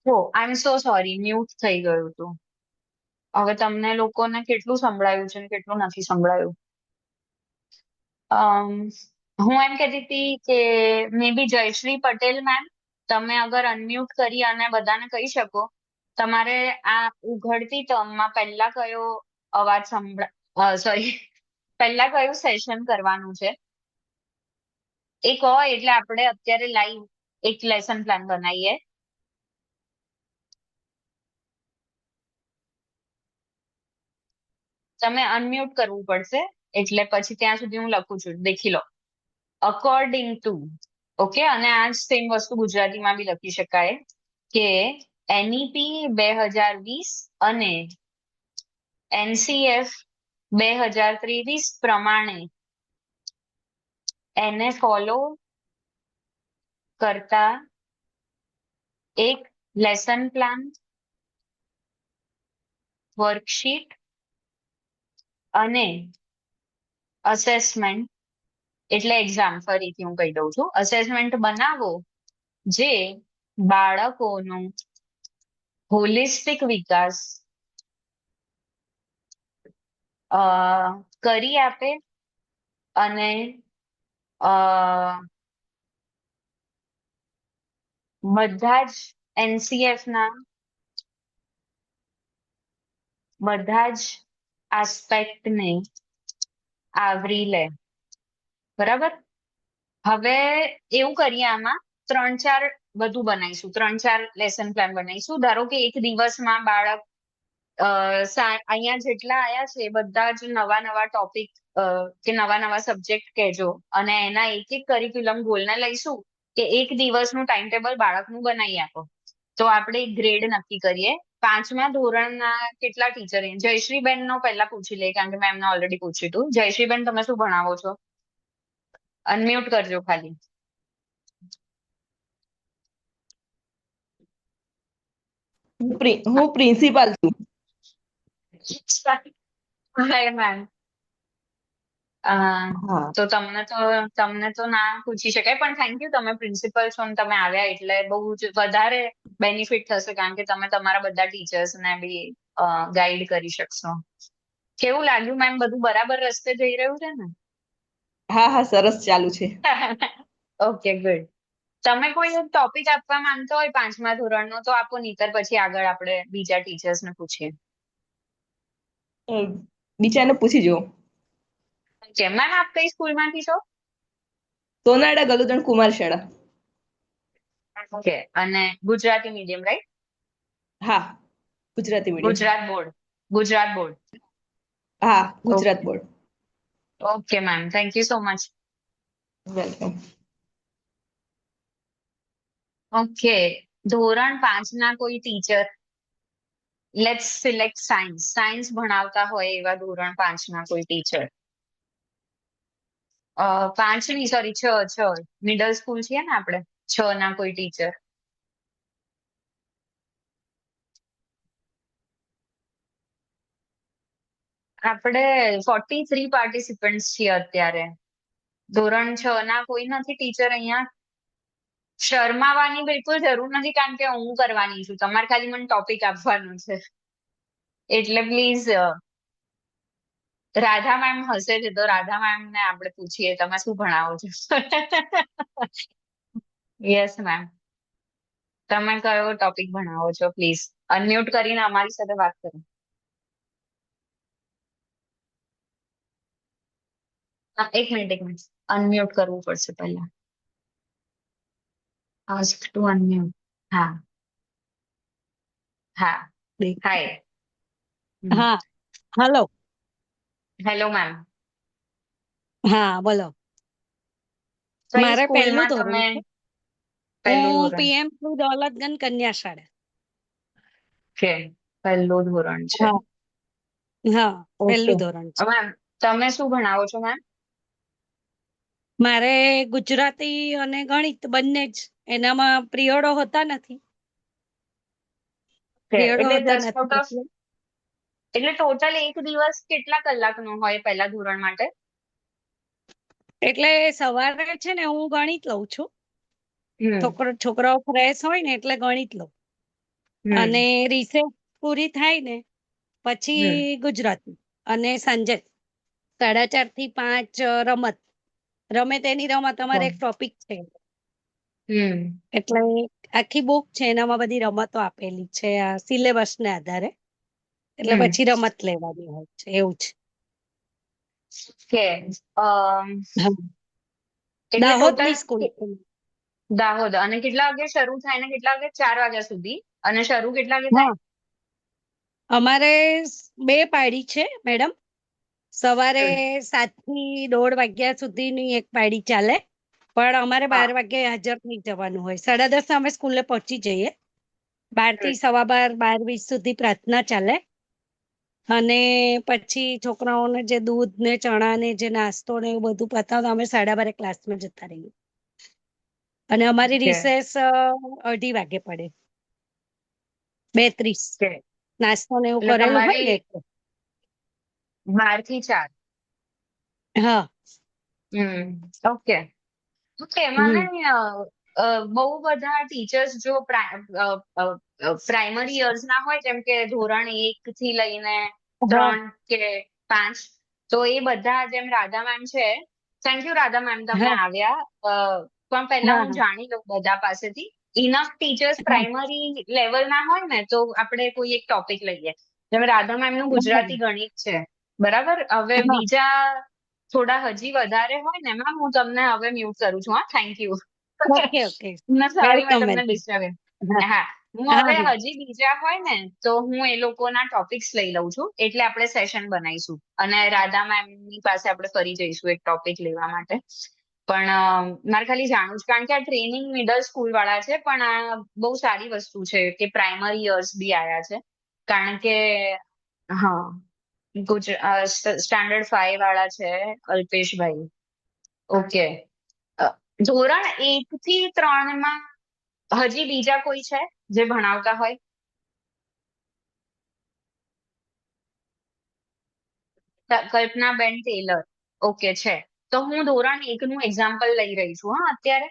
ઓ આઈ એમ સો સોરી, મ્યુટ થઈ ગયું હતું. હવે તમને લોકોને કેટલું સંભળાયું છે ને કેટલું નથી સંભળાયું? હું એમ કહેતી હતી કે મે બી જયશ્રી પટેલ મેમ, તમે અગર અનમ્યુટ કરી અને બધાને કહી શકો તમારે આ ઉઘડતી ટર્મમાં પહેલા કયો અવાજ સોરી પહેલા કયું સેશન કરવાનું છે એ કહો, એટલે આપણે અત્યારે લાઈવ એક લેસન પ્લાન બનાવીએ. તમે અનમ્યુટ કરવું પડશે, એટલે પછી ત્યાં સુધી હું લખું છું, દેખી લો. અકોર્ડિંગ ટુ, ઓકે, અને આ જ સેમ વસ્તુ ગુજરાતીમાં બી લખી શકાય કે NEP 2020 અને NCF 2023 પ્રમાણે એને ફોલો કરતા એક લેસન પ્લાન, વર્કશીટ અને અસેસમેન્ટ એટલે એક્ઝામ, ફરીથી હું કહી દઉં છું, અસેસમેન્ટ બનાવો જે બાળકોનો હોલિસ્ટિક વિકાસ કરી આપે અને બધા જ NCF ના બધા જ આસ્પેક્ટને આવરી લે. બરાબર? હવે એવું કરીએ, આમાં 3-4 બધું બનાવીશું, 3-4 લેસન પ્લાન બનાવીશું. ધારો કે એક દિવસમાં બાળક અહીંયા જેટલા આયા છે એ બધા જ નવા નવા ટોપિક કે નવા નવા સબ્જેક્ટ કહેજો, અને એના એક એક કરિક્યુલમ ગોલને લઈશું કે એક દિવસનું ટાઈમ ટેબલ બાળકનું બનાવી આપો. તો આપણે ગ્રેડ નક્કી કરીએ. 5મા ધોરણના કેટલા ટીચર? જયશ્રીબેન નો પહેલા પૂછી લે, કારણ કે મેં એમને ઓલરેડી પૂછ્યું હતું. જયશ્રીબેન, તમે શું ભણાવો છો? અનમ્યુટ કરજો ખાલી. હું પ્રિન્સિપાલ છું. હાય મેમ. તો તમને તો ના પૂછી શકાય, પણ થેન્ક યુ, તમે પ્રિન્સિપલ છો અને તમે આવ્યા એટલે બહુ જ વધારે બેનિફિટ થશે, કારણ કે તમે તમારા બધા ટીચર્સને બી ગાઈડ કરી શકશો. કેવું લાગ્યું મેમ? બધું બરાબર રસ્તે જઈ રહ્યું છે ને? હા, સરસ ચાલુ છે. Okay, good. તમે કોઈ એક ટોપિક આપવા માંગતો હોય 5મા ધોરણનો તો આપો, નહીતર પછી આગળ આપણે બીજા ટીચર્સને પૂછીએ. બીજાને પૂછી જો. ઓકે મેમ, આપ કઈ સ્કૂલમાંથી છો? સોનાડા ગલુદણ કુમાર શાળા. ઓકે, અને ગુજરાતી મીડિયમ, રાઈટ? હા, ગુજરાતી મીડિયમ. ગુજરાત બોર્ડ. હા, Gujarat board. Okay ma'am, thank you so much. Welcome. Okay, ધોરણ 5ના કોઈ ટીચર, લેટ્સ સિલેક્ટ સાયન્સ ભણાવતા હોય એવા ધોરણ 5ના કોઈ ટીચર. 5 નહીં, સોરી, 6 મિડલ સ્કૂલ છીએ ને આપણે, 6ના કોઈ ટીચર. આપણે 43 પાર્ટિસિપન્ટ્સ છીએ અત્યારે. ધોરણ 6ના કોઈ નથી ટીચર અહીંયા? શરમાવાની બિલકુલ જરૂર નથી, કારણ કે હું કરવાની છું. તમારે ખાલી મને ટોપિક આપવાનું છે, એટલે પ્લીઝ. રાધા મેમ હશે છે, તો રાધા મેમ ને આપણે પૂછીએ, તમે શું ભણાવો છો? યસ મેમ, તમે કયો ટોપિક ભણાવો છો? પ્લીઝ અનમ્યુટ કરીને અમારી સાથે વાત કરો. એક મિનિટ, અનમ્યુટ કરવું પડશે પહેલા. Ask to unmute. હા, હાય. હા, હેલો. Hello ma'am. હા, બોલો. મારે પહેલું ધોરણ છે. હું PM દોલતગંજ કન્યા શાળા. છે, પહેલું ધોરણ છે. હા, પહેલું ધોરણ છે. મેમ, તમે શું ભણાવો છો મેમ? મારે ગુજરાતી અને ગણિત બંને જ, એનામાં પિરિયડો હોતા નથી. એટલે ટોટલ એક દિવસ કેટલા કલાકનો હોય પહેલા ધોરણ માટે? એટલે સવારે છે ને હું ગણિત લઉં છું. છોકરાઓ ફ્રેશ હોય ને એટલે ગણિત લઉં. અને રિસેસ પૂરી થાય ને પછી ગુજરાતી, અને સાંજે 4:30 થી 5 રમત. રમે તેની રમત અમારે એક ટોપિક છે, એટલે આખી બુક છે એનામાં બધી રમતો આપેલી છે આ સિલેબસ ને આધારે, એટલે પછી રમત લેવાની હોય છે એવું છે. કે હા. એટલે દાહોદની ટોટલ સ્કૂલ છે. દાહોદ. અને કેટલા વાગે શરૂ થાય ને કેટલા વાગે? 4 વાગ્યા સુધી. અને શરૂ કેટલા વાગે થાય? હા, અમારે 2 પાડી છે મેડમ. સવારે 7 થી 1:30 વાગ્યા સુધીની એક પાડી ચાલે, પણ અમારે 12 વાગે હાજર થઈ જવાનું હોય. 10:30 અમે સ્કૂલે પહોંચી જઈએ. 12 થી 12:15, 12:20 સુધી પ્રાર્થના ચાલે, અને પછી છોકરાઓને જે દૂધ ને ચણા ને જે નાસ્તો ને એવું બધું પતાવતા અમે 12:30 ક્લાસમાં જતા રહીએ. અને અમારી રિસેસ 2:30 વાગે પડે, 2:30. નાસ્તો ને એવું એટલે કરેલું હોય ને તમારી એટલે. 12 થી 4. હા. ઓકે. ઓકે. મને બહુ બધા ટીચર્સ જો પ્રાઇમરી યર્સ ના હોય, જેમ કે ધોરણ 1 થી લઈને 3 કે 5, તો એ બધા જેમ રાધા મેમ છે. થેન્ક યુ રાધા મેમ, તમે આવ્યા. પણ પહેલા હું જાણી લઉં બધા પાસેથી. ઇનફ ટીચર્સ પ્રાઇમરી લેવલ ના હોય ને તો આપણે કોઈ એક ટોપિક લઈએ. જેમ રાધા મેમ નું ગુજરાતી ગણિત છે, બરાબર. હવે બીજા થોડા હજી વધારે હોય ને, મેમ હું તમને હવે મ્યુટ કરું છું. હા, thank you. Okay okay, sorry, મેં વેલકમ તમને વેલકમ. ડિસ્ટર્બ. હા, હું હવે હજી બીજા હોય ને તો હું એ લોકોના ટોપિક્સ લઈ લઉં છું, એટલે આપણે સેશન બનાવીશું. અને રાધા મેમ ની પાસે આપણે ફરી જઈશું એક ટોપિક લેવા માટે. પણ મારે ખાલી જાણવું છે, કારણ કે આ ટ્રેનિંગ મિડલ સ્કૂલ વાળા છે, પણ આ બહુ સારી વસ્તુ છે કે પ્રાઇમરી યર્સ બી આયા છે. કારણ કે હા, સ્ટાન્ડર્ડ 5 વાળા છે અલ્પેશભાઈ. ઓકે. ધોરણ 1 થી 3 માં હજી બીજા કોઈ છે જે ભણાવતા હોય? કલ્પનાબેન ટેલર. ઓકે, છે. તો હું ધોરણ 1 નું એક્ઝામ્પલ લઈ રહી છું. હા, અત્યારે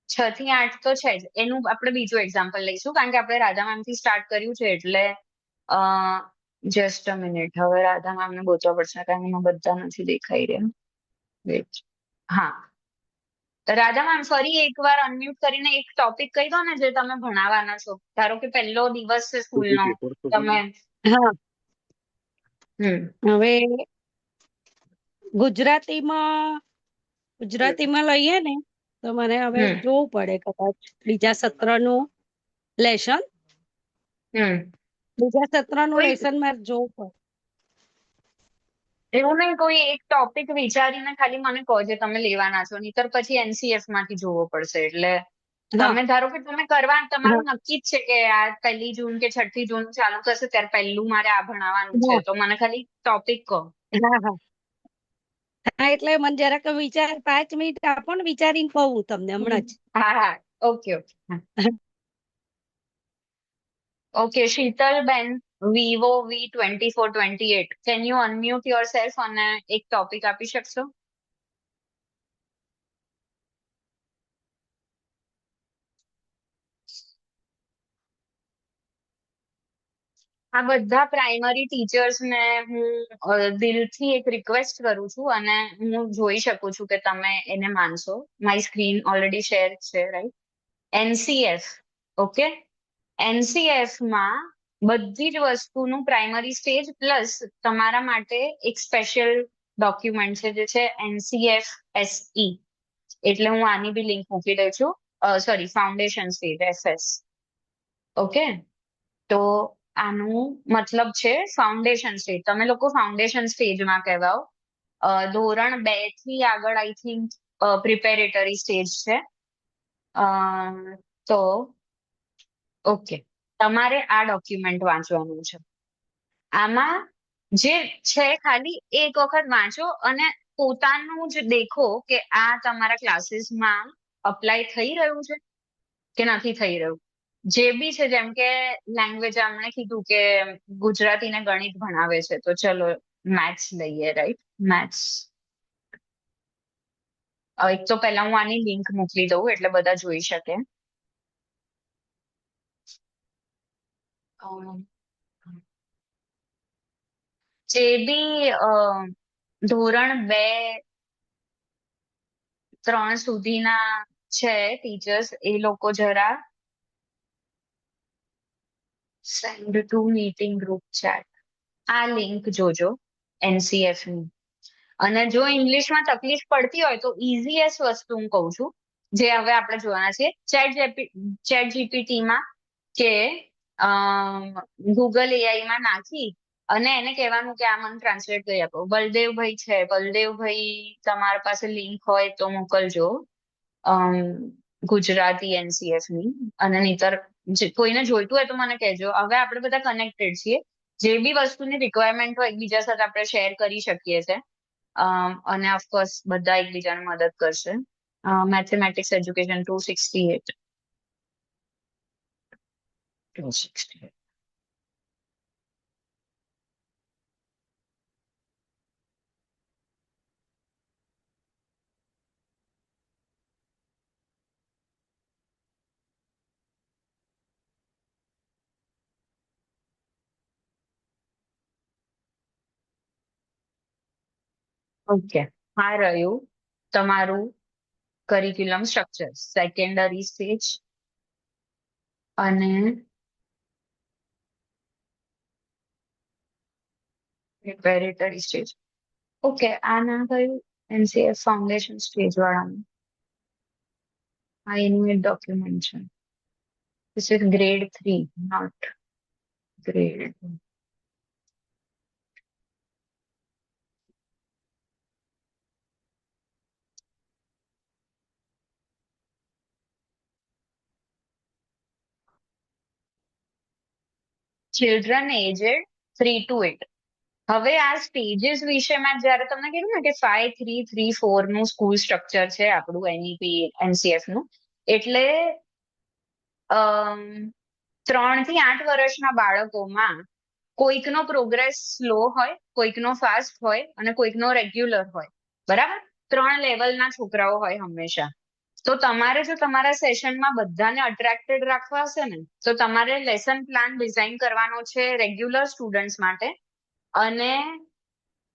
6 થી 8 તો છે જ, એનું આપણે બીજું એક્ઝામ્પલ લઈશું, કારણ કે આપણે રાધા મેમ થી સ્ટાર્ટ કર્યું છે. એટલે જસ્ટ અ મિનિટ, હવે રાધા મેમ ને ગોતવા પડશે, કારણ કે એમાં બધા નથી દેખાઈ રહ્યા. વેટ. હા, રાધા મેમ ફરી એકવાર અનમ્યુટ કરીને એક ટોપિક કહી દો ને જે તમે ભણાવવાના છો. ધારો કે પહેલો દિવસ છે સ્કૂલનો, તમે. હા. હવે ગુજરાતીમાં લઈએ ને તો મને હવે જોવું પડે કદાચ બીજા સત્રનું લેસન. બીજા સત્રનું લેસન મારે જોવું પડે. એવું નહીં, કોઈ એક ટોપિક વિચારીને ખાલી મને કહો જે તમે લેવાના છો, નહીતર પછી એનસીએફ માંથી જોવો પડશે. એટલે તમે ધારો કે તમે તમારું નક્કી જ છે કે આ 1 જૂન કે 6 જૂન ચાલુ થશે ત્યારે પહેલું મારે આ ભણાવવાનું છે, તો મને ખાલી ટોપિક કહો. હા, એટલે મને જરાક 5 મિનિટ આપો ને, વિચારીને કહું તમને હમણાં જ. હા, okay okay. Okay, Shitalben, Vivo V2428. Can you unmute yourself અને એક ટોપિક આપી શકશો? આ બધા પ્રાઇમરી ટીચર્સને હું દિલથી એક રિક્વેસ્ટ કરું છું, અને હું જોઈ શકું છું કે તમે એને માનશો. મારી સ્ક્રીન ઓલરેડી શેર છે, રાઈટ? એનસીએફ. ઓકે. એનસીએફ માં બધી જ વસ્તુનું પ્રાઇમરી સ્ટેજ પ્લસ તમારા માટે એક સ્પેશિયલ ડોક્યુમેન્ટ છે જે છે એનસીએફ SE. એટલે હું આની બી લિંક મૂકી દઉં છું. Sorry, foundation stage FS. Okay. તો આનું મતલબ છે ફાઉન્ડેશન સ્ટેજ. તમે લોકો ફાઉન્ડેશન સ્ટેજમાં કહેવાઓ. ધોરણ 2 થી આગળ આઈ થિંક પ્રિપેરેટરી સ્ટેજ છે. તો ઓકે, તમારે આ ડોક્યુમેન્ટ વાંચવાનું છે. આમાં જે છે ખાલી એક વખત વાંચો અને પોતાનું જ દેખો કે આ તમારા ક્લાસીસમાં અપ્લાય થઈ રહ્યું છે કે નથી થઈ રહ્યું. જે બી છે, જેમ કે લેંગ્વેજ આમણે કીધું કે ગુજરાતી ને ગણિત ભણાવે છે, તો ચલો મેથ્સ લઈએ, રાઈટ? મેથ્સ. એક તો પહેલા હું આની લિંક મોકલી દઉં એટલે બધા જોઈ શકે. અમ, જે બી ધોરણ 2-3 સુધીના છે ટીચર્સ, એ લોકો જરા send to meeting group chat આ લિંક જોજો NCF ની. અને જો ઇંગ્લિશમાં તકલીફ પડતી હોય તો ઇઝીએસ્ટ વસ્તુ હું કહું છું, જે હવે આપણે જોવાના છે, ચેટ જીપીટી માં કે ગૂગલ AI માં નાખી અને એને કહેવાનું કે આ મને ટ્રાન્સલેટ કરી આપો. બલદેવભાઈ છે, બલદેવભાઈ તમારા પાસે લિંક હોય તો મોકલજો ગુજરાતી NCF ની. અને નહીતર કોઈને જોઈતું હોય તો મને કહેજો. હવે આપણે બધા કનેક્ટેડ છીએ, જે બી વસ્તુની રિક્વાયરમેન્ટ હોય એકબીજા સાથે આપણે શેર કરી શકીએ છીએ. અને ઓફકોર્સ બધા એકબીજાને મદદ કરશે. Mathematics education 268. ઓકે, આ રહ્યું તમારું કરિક્યુલમ સ્ટ્રક્ચર, સેકન્ડરી સ્ટેજ અને પ્રિપેરેટરી સ્ટેજ. ઓકે, આ ના થયું NCF ફાઉન્ડેશન સ્ટેજ વાળાનું. આ એનું એક ડોક્યુમેન્ટ છે. This is grade 3, not grade 2. Children aged 3 to 8. હવે આ સ્ટેજીસ વિશે મેં જયારે તમને કીધું ને કે 5, 3, 3, 4 નું સ્કૂલ સ્ટ્રક્ચર છે આપણું NEP NCF નું, એટલે 3 થી 8 વર્ષના બાળકોમાં કોઈકનો પ્રોગ્રેસ સ્લો હોય, કોઈકનો ફાસ્ટ હોય અને કોઈકનો રેગ્યુલર હોય. બરાબર, 3 લેવલના છોકરાઓ હોય હંમેશા. તો તમારે જો તમારા સેશનમાં બધાને અટ્રેક્ટેડ રાખવા હશે ને, તો તમારે લેસન પ્લાન ડિઝાઇન કરવાનો છે રેગ્યુલર સ્ટુડન્ટ્સ માટે, અને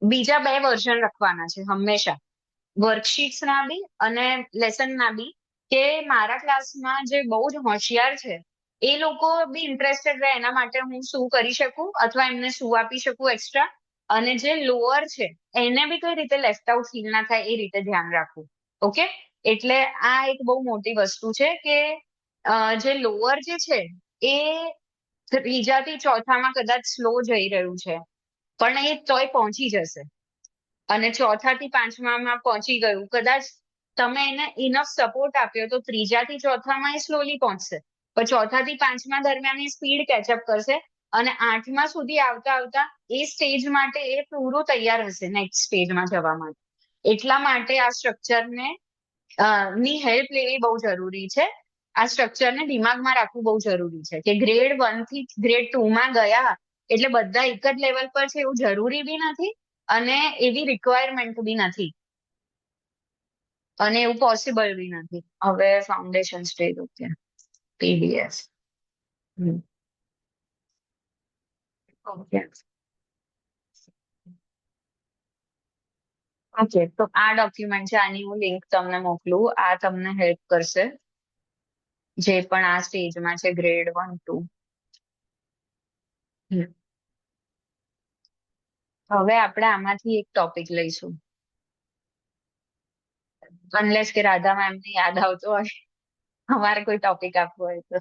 બીજા 2 વર્ઝન રાખવાના છે હંમેશા, વર્કશીટ્સ ના બી અને લેસન ના બી, કે મારા ક્લાસમાં જે બહુ જ હોશિયાર છે એ લોકો બી ઇન્ટરેસ્ટેડ રહે એના માટે હું શું કરી શકું અથવા એમને શું આપી શકું એક્સ્ટ્રા, અને જે લોઅર છે એને બી કઈ રીતે લેફ્ટ આઉટ ફીલ ના થાય એ રીતે ધ્યાન રાખવું. ઓકે, એટલે આ એક બહુ મોટી વસ્તુ છે કે જે લોઅર જે છે એ 3જા થી 4થામાં કદાચ સ્લો જઈ રહ્યું છે, પણ એ તોય પહોંચી જશે. અને 4થા થી 5મામાં પહોંચી ગયું, કદાચ તમે એને ઇનફ સપોર્ટ આપ્યો તો 3જા થી 4થામાં એ સ્લોલી પહોંચશે, પણ 4થા થી 5મા દરમિયાન એ સ્પીડ કેચઅપ કરશે અને 8મા સુધી આવતા આવતા એ સ્ટેજ માટે એ પૂરું તૈયાર હશે નેક્સ્ટ સ્ટેજમાં જવા માટે. એટલા માટે આ સ્ટ્રક્ચરને ની હેલ્પ લેવી બહુ જરૂરી છે. આ સ્ટ્રક્ચરને દિમાગમાં રાખવું બહુ જરૂરી છે કે ગ્રેડ 1 થી ગ્રેડ 2માં ગયા એટલે બધા એક જ લેવલ પર છે એવું જરૂરી બી નથી, અને એવી રિક્વાયરમેન્ટ બી નથી, અને એવું પોસિબલ બી નથી. હવે foundation stage, okay, PDF. Okay okay, તો આ ડોક્યુમેન્ટ છે, આની હું લિંક તમને મોકલું, આ તમને હેલ્પ કરશે જે પણ આ સ્ટેજમાં છે ગ્રેડ 1, 2. હવે આપણે આમાંથી એક ટોપિક લઈશું, અનલેસ કે રાધા મેમને યાદ આવતો હોય અમારે કોઈ ટોપિક આપવો હોય તો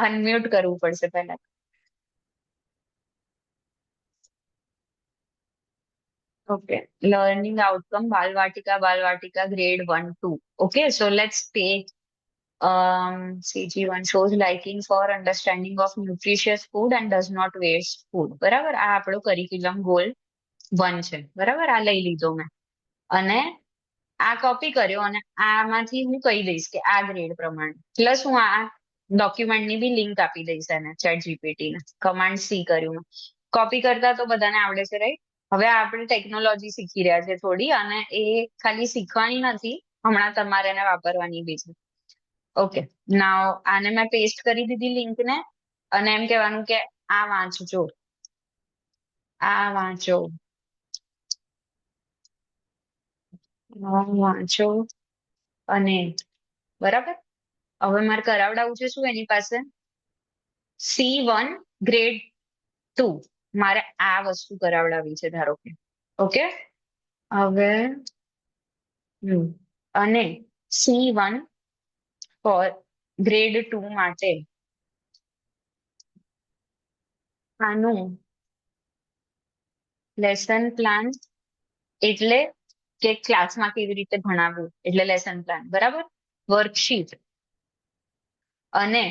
અનમ્યુટ કરવું પડશે પહેલા. Okay, learning outcome Balvatika grade 1, 2. Okay, so let's take CG1 shows liking for understanding of nutritious food and does not waste food. બરાબર, આ આપણો કરિક્યુલમ ગોલ 1 છે. બરાબર, આ લઈ લીધો મેં અને આ કોપી કર્યો, અને આમાંથી હું કહી દઈશ કે આ ગ્રેડ પ્રમાણે, પ્લસ હું આ ડોક્યુમેન્ટની બી લિંક આપી દઈશ એને ચેટ જીપીટી ને. કમાન્ડ C કર્યું મેં. કોપી કરતા તો બધાને આવડે છે, રાઈટ? હવે આપણે ટેકનોલોજી શીખી રહ્યા છે થોડી, અને એ ખાલી શીખવાની નથી, હમણાં તમારે એને વાપરવાની બી છે. ઓકે, નાઉ આને મેં પેસ્ટ કરી દીધી લિંકને, અને એમ કહેવાનું કે આ વાંચજો, આ વાંચો, આ વાંચો અને બરાબર. હવે મારે કરાવડાવવું છે શું એની પાસે? C1 ગ્રેડ 2 મારે આ વસ્તુ કરાવડાવી છે ધારો કે. ઓકે, હવે અને C1 ફોર ગ્રેડ 2 માટે આનું લેસન પ્લાન એટલે કે ક્લાસમાં કેવી રીતે ભણાવવું એટલે લેસન પ્લાન, બરાબર. વર્કશીટ અને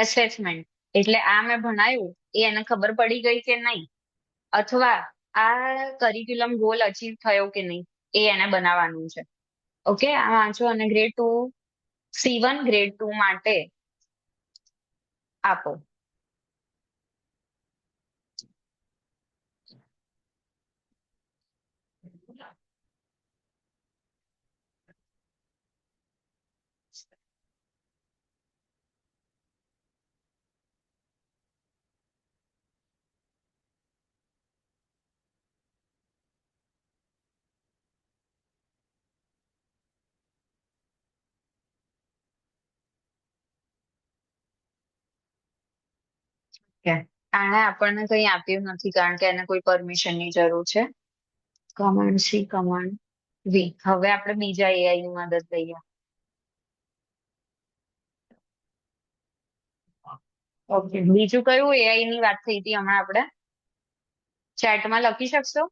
એસેસમેન્ટ એટલે આ મેં ભણાયું એ એને ખબર પડી ગઈ કે નહીં, અથવા આ કરિક્યુલમ ગોલ અચીવ થયો કે નહીં એ એને બનાવવાનું છે. ઓકે, આ વાંચો અને ગ્રેડ 2 C1 ગ્રેડ 2 માટે આપો. આને આપણને કઈ આપ્યું નથી કારણ કે એને કોઈ પરમિશન ની જરૂર છે. Command C command V. હવે આપણે બીજા AI ની મદદ લઈએ. ઓકે, બીજું કયું AI ની વાત થઈ હતી હમણાં આપણે? ચેટમાં લખી શકશો?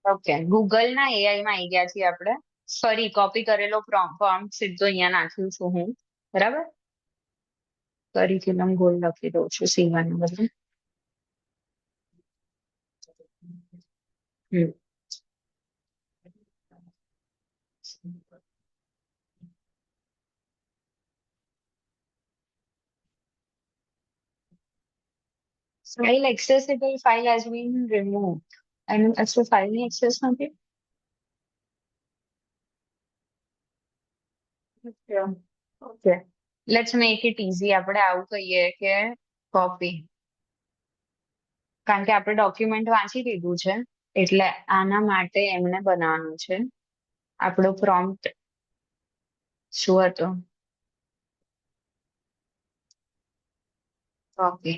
ઓકે, ગૂગલ ના AI માં આવી ગયા છીએ આપણે. ફરી કોપી કરેલો પ્રોમ્પ્ટ સીધો અહીંયા નાખ્યું છું હું, બરાબર. કરિક્યુલમ ગોલ લખી દઉં છું C1 ના બદલે. File accessible file has been removed. And actually file ની access નથી. Okay. Let's make it easy. આપણે આવું કહીએ કે કોપી. કારણ કે આપણે ડોક્યુમેન્ટ વાંચી લીધું છે એટલે આના માટે એમને બનાવવાનું છે. આપણો પ્રોમ્પ્ટ શું હતો? કોપી.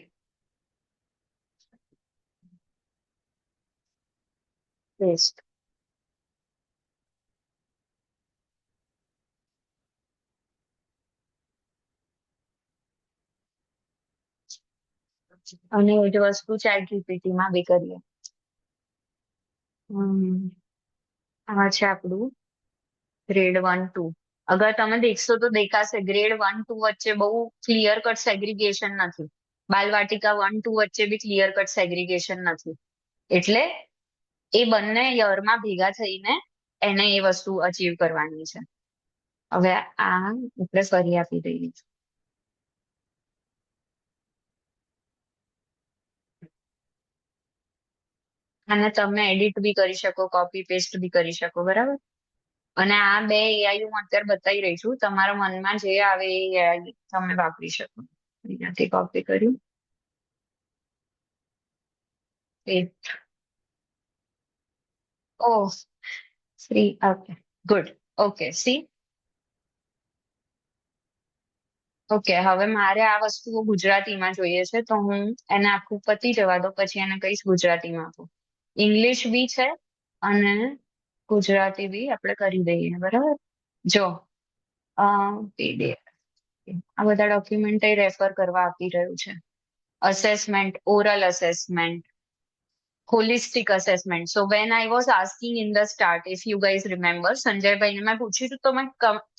પેસ્ટ. અને એ જ વસ્તુ ચેટ જીપીટી માં બી કરીએ. આ છે આપણું ગ્રેડ 1 2. અગર તમે દેખશો તો દેખાશે ગ્રેડ 1 2 વચ્ચે બહુ ક્લિયર કટ સેગ્રીગેશન નથી. બાલવાટિકા 1 2 વચ્ચે બી ક્લિયર કટ સેગ્રીગેશન નથી. એટલે એ બંને યરમાં ભેગા થઈને એને એ વસ્તુ અચીવ કરવાની છે. હવે આ આપણે ફરી આપી દઈએ. અને તમે એડિટ બી કરી શકો, કોપી પેસ્ટ બી કરી શકો, બરાબર. અને આ બે AI હું અત્યારે બતાવી રહી છું. તમારા મનમાં જે આવે એ AI તમે વાપરી શકો. અહીંયાથી કોપી કર્યું. Oh, free. Okay, good. Okay, see. Okay, હવે મારે આ વસ્તુઓ ગુજરાતીમાં જોઈએ છે તો હું એને આખું પતી જવા દો પછી એને કહીશ ગુજરાતીમાં આપો. ઇંગ્લિશ બી છે અને ગુજરાતી બી આપણે કરી દઈએ, બરાબર. જો PDF આ બધા ડોક્યુમેન્ટ રેફર કરવા આપી રહ્યું છે. Assessment, oral assessment, holistic assessment. So when I was asking in the start, if you guys remember, સંજયભાઈને મેં પૂછ્યું હતું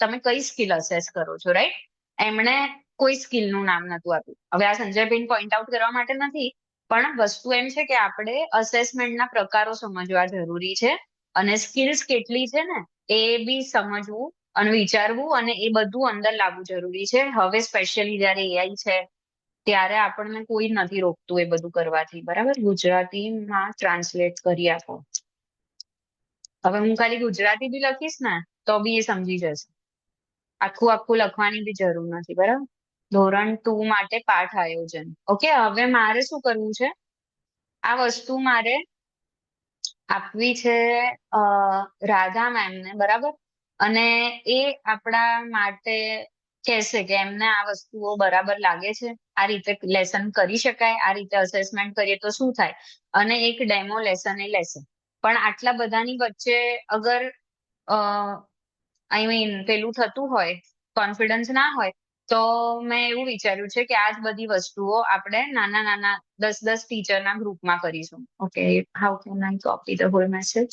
તમે કઈ સ્કિલ અસેસ કરો છો, રાઈટ? એમણે કોઈ સ્કિલ નું નામ નતું આપ્યું. હવે આ સંજયભાઈને પોઈન્ટ આઉટ કરવા માટે નથી, પણ વસ્તુ એમ છે કે આપણે અસેસમેન્ટના પ્રકારો સમજવા જરૂરી છે અને સ્કિલ્સ કેટલી છે ને એ બી સમજવું અને વિચારવું અને એ બધું અંદર લાવવું જરૂરી છે. હવે સ્પેશિયલી જયારે AI છે ત્યારે આપણને કોઈ નથી રોકતું એ બધું કરવાથી, બરાબર? ગુજરાતીમાં ટ્રાન્સલેટ કરી આપો. હવે હું ખાલી ગુજરાતી બી લખીશ ને તો બી એ સમજી જશે. આખું આખું લખવાની બી જરૂર નથી, બરાબર? ધોરણ 2 માટે પાઠ આયોજન. ઓકે, હવે મારે શું કરવું છે? આ વસ્તુ મારે આપવી છે રાધા મેમને, બરાબર? અને એ આપણા માટે કહેશે કે એમને આ વસ્તુઓ બરાબર લાગે છે, આ રીતે લેસન કરી શકાય, આ રીતે અસેસમેન્ટ કરીએ તો શું થાય, અને એક ડેમો લેસન એ લેશે. પણ આટલા બધાની વચ્ચે અગર આઈ મીન પેલું થતું હોય, કોન્ફિડન્સ ના હોય, તો મેં એવું વિચાર્યું છે કે આ જ બધી વસ્તુઓ આપણે નાના નાના 10-10 ટીચરના ગ્રુપમાં કરીશું. Okay, how can I copy the whole message?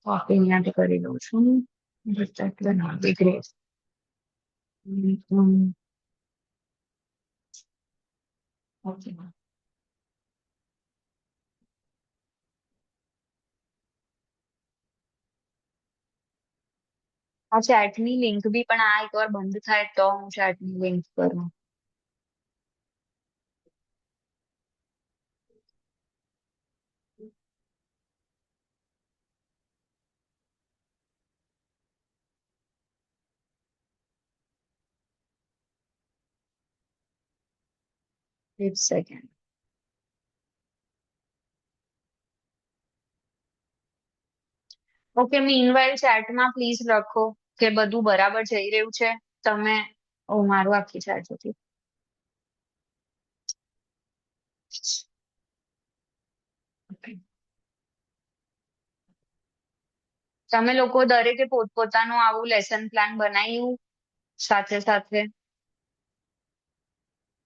Copy અહીંયાથી કરી દઉં છું. That will not be great. Okay. આ ચેટની લિંક બી પણ આ એકવાર બંધ થાય તો હું ચેટની લિંક કરું. એક સેકન્ડ. ઓકે, મીનવાઇલ ચેટમાં પ્લીઝ લખો કે બધું બરાબર જઈ રહ્યું છે. તમે મારું આખી ચેટ હતી. તમે લોકો દરેકે પોતપોતાનું આવું લેસન પ્લાન બનાવ્યું સાથે સાથે?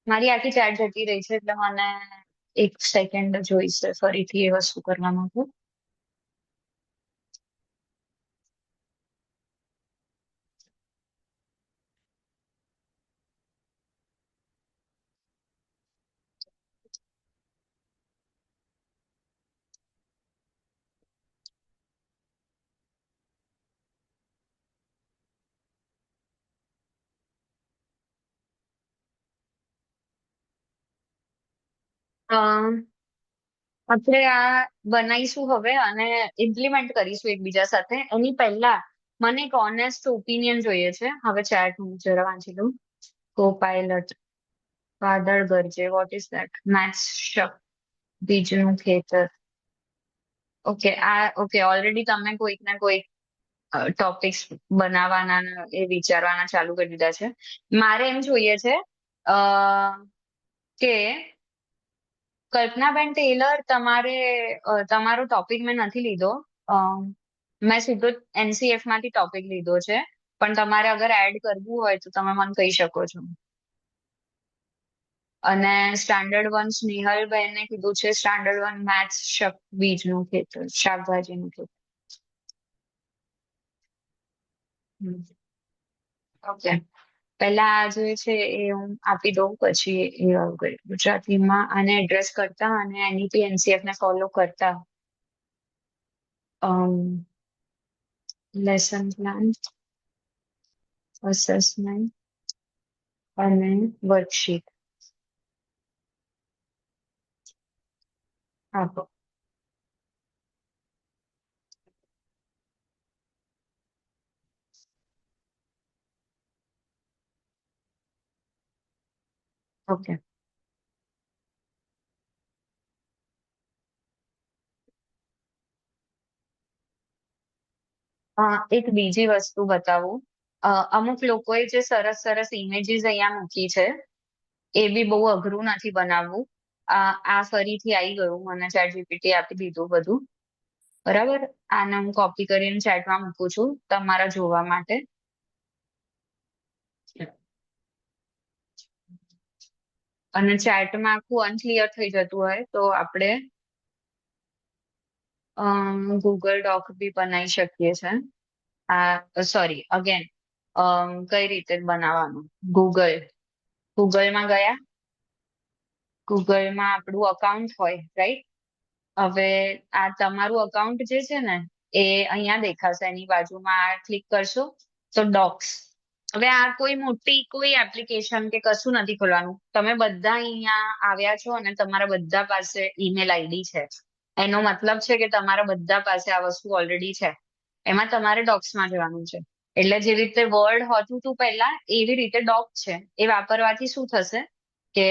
મારી આખી ચેટ જતી રહી છે એટલે મને એક સેકન્ડ જોઈશે ફરીથી એ વસ્તુ કરવા માંગુ. આપણે આ બનાવીશું હવે અને ઇમ્પ્લિમેન્ટ કરીશું એકબીજા સાથે. એની પહેલા મને એક ઓનેસ્ટ ઓપિનિયન જોઈએ છે. હવે ચેટ હું જરા વાંચી લઉં. કોપાયલટ વાદળ ગરજે, વોટ ઇઝ ધેટ? મેથ્સ શક બીજનું ખેતર. ઓકે, ઓલરેડી તમે કોઈક ને કોઈક ટોપિક્સ બનાવવાના એ વિચારવાના ચાલુ કરી દીધા છે. મારે એમ જોઈએ છે કે કલ્પનાબેન ટેલર, તમારો ટોપિક મેં નથી લીધો. મેં સીધો NCF માંથી ટોપિક લીધો છે, પણ તમારે અગર એડ કરવું હોય તો તમે મને કહી શકો છો. અને સ્ટાન્ડર્ડ 1 સ્નેહલબેને કીધું છે સ્ટાન્ડર્ડ 1 મેથ્સ શક બીજનું ખેતર, શાકભાજીનું ખેતર. ઓકે, પહેલા આ જે છે એ હું આપી દઉં, પછી એ ગુજરાતીમાં આને એડ્રેસ કરતા અને NEP NCF ને ફોલો કરતા લેસન પ્લાન, અસેસમેન્ટ અને વર્કશીટ આપો. ઓકે, એક બીજી વસ્તુ બતાવું. અમુક લોકોએ જે સરસ સરસ ઇમેજીસ અહીંયા મૂકી છે એ બી બહુ અઘરું નથી બનાવવું. આ ફરીથી આવી ગયું, મને ChatGPT આપી દીધું બધું, બરાબર? આને હું કોપી કરીને ચેટમાં મૂકું છું તમારા જોવા માટે. અને ચેટમાં આખું અનક્લિયર થઈ જતું હોય તો આપણે ગૂગલ ડોક બી બનાવી શકીએ છે. સોરી, અગેન કઈ રીતે બનાવવાનું? ગૂગલમાં ગયા, ગૂગલમાં આપણું અકાઉન્ટ હોય, રાઈટ? હવે આ તમારું અકાઉન્ટ જે છે ને એ અહીંયા દેખાશે, એની બાજુમાં ક્લિક કરશો તો ડોક્સ, હવે આ કોઈ મોટી કોઈ એપ્લિકેશન કે કશું નથી ખોલવાનું. તમે બધા અહીંયા આવ્યા છો અને તમારા બધા પાસે ઈમેલ આઈડી છે. એનો મતલબ છે કે તમારા બધા પાસે આ વસ્તુ ઓલરેડી છે. એમાં તમારે ડોક્સમાં જવાનું છે. એટલે જેવી રીતે વર્ડ હોતું હતું પહેલા, એવી રીતે ડોક છે. એ વાપરવાથી શું થશે કે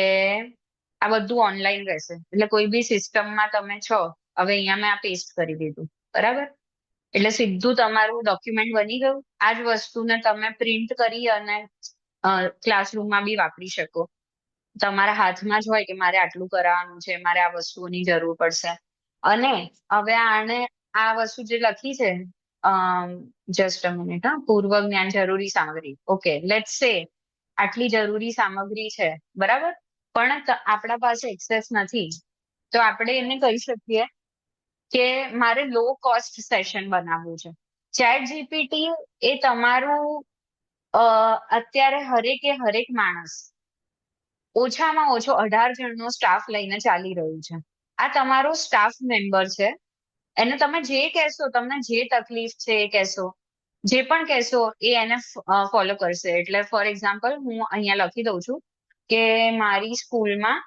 આ બધું ઓનલાઈન રહેશે. એટલે કોઈ બી સિસ્ટમમાં તમે છો, હવે અહીંયા મેં આ પેસ્ટ કરી દીધું, બરાબર? એટલે સીધું તમારું ડોક્યુમેન્ટ બની ગયું. આ જ વસ્તુને તમે પ્રિન્ટ કરી અને ક્લાસરૂમમાં બી વાપરી શકો. તમારા હાથમાં જ હોય કે મારે આટલું કરાવવાનું છે, મારે આ વસ્તુઓની જરૂર પડશે. અને હવે આને આ વસ્તુ જે લખી છે, જસ્ટ અ મિનિટ, હા, પૂર્વ જ્ઞાન જરૂરી સામગ્રી. ઓકે, લેટ્સ સે આટલી જરૂરી સામગ્રી છે, બરાબર? પણ આપણા પાસે એક્સેસ નથી, તો આપણે એને કહી શકીએ કે મારે લો કોસ્ટ સેશન બનાવવું છે. ચેટ જીપીટી એ તમારું અત્યારે હરેક માણસ ઓછામાં ઓછો 18 જણનો સ્ટાફ લઈને ચાલી રહ્યું છે. આ તમારો સ્ટાફ મેમ્બર છે. એને તમે જે કહેશો, તમને જે તકલીફ છે એ કહેશો, જે પણ કહેશો એ એને ફોલો કરશે. એટલે ફોર એક્ઝામ્પલ હું અહીંયા લખી દઉં છું કે મારી સ્કૂલમાં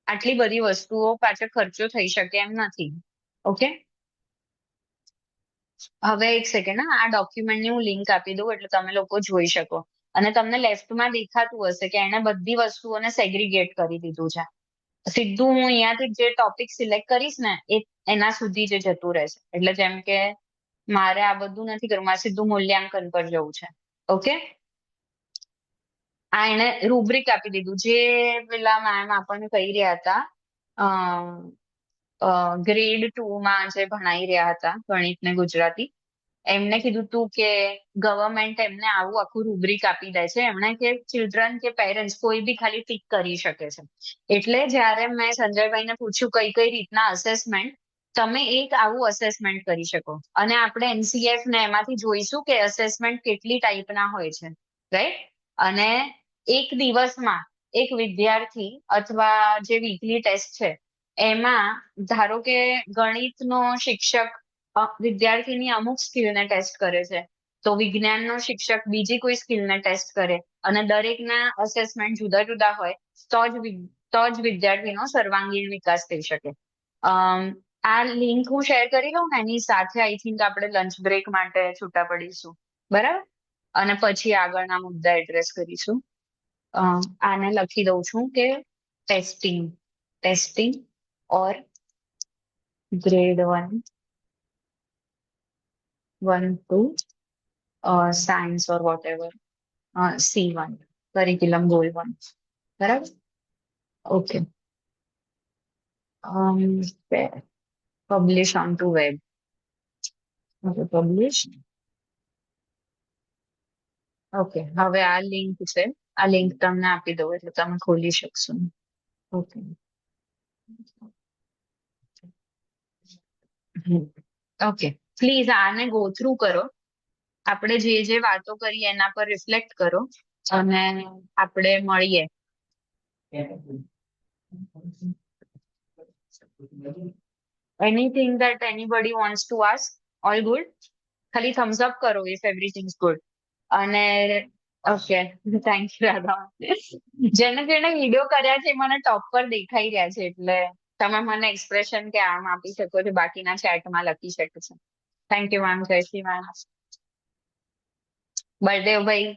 આટલી બધી વસ્તુઓ પાછળ ખર્ચો થઈ શકે એમ નથી. ઓકે, હવે એક સેકન્ડ, આ ડોક્યુમેન્ટની હું લિંક આપી દઉં એટલે તમે લોકો જોઈ શકો. અને તમને લેફ્ટમાં દેખાતું હશે કે એને બધી વસ્તુઓને સેગ્રીગેટ કરી દીધું છે. સીધું હું અહીંયાથી જે ટોપિક સિલેક્ટ કરીશ ને એ એના સુધી જ જતું રહેશે. એટલે જેમ કે મારે આ બધું નથી કરવું, મારે સીધું મૂલ્યાંકન પર જવું છે. ઓકે, આ એને રૂબ્રિક આપી દીધું. જે પેલા મેમ આપણને કહી રહ્યા હતા, ગ્રેડ 2 માં જે ભણાઈ રહ્યા હતા ગણિત ને ગુજરાતી, એમને કીધું તું કે ગવર્મેન્ટ એમને આવું આખું રૂબ્રિક આપી દે છે. એમણે કે ચિલ્ડ્રન કે પેરેન્ટ્સ કોઈ બી ખાલી ટીક કરી શકે છે. એટલે જ્યારે મેં સંજયભાઈને પૂછ્યું કઈ કઈ રીતના અસેસમેન્ટ, તમે એક આવું અસેસમેન્ટ કરી શકો. અને આપણે એનસીએફ ને એમાંથી જોઈશું કે અસેસમેન્ટ કેટલી ટાઈપના હોય છે, રાઈટ? અને એક દિવસમાં એક વિદ્યાર્થી અથવા જે વીકલી ટેસ્ટ છે એમાં ધારો કે ગણિતનો શિક્ષક વિદ્યાર્થીની અમુક સ્કિલને ટેસ્ટ કરે છે, તો વિજ્ઞાનનો શિક્ષક બીજી કોઈ સ્કિલને ટેસ્ટ કરે, અને દરેકના અસેસમેન્ટ જુદા જુદા હોય, તો જ વિદ્યાર્થીનો સર્વાંગીણ વિકાસ થઈ શકે. આ લિંક હું શેર કરી લઉં ને એની સાથે આઈ થિંક આપણે લંચ બ્રેક માટે છૂટા પડીશું, બરાબર? અને પછી આગળના મુદ્દા એડ્રેસ કરીશું. આને લખી દઉં છું કે testing or grade 1, 2, science or whatever, C1, curriculum goal 1, બરાબર? Okay. Publish onto web. Okay, publish. Okay, હવે આ લિંક છે, આ લિંક તમને આપી દઉં એટલે તમે ખોલી શકશો. ઓકે, ઓકે, પ્લીઝ આને ગો થ્રુ કરો. આપણે જે વાતો કરી એના પર રિફ્લેક્ટ કરો અને આપણે મળીએ. Anything that anybody wants to ask? All good? ખાલી thumbs up કરો if everything is good. અને ઓકે, થેન્ક યુ રાધા. જેને વિડીયો કર્યા છે મને ટોપ પર દેખાઈ રહ્યા છે, એટલે તમે મને એક્સપ્રેશન કે આમ આપી શકો છો, બાકીના ચેટમાં લખી શકો છો. Thank you ma'am. જય શ્રી મેમ. બળદેવ ભાઈ,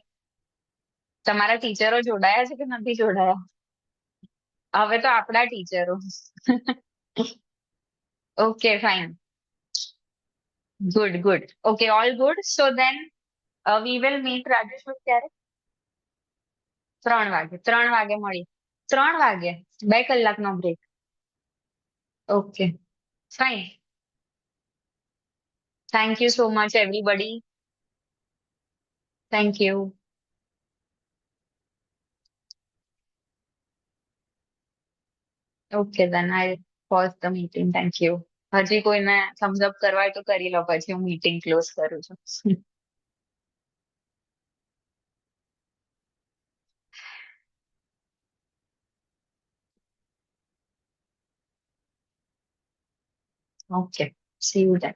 તમારા ટીચરો જોડાયા છે કે નથી જોડાયા? હવે તો આપણા ટીચરો. Okay, fine. Good. Okay, all good. So then we will meet Rajesh ક્યારે? 3 વાગે. 3 વાગે મળી. 3 વાગે 2 કલાકનો break. Okay, fine. Thank you so much everybody. Thank you. Okay, then I pause the meeting. Thank you. હજી કોઈને thumbs up કરવા હોય તો કરી લો, પછી હું મીટિંગ ક્લોઝ કરું છું. Okay, see you then.